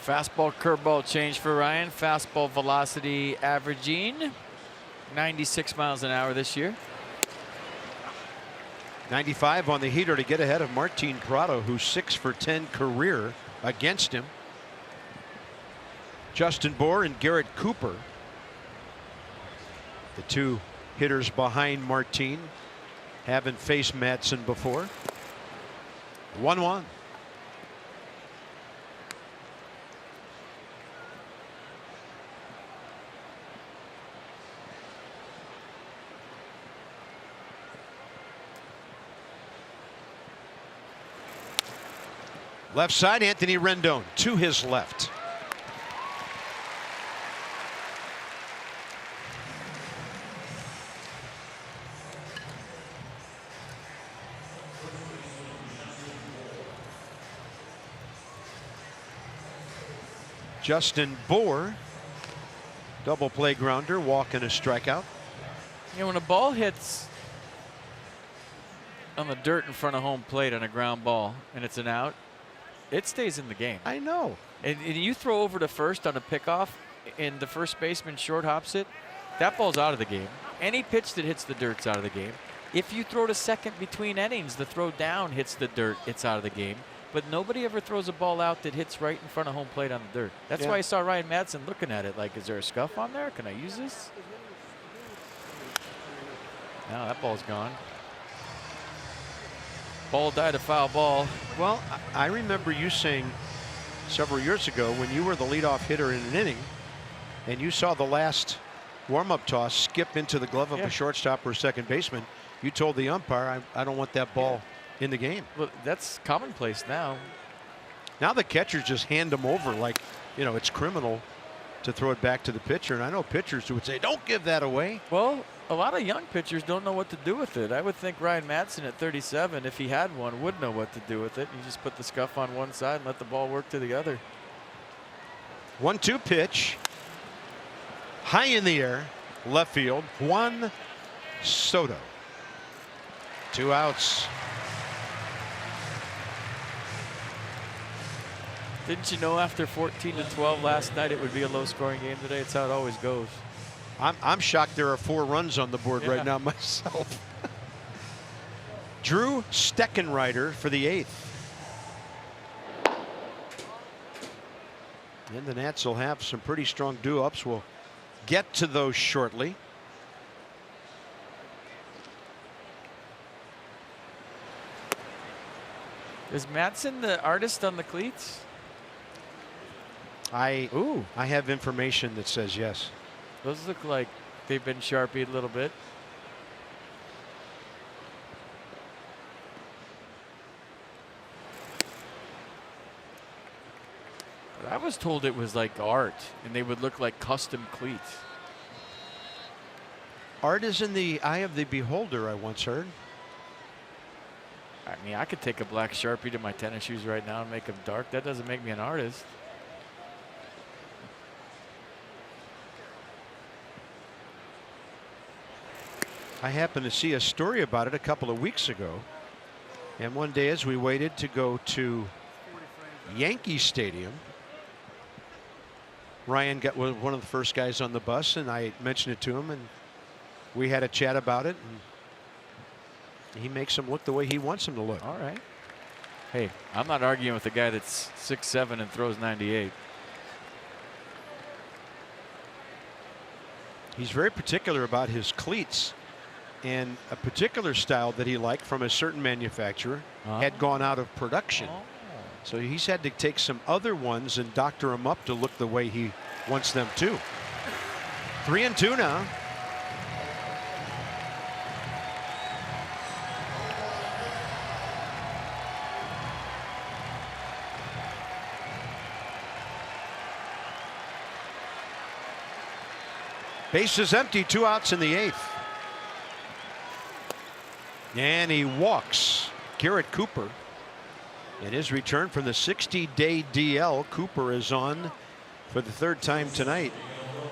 Fastball curveball change for Ryan. Fastball velocity averaging 96 miles an hour this year.
95 on the heater to get ahead of Martin Prado, who's 6 for 10 career against him. Justin Bour and Garrett Cooper, the 2 hitters behind Martin, haven't faced Madson before. 1-1. Left side, Anthony Rendon to his left. Justin Bour, double play grounder, walk and a strikeout.
You know, when a ball hits on the dirt in front of home plate on a ground ball and it's an out, it stays in the game.
I know.
And you throw over to first on a pickoff and the first baseman short hops it, that ball's out of the game. Any pitch that hits the dirt's out of the game. If you throw to second between innings, the throw down hits the dirt, it's out of the game. But nobody ever throws a ball out that hits right in front of home plate on the dirt. That's why I saw Ryan Madson looking at it like, is there a scuff on there? Can I use this? No, that ball's gone. Ball died a foul ball.
Well, I remember you saying several years ago when you were the leadoff hitter in an inning and you saw the last warm-up toss skip into the glove of a shortstop or second baseman, you told the umpire, I don't want that ball in the game.
Well, that's commonplace now.
Now the catchers just hand them over like, you know, it's criminal to throw it back to the pitcher. And I know pitchers who would say, don't give that away.
Well, a lot of young pitchers don't know what to do with it. I would think Ryan Madson at 37, if he had one, would know what to do with it. You just put the scuff on one side and let the ball work to the other.
1-2 pitch. High in the air. Left field. Juan Soto. 2 outs.
Didn't you know after 14-12 last night it would be a low-scoring game today? It's how it always goes. I'm
shocked there are 4 runs on the board right now myself. Drew Steckenrider for the 8th. And the Nats will have some pretty strong due-ups. We'll get to those shortly.
Is Madsen the artist on the cleats?
I have information that says yes.
Those look like they've been Sharpied a little bit. But I was told it was like art and they would look like custom cleats.
Art is in the eye of the beholder, I once heard.
I mean, I could take a black Sharpie to my tennis shoes right now and make them dark. That doesn't make me an artist.
I happened to see a story about it a couple of weeks ago. And one day as we waited to go to Yankee Stadium, Ryan was one of the first guys on the bus, and I mentioned it to him, and we had a chat about it, and he makes them look the way he wants them to look.
All right. Hey, I'm not arguing with a guy that's 6'7" and throws 98.
He's very particular about his cleats, and a particular style that he liked from a certain manufacturer had gone out of production. So he's had to take some other ones and doctor them up to look the way he wants them to. 3-2 now. Base is empty, 2 outs in the 8th. And he walks Garrett Cooper. In his return from the 60-day DL, Cooper is on for the 3rd time tonight.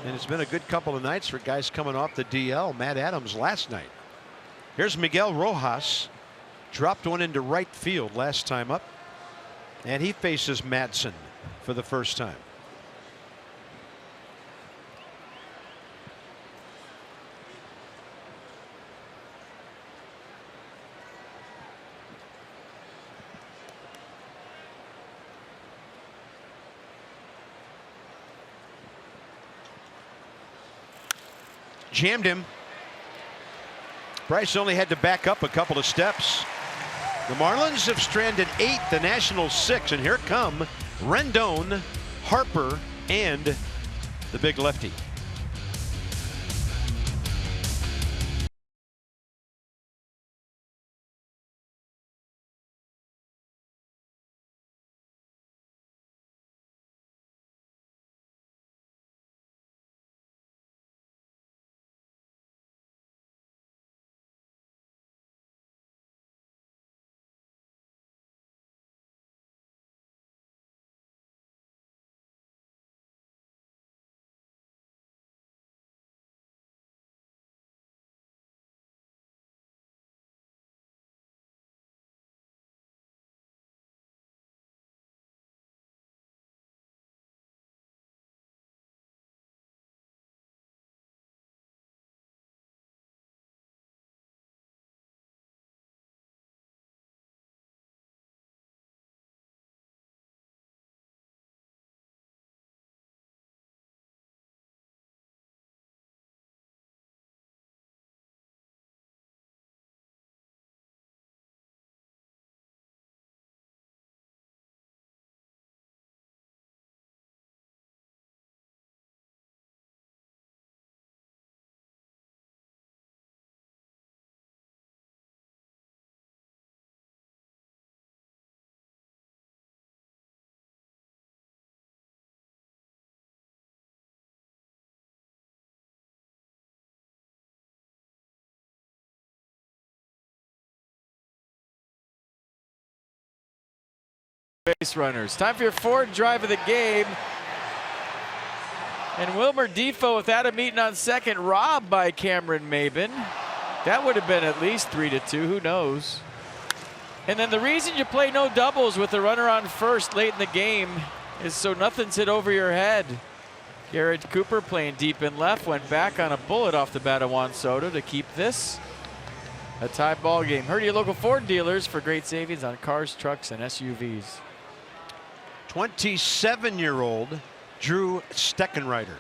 And it's been a good couple of nights for guys coming off the DL. Matt Adams last night. Here's Miguel Rojas. Dropped one into right field last time up. And he faces Madsen for the first time. Jammed him. Bryce only had to back up a couple of steps. The Marlins have stranded 8, the Nationals 6, and here come Rendon, Harper, and the big lefty.
Base runners. Time for your 4th drive of the game. And Wilmer Defoe with Adam Eaton on second, robbed by Cameron Maben. That would have been at least 3-2, who knows. And then the reason you play no doubles with the runner on first late in the game is so nothing's hit over your head. Garrett Cooper playing deep in left, went back on a bullet off the bat of Juan Soto to keep this. A tie ball game. Heard your local Ford dealers for great savings on cars, trucks, and SUVs.
27-year-old Drew Steckenrider.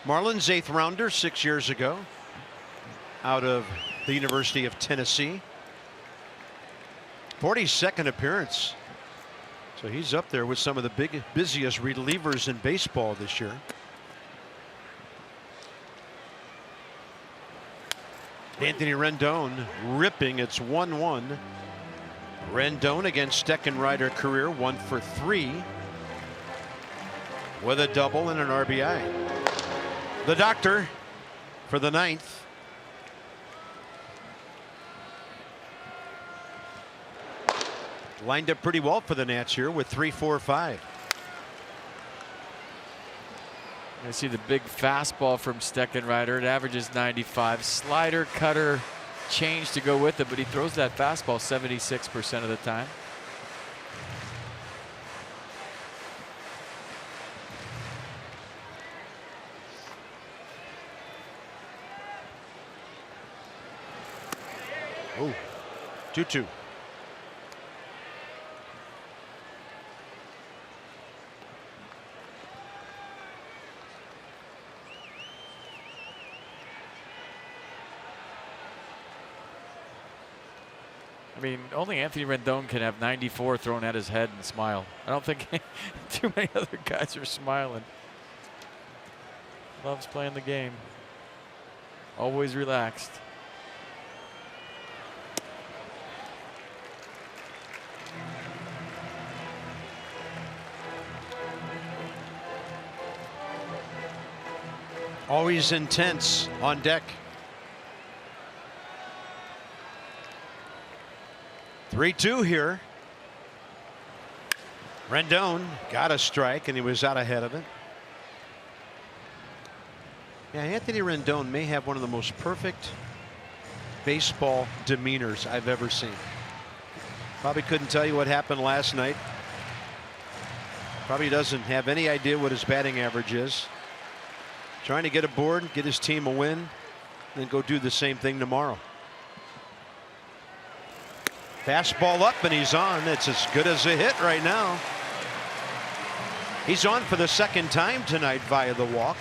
Marlins 8th rounder 6 years ago out of the University of Tennessee. 42nd appearance. So he's up there with some of the busiest relievers in baseball this year. Anthony Rendon ripping. It's 1-1. Rendon against Steckenrider, career 1 for 3 with a double and an RBI. The doctor for the 9th. Lined up pretty well for the Nats here with 3-4-5.
I see the big fastball from Steckenrider. It averages 95. Slider, cutter, change to go with it, but he throws that fastball 76% of the time.
Oh, 2-2.
I mean, only Anthony Rendon can have 94 thrown at his head and smile. I don't think too many other guys are smiling. Loves playing the game. Always relaxed.
Always intense on deck. 3-2 here. Rendon got a strike and he was out ahead of it. Yeah, Anthony Rendon may have one of the most perfect baseball demeanors I've ever seen. Probably couldn't tell you what happened last night. Probably doesn't have any idea what his batting average is. Trying to get aboard, get his team a win, then go do the same thing tomorrow. Fastball up and he's on. It's as good as a hit right now. He's on for the second time tonight via the walk.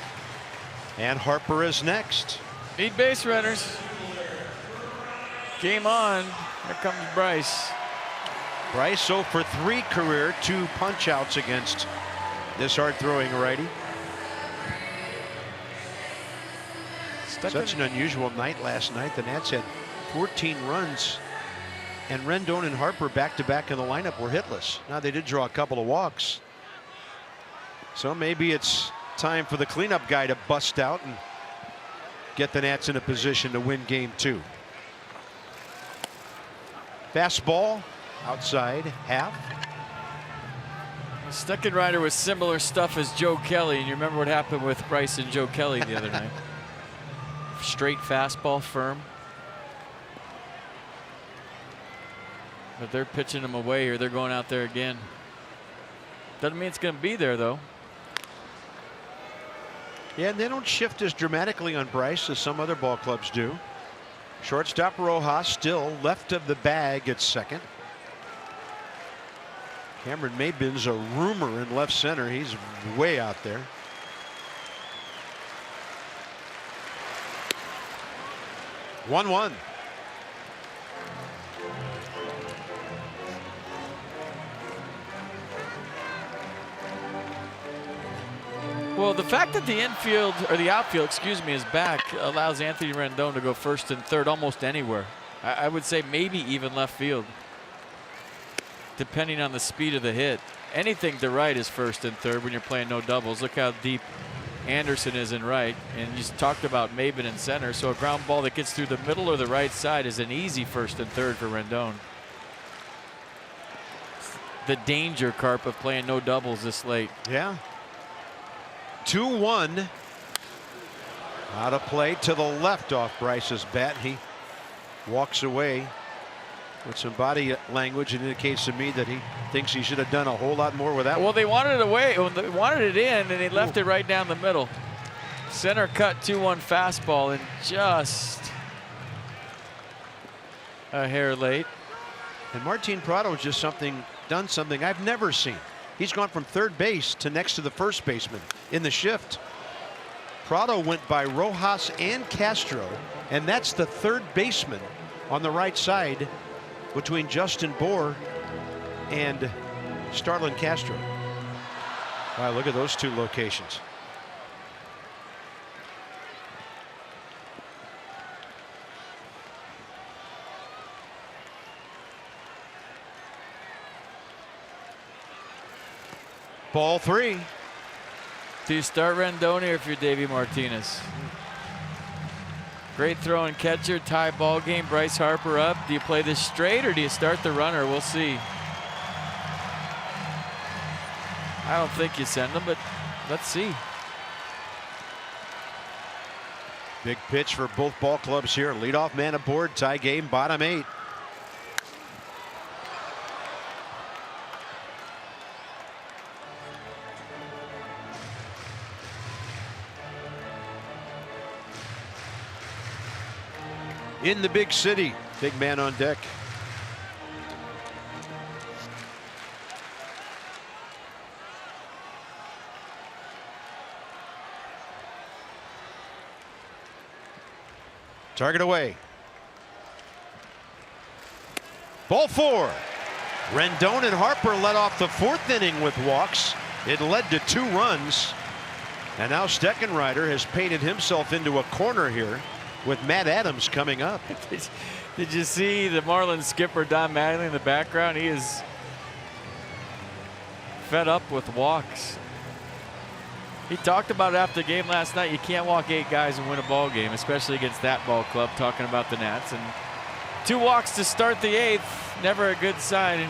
And Harper is next.
Need base runners. Game on. Here comes Bryce.
Bryce 0 for 3 career, 2 punch outs against this hard throwing righty. Such an unusual night last night. The Nats had 14 runs. And Rendon and Harper back to back in the lineup were hitless. Now they did draw a couple of walks. So maybe it's time for the cleanup guy to bust out and get the Nats in a position to win game 2. Fastball outside half.
Steckenrider was similar stuff as Joe Kelly, and you remember what happened with Bryce and Joe Kelly the other night. Straight fastball, firm. But they're pitching him away, or they're going out there again. Doesn't mean it's going to be there, though.
Yeah, and they don't shift as dramatically on Bryce as some other ball clubs do. Shortstop Rojas still left of the bag at second. Cameron Maybin's a rumor in left center. He's way out there. One.
Well, the fact that the infield, or the outfield, excuse me, is back allows Anthony Rendon to go first and third almost anywhere. I would say maybe even left field, depending on the speed of the hit. Anything to right is first and third when you're playing no doubles. Look how deep Anderson is in right, and you just talked about Maybin in center, so a ground ball that gets through the middle or the right side is an easy first and third for Rendon. The danger, Carp, of playing no doubles this late.
Yeah. 2-1. Out of play to the left off Bryce's bat. He walks away with some body language and indicates to me that he thinks he should have done a whole lot more with that
Well,
one.
they wanted it away. They wanted it in, and he left it right down the middle. Center cut 2-1 fastball and just a hair late.
And Martin Prado has just done something I've never seen. He's gone from third base to next to the first baseman in the shift. Prado went by Rojas and Castro, and that's the third baseman on the right side between Justin Bohr and Starlin Castro. Wow, look at those two locations. Ball 3.
Do you start Rendon or if you're Davey Martinez? Great throwing catcher, tie ball game. Bryce Harper up. Do you play this straight or do you start the runner? We'll see. I don't think you send him, but let's see.
Big pitch for both ball clubs here. Leadoff man aboard. Tie game, bottom 8. In the big city, big man on deck. Target away. Ball 4. Rendon and Harper led off the 4th inning with walks. It led to 2 runs. And now Steckenrider has painted himself into a corner here with Matt Adams coming up.
Did you see the Marlins skipper Don Mattingly in the background? He is fed up with walks. He talked about it after the game last night. You can't walk 8 guys and win a ball game, especially against that ball club, talking about the Nats. And 2 walks to start the 8th, never a good sign.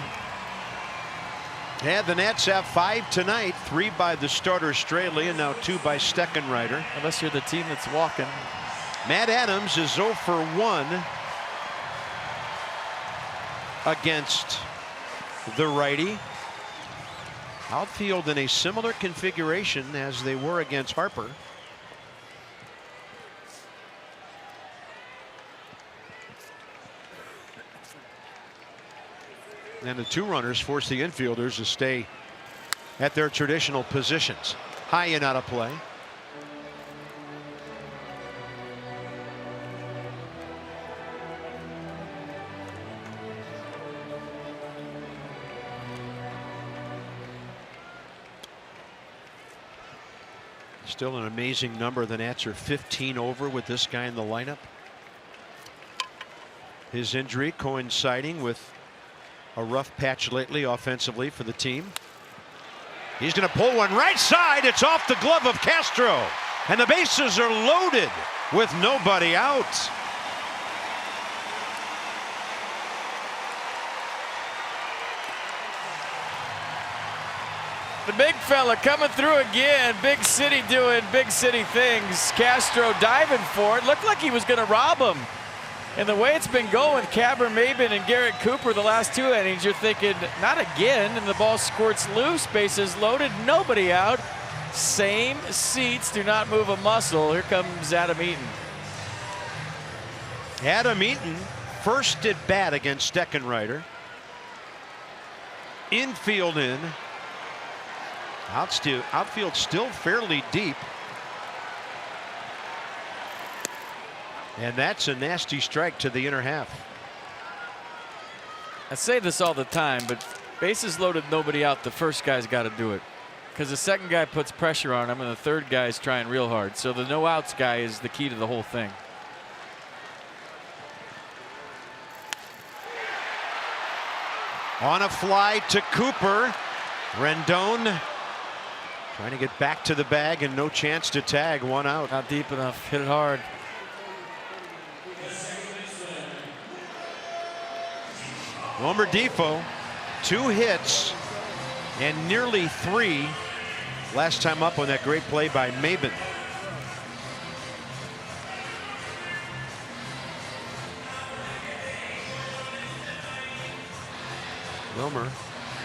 Yeah, the Nats have 5 tonight, 3 by the starter Straley and now 2 by Steckenrider.
Unless you're the team that's walking.
Matt Adams is 0 for 1 against the righty. Outfield in a similar configuration as they were against Harper. And the 2 runners force the infielders to stay at their traditional positions. High and out of play. Still an amazing number. The Nats are 15 over with this guy in the lineup. His injury coinciding with a rough patch lately offensively for the team. He's going to pull one right side. It's off the glove of Castro. And the bases are loaded with nobody out.
The big fella coming through again. Big city doing big city things. Castro diving for it. Looked like he was going to rob him. And the way it's been going, Cabernet and Garrett Cooper the last 2 innings, you're thinking, not again. And the ball squirts loose. Bases loaded. Nobody out. Same seats. Do not move a muscle. Here comes Adam Eaton.
Adam Eaton first at bat against Steckenrider. Infield in. Outfield still fairly deep. And that's a nasty strike to the inner half.
I say this all the time, but bases loaded, nobody out. The first guy's got to do it. Because the second guy puts pressure on him and the third guy's trying real hard. So the no outs guy is the key to the whole thing.
On a fly to Cooper. Rendon trying to get back to the bag and no chance to tag. 1 out.
Not deep enough. Hit it hard.
Wilmer Defoe, 2 hits and nearly 3 last time up on that great play by Maben. Wilmer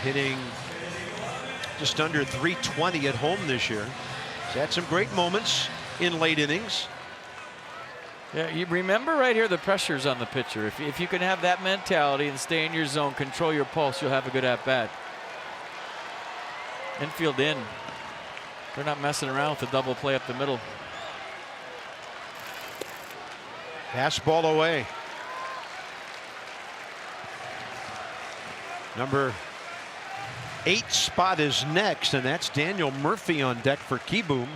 hitting just under 320 at home this year. He's had some great moments. in late innings.
Yeah, you remember right here the pressure's on the pitcher. If you can have that mentality and stay in your zone, control your pulse, you'll have a good at-bat. Infield in. They're not messing around with the double play up the middle.
Pass ball away. Number 8 spot is next, and that's Daniel Murphy on deck for Kieboom.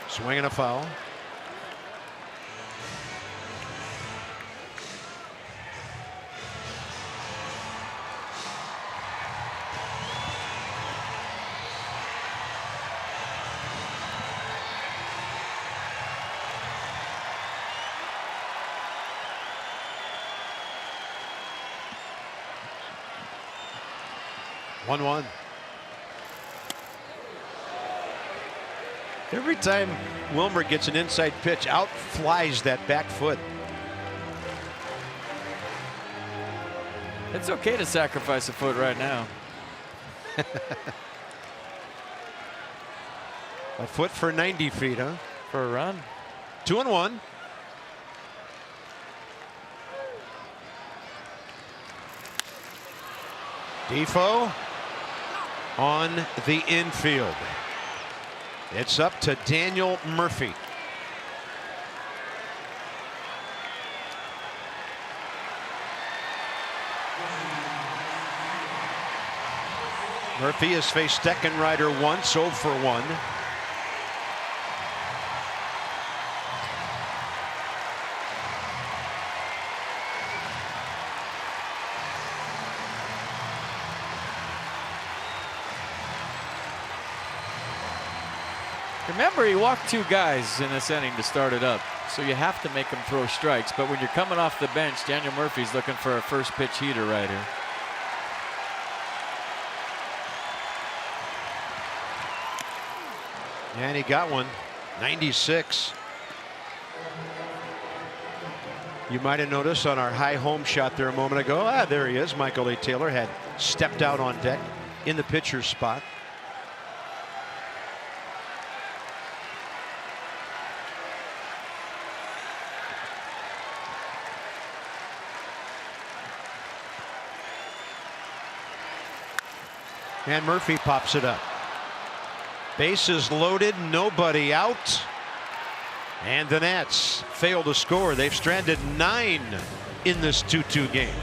Swing and a foul. One. Every time Wilmer gets an inside pitch, out flies that back foot.
It's okay to sacrifice a foot right now.
A foot for 90 feet, huh?
For a run.
2-1. Defoe on the infield. It's up to Daniel Murphy. Murphy has faced Steckenrider once, 0 for 1.
Remember, he walked 2 guys in this inning to start it up, so you have to make them throw strikes. But when you're coming off the bench, Daniel Murphy's looking for a first pitch heater right here.
And he got one. 96. You might have noticed on our high home shot there a moment ago. There he is. Michael A. Taylor had stepped out on deck in the pitcher's spot. And Murphy pops it up. Bases loaded, nobody out. And the Nats fail to score. They've stranded 9 in this 2-2 game.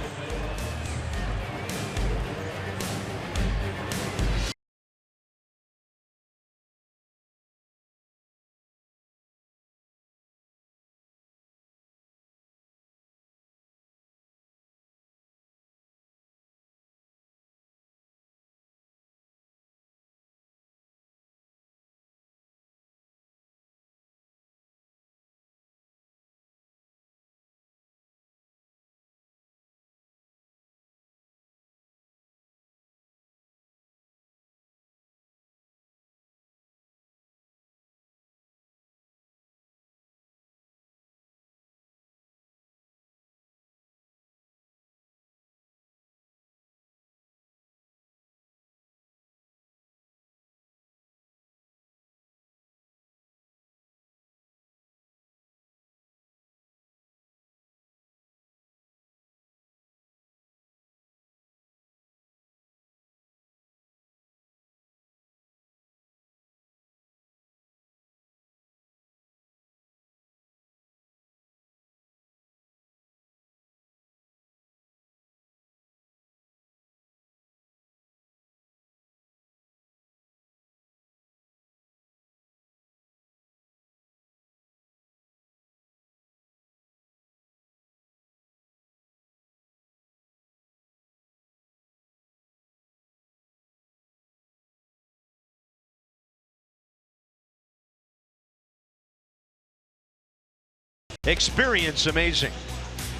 Experience amazing.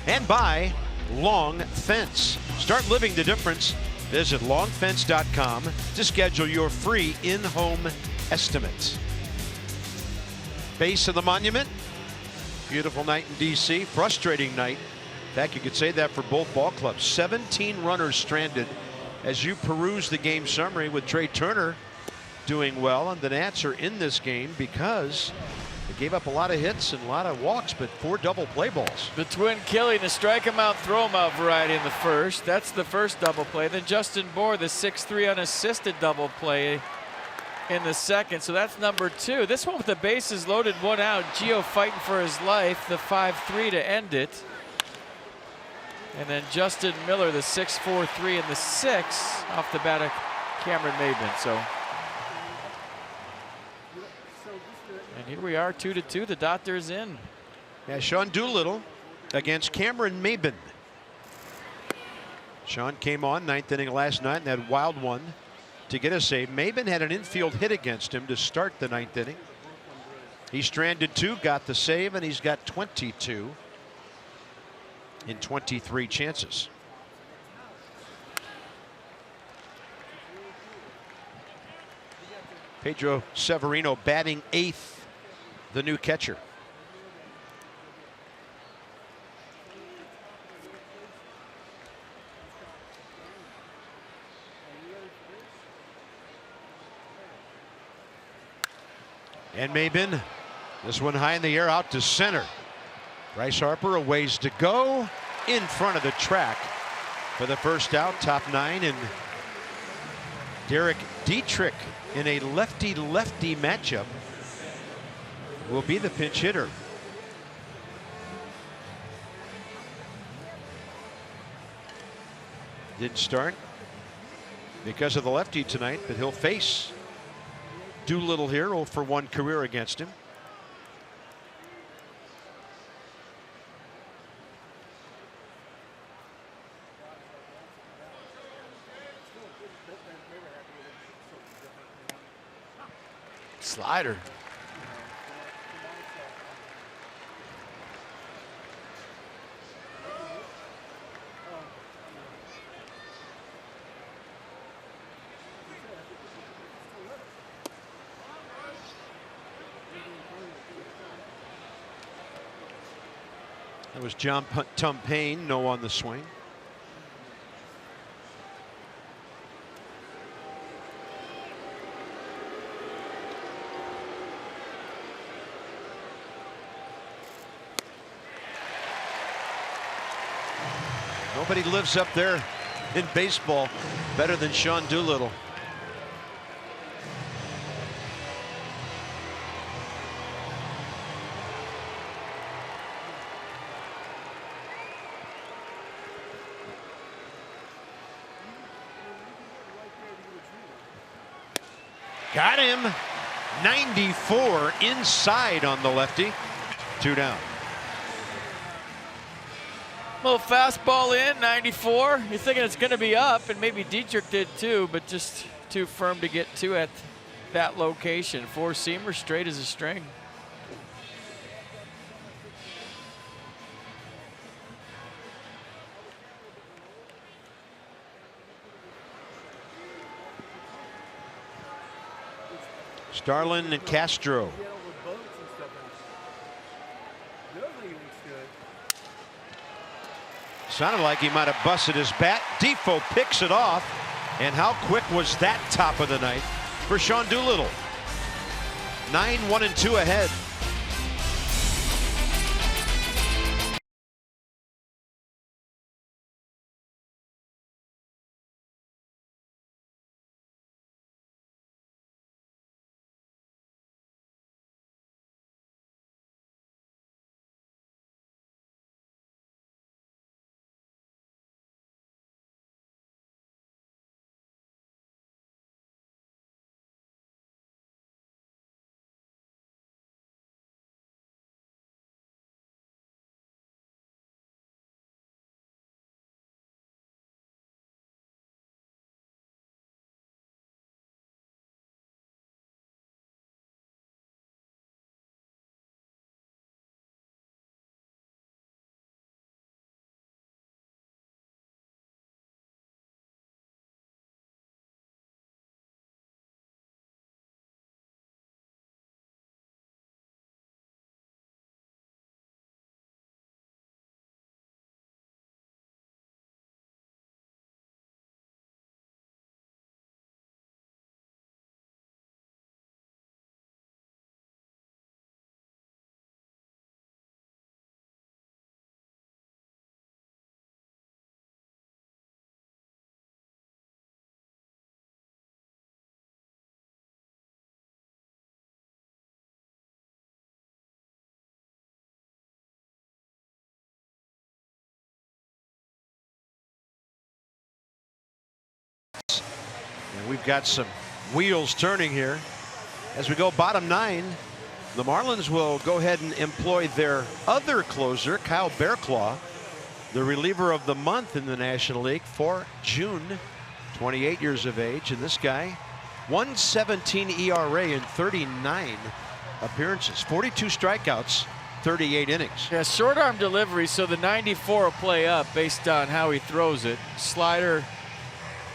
And buy Long Fence. Start living the difference. Visit longfence.com to schedule your free in-home estimate. Base of the monument. Beautiful night in D.C. Frustrating night In fact, you could say that for both ball clubs. 17 runners stranded as you peruse the game summary, with Trey Turner doing well. And the Nats are in this game because they gave up a lot of hits and a lot of walks, but 4 double play balls.
The twin killing, the strike him out, throw him out variety in the first. That's the first double play. Then Justin Bohr, the 6-3 unassisted double play in the second. So that's number 2. This one with the bases loaded, 1 out. Gio fighting for his life, the 5-3 to end it. And then Justin Miller, the 6-4-3 in the 6th off the bat of Cameron Maben. So, and here we are, 2-2. The Dodgers in.
Yeah, Sean Doolittle against Cameron Maben. Sean came on 9th inning last night and that wild one to get a save. Maben had an infield hit against him to start the 9th inning. He stranded 2, got the save, and he's got 22 in 23 chances. Pedro Severino batting 8th, the new catcher. And Maben, this one high in the air, out to center. Bryce Harper a ways to go, in front of the track for the first out. Top 9, and Derek Dietrich in a lefty-lefty matchup will be the pinch hitter. Didn't start because of the lefty tonight, but he'll face Doolittle here. 0 for 1 career against him.
Slider.
That was John Tumpane, no on the swing. Nobody lives up there in baseball better than Sean Doolittle. Got him. 94 inside on the lefty. 2 down.
Little fastball in, 94. You're thinking it's going to be up, and maybe Dietrich did too, but just too firm to get to at that location. 4-seamer, straight as a string.
Starlin and Castro. Sounded like he might have busted his bat. Defoe picks it off. And how quick was that top of the night for Sean Doolittle? 9-1-2 ahead. And we've got some wheels turning here. As we go bottom 9, the Marlins will go ahead and employ their other closer, Kyle Bearclaw, the reliever of the month in the National League for June, 28 years of age. And this guy, 1.17 ERA in 39 appearances, 42 strikeouts, 38 innings.
Yeah, short arm delivery, so the 94 will play up based on how he throws it. Slider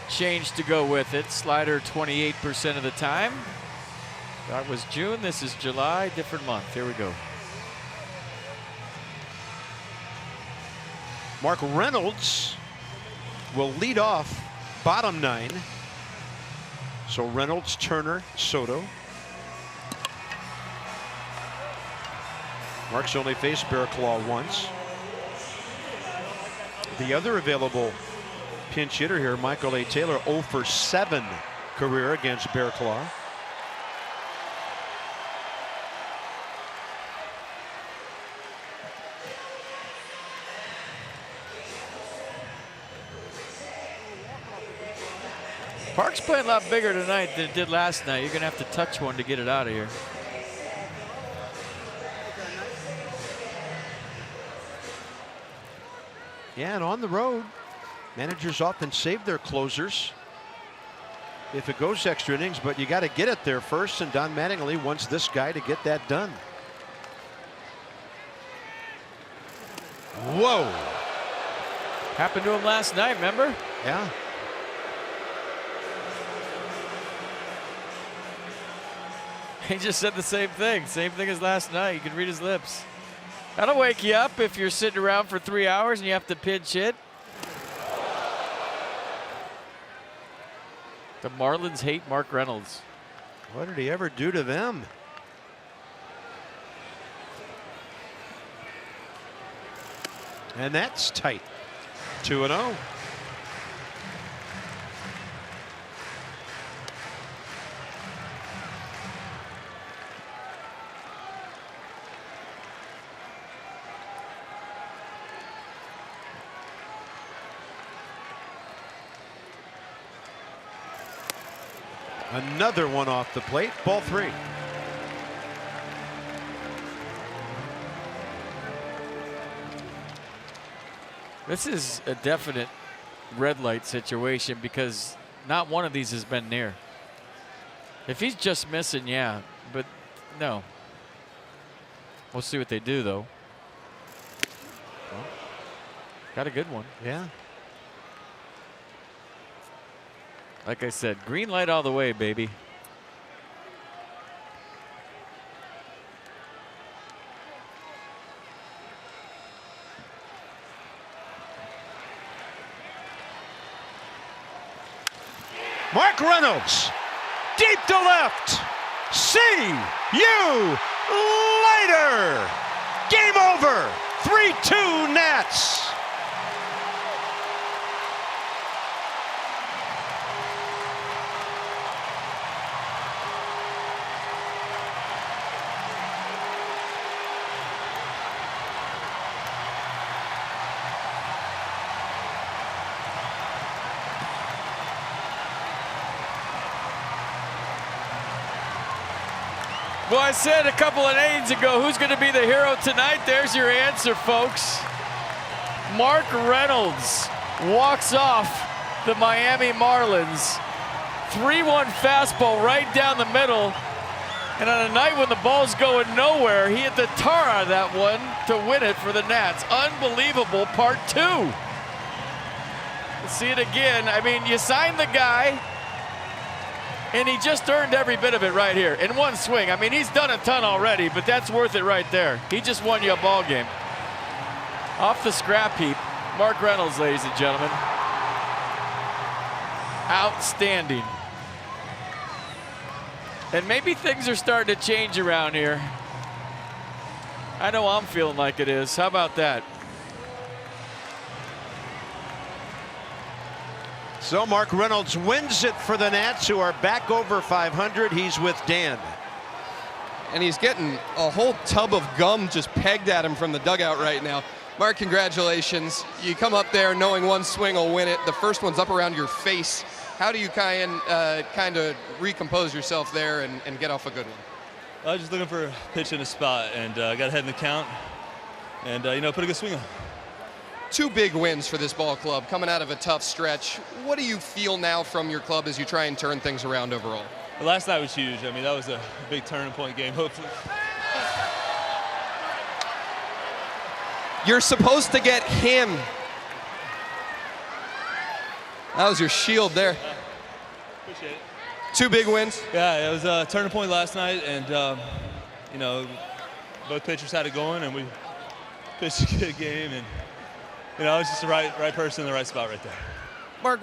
change to go with it. Slider 28% of the time. That was June, this is July, different month. Here we go.
Mark Reynolds will lead off bottom 9. So Reynolds, Turner, Soto. Mark's only faced Bearclaw once. The other available pinch hitter here, Michael A. Taylor, 0 for 7 career against Bearclaw.
Park's playing a lot bigger tonight than it did last night. You're going to have to touch one to get it out of here.
Yeah, and on the road, managers often save their closers if it goes extra innings, but you got to get it there first, and Don Mattingly wants this guy to get that done. Whoa.
Happened to him last night, remember?
Yeah.
He just said the same thing as last night. You can read his lips. That'll wake you up if you're sitting around for 3 hours and you have to pinch hit. The Marlins hate Mark Reynolds.
What did he ever do to them? And that's tight. 2-0. Another one off the plate. Ball 3.
This is a definite red light situation because not one of these has been near. If he's just missing, yeah, but no. We'll see what they do, though. Well, got a good one.
Yeah.
Like I said, green light all the way, baby.
Mark Reynolds, deep to left. See you later. Game over. 3-2 Nats.
Well, I said a couple of innings ago, who's going to be the hero tonight? There's your answer, folks. Mark Reynolds walks off the Miami Marlins. 3-1 fastball right down the middle. And on a night when the ball's going nowhere, he hit the tar out of that one to win it for the Nats. Unbelievable, part 2. Let's see it again. I mean, you signed the guy, and he just earned every bit of it right here in one swing. I mean, he's done a ton already, but that's worth it right there. He just won you a ball game. Off the scrap heap, Mark Reynolds, ladies and gentlemen. Outstanding. And maybe things are starting to change around here. I know I'm feeling like it is. How about that?
So Mark Reynolds wins it for the Nats, who are back over 500. He's with Dan.
And he's getting a whole tub of gum just pegged at him from the dugout right now. Mark, congratulations. You come up there knowing one swing will win it. The first one's up around your face. How do you kind of recompose yourself there and get off a good one?
I was just looking for a pitch in a spot, and got ahead in the count, and put a good swing on.
2 big wins for this ball club coming out of a tough stretch. What do you feel now from your club as you try and turn things around overall?
The last night was huge. I mean, that was a big turning point game, hopefully.
You're supposed to get him. That was your shield there.
Appreciate it.
2 big wins.
Yeah, it was a turning point last night, and both pitchers had it going, and we pitched a good game, and it was just the right person in the right spot right there.
Mark,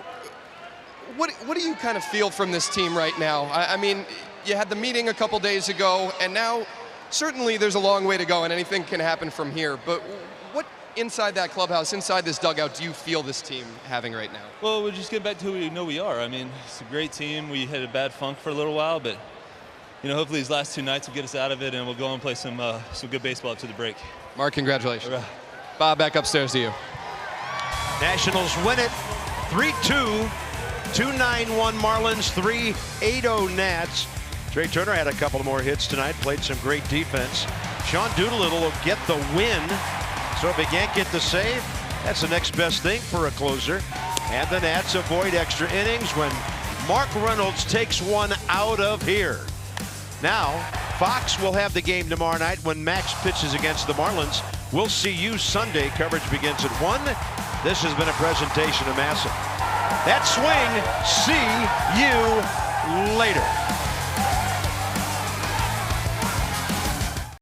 what do you kind of feel from this team right now? I mean, you had the meeting a couple days ago, and now certainly there's a long way to go, and anything can happen from here. But what inside that clubhouse, inside this dugout, do you feel this team having right now?
Well, we'll just get back to who we know we are. I mean, it's a great team. We had a bad funk for a little while, but hopefully these last 2 nights will get us out of it, and we'll go and play some good baseball up to the break.
Mark, congratulations.
All right.
Bob, back upstairs to you.
Nationals win it 3-2. 2-9-1 Marlins, 3-8-0 Nats. Trey Turner had a couple more hits tonight, played some great defense. Sean Doolittle will get the win. So if he can't get the save, that's the next best thing for a closer. And the Nats avoid extra innings when Mark Reynolds takes one out of here. Now, Fox will have the game tomorrow night when Max pitches against the Marlins. We'll see you Sunday. Coverage begins at 1. This has been a presentation of Massa. That swing, see you later.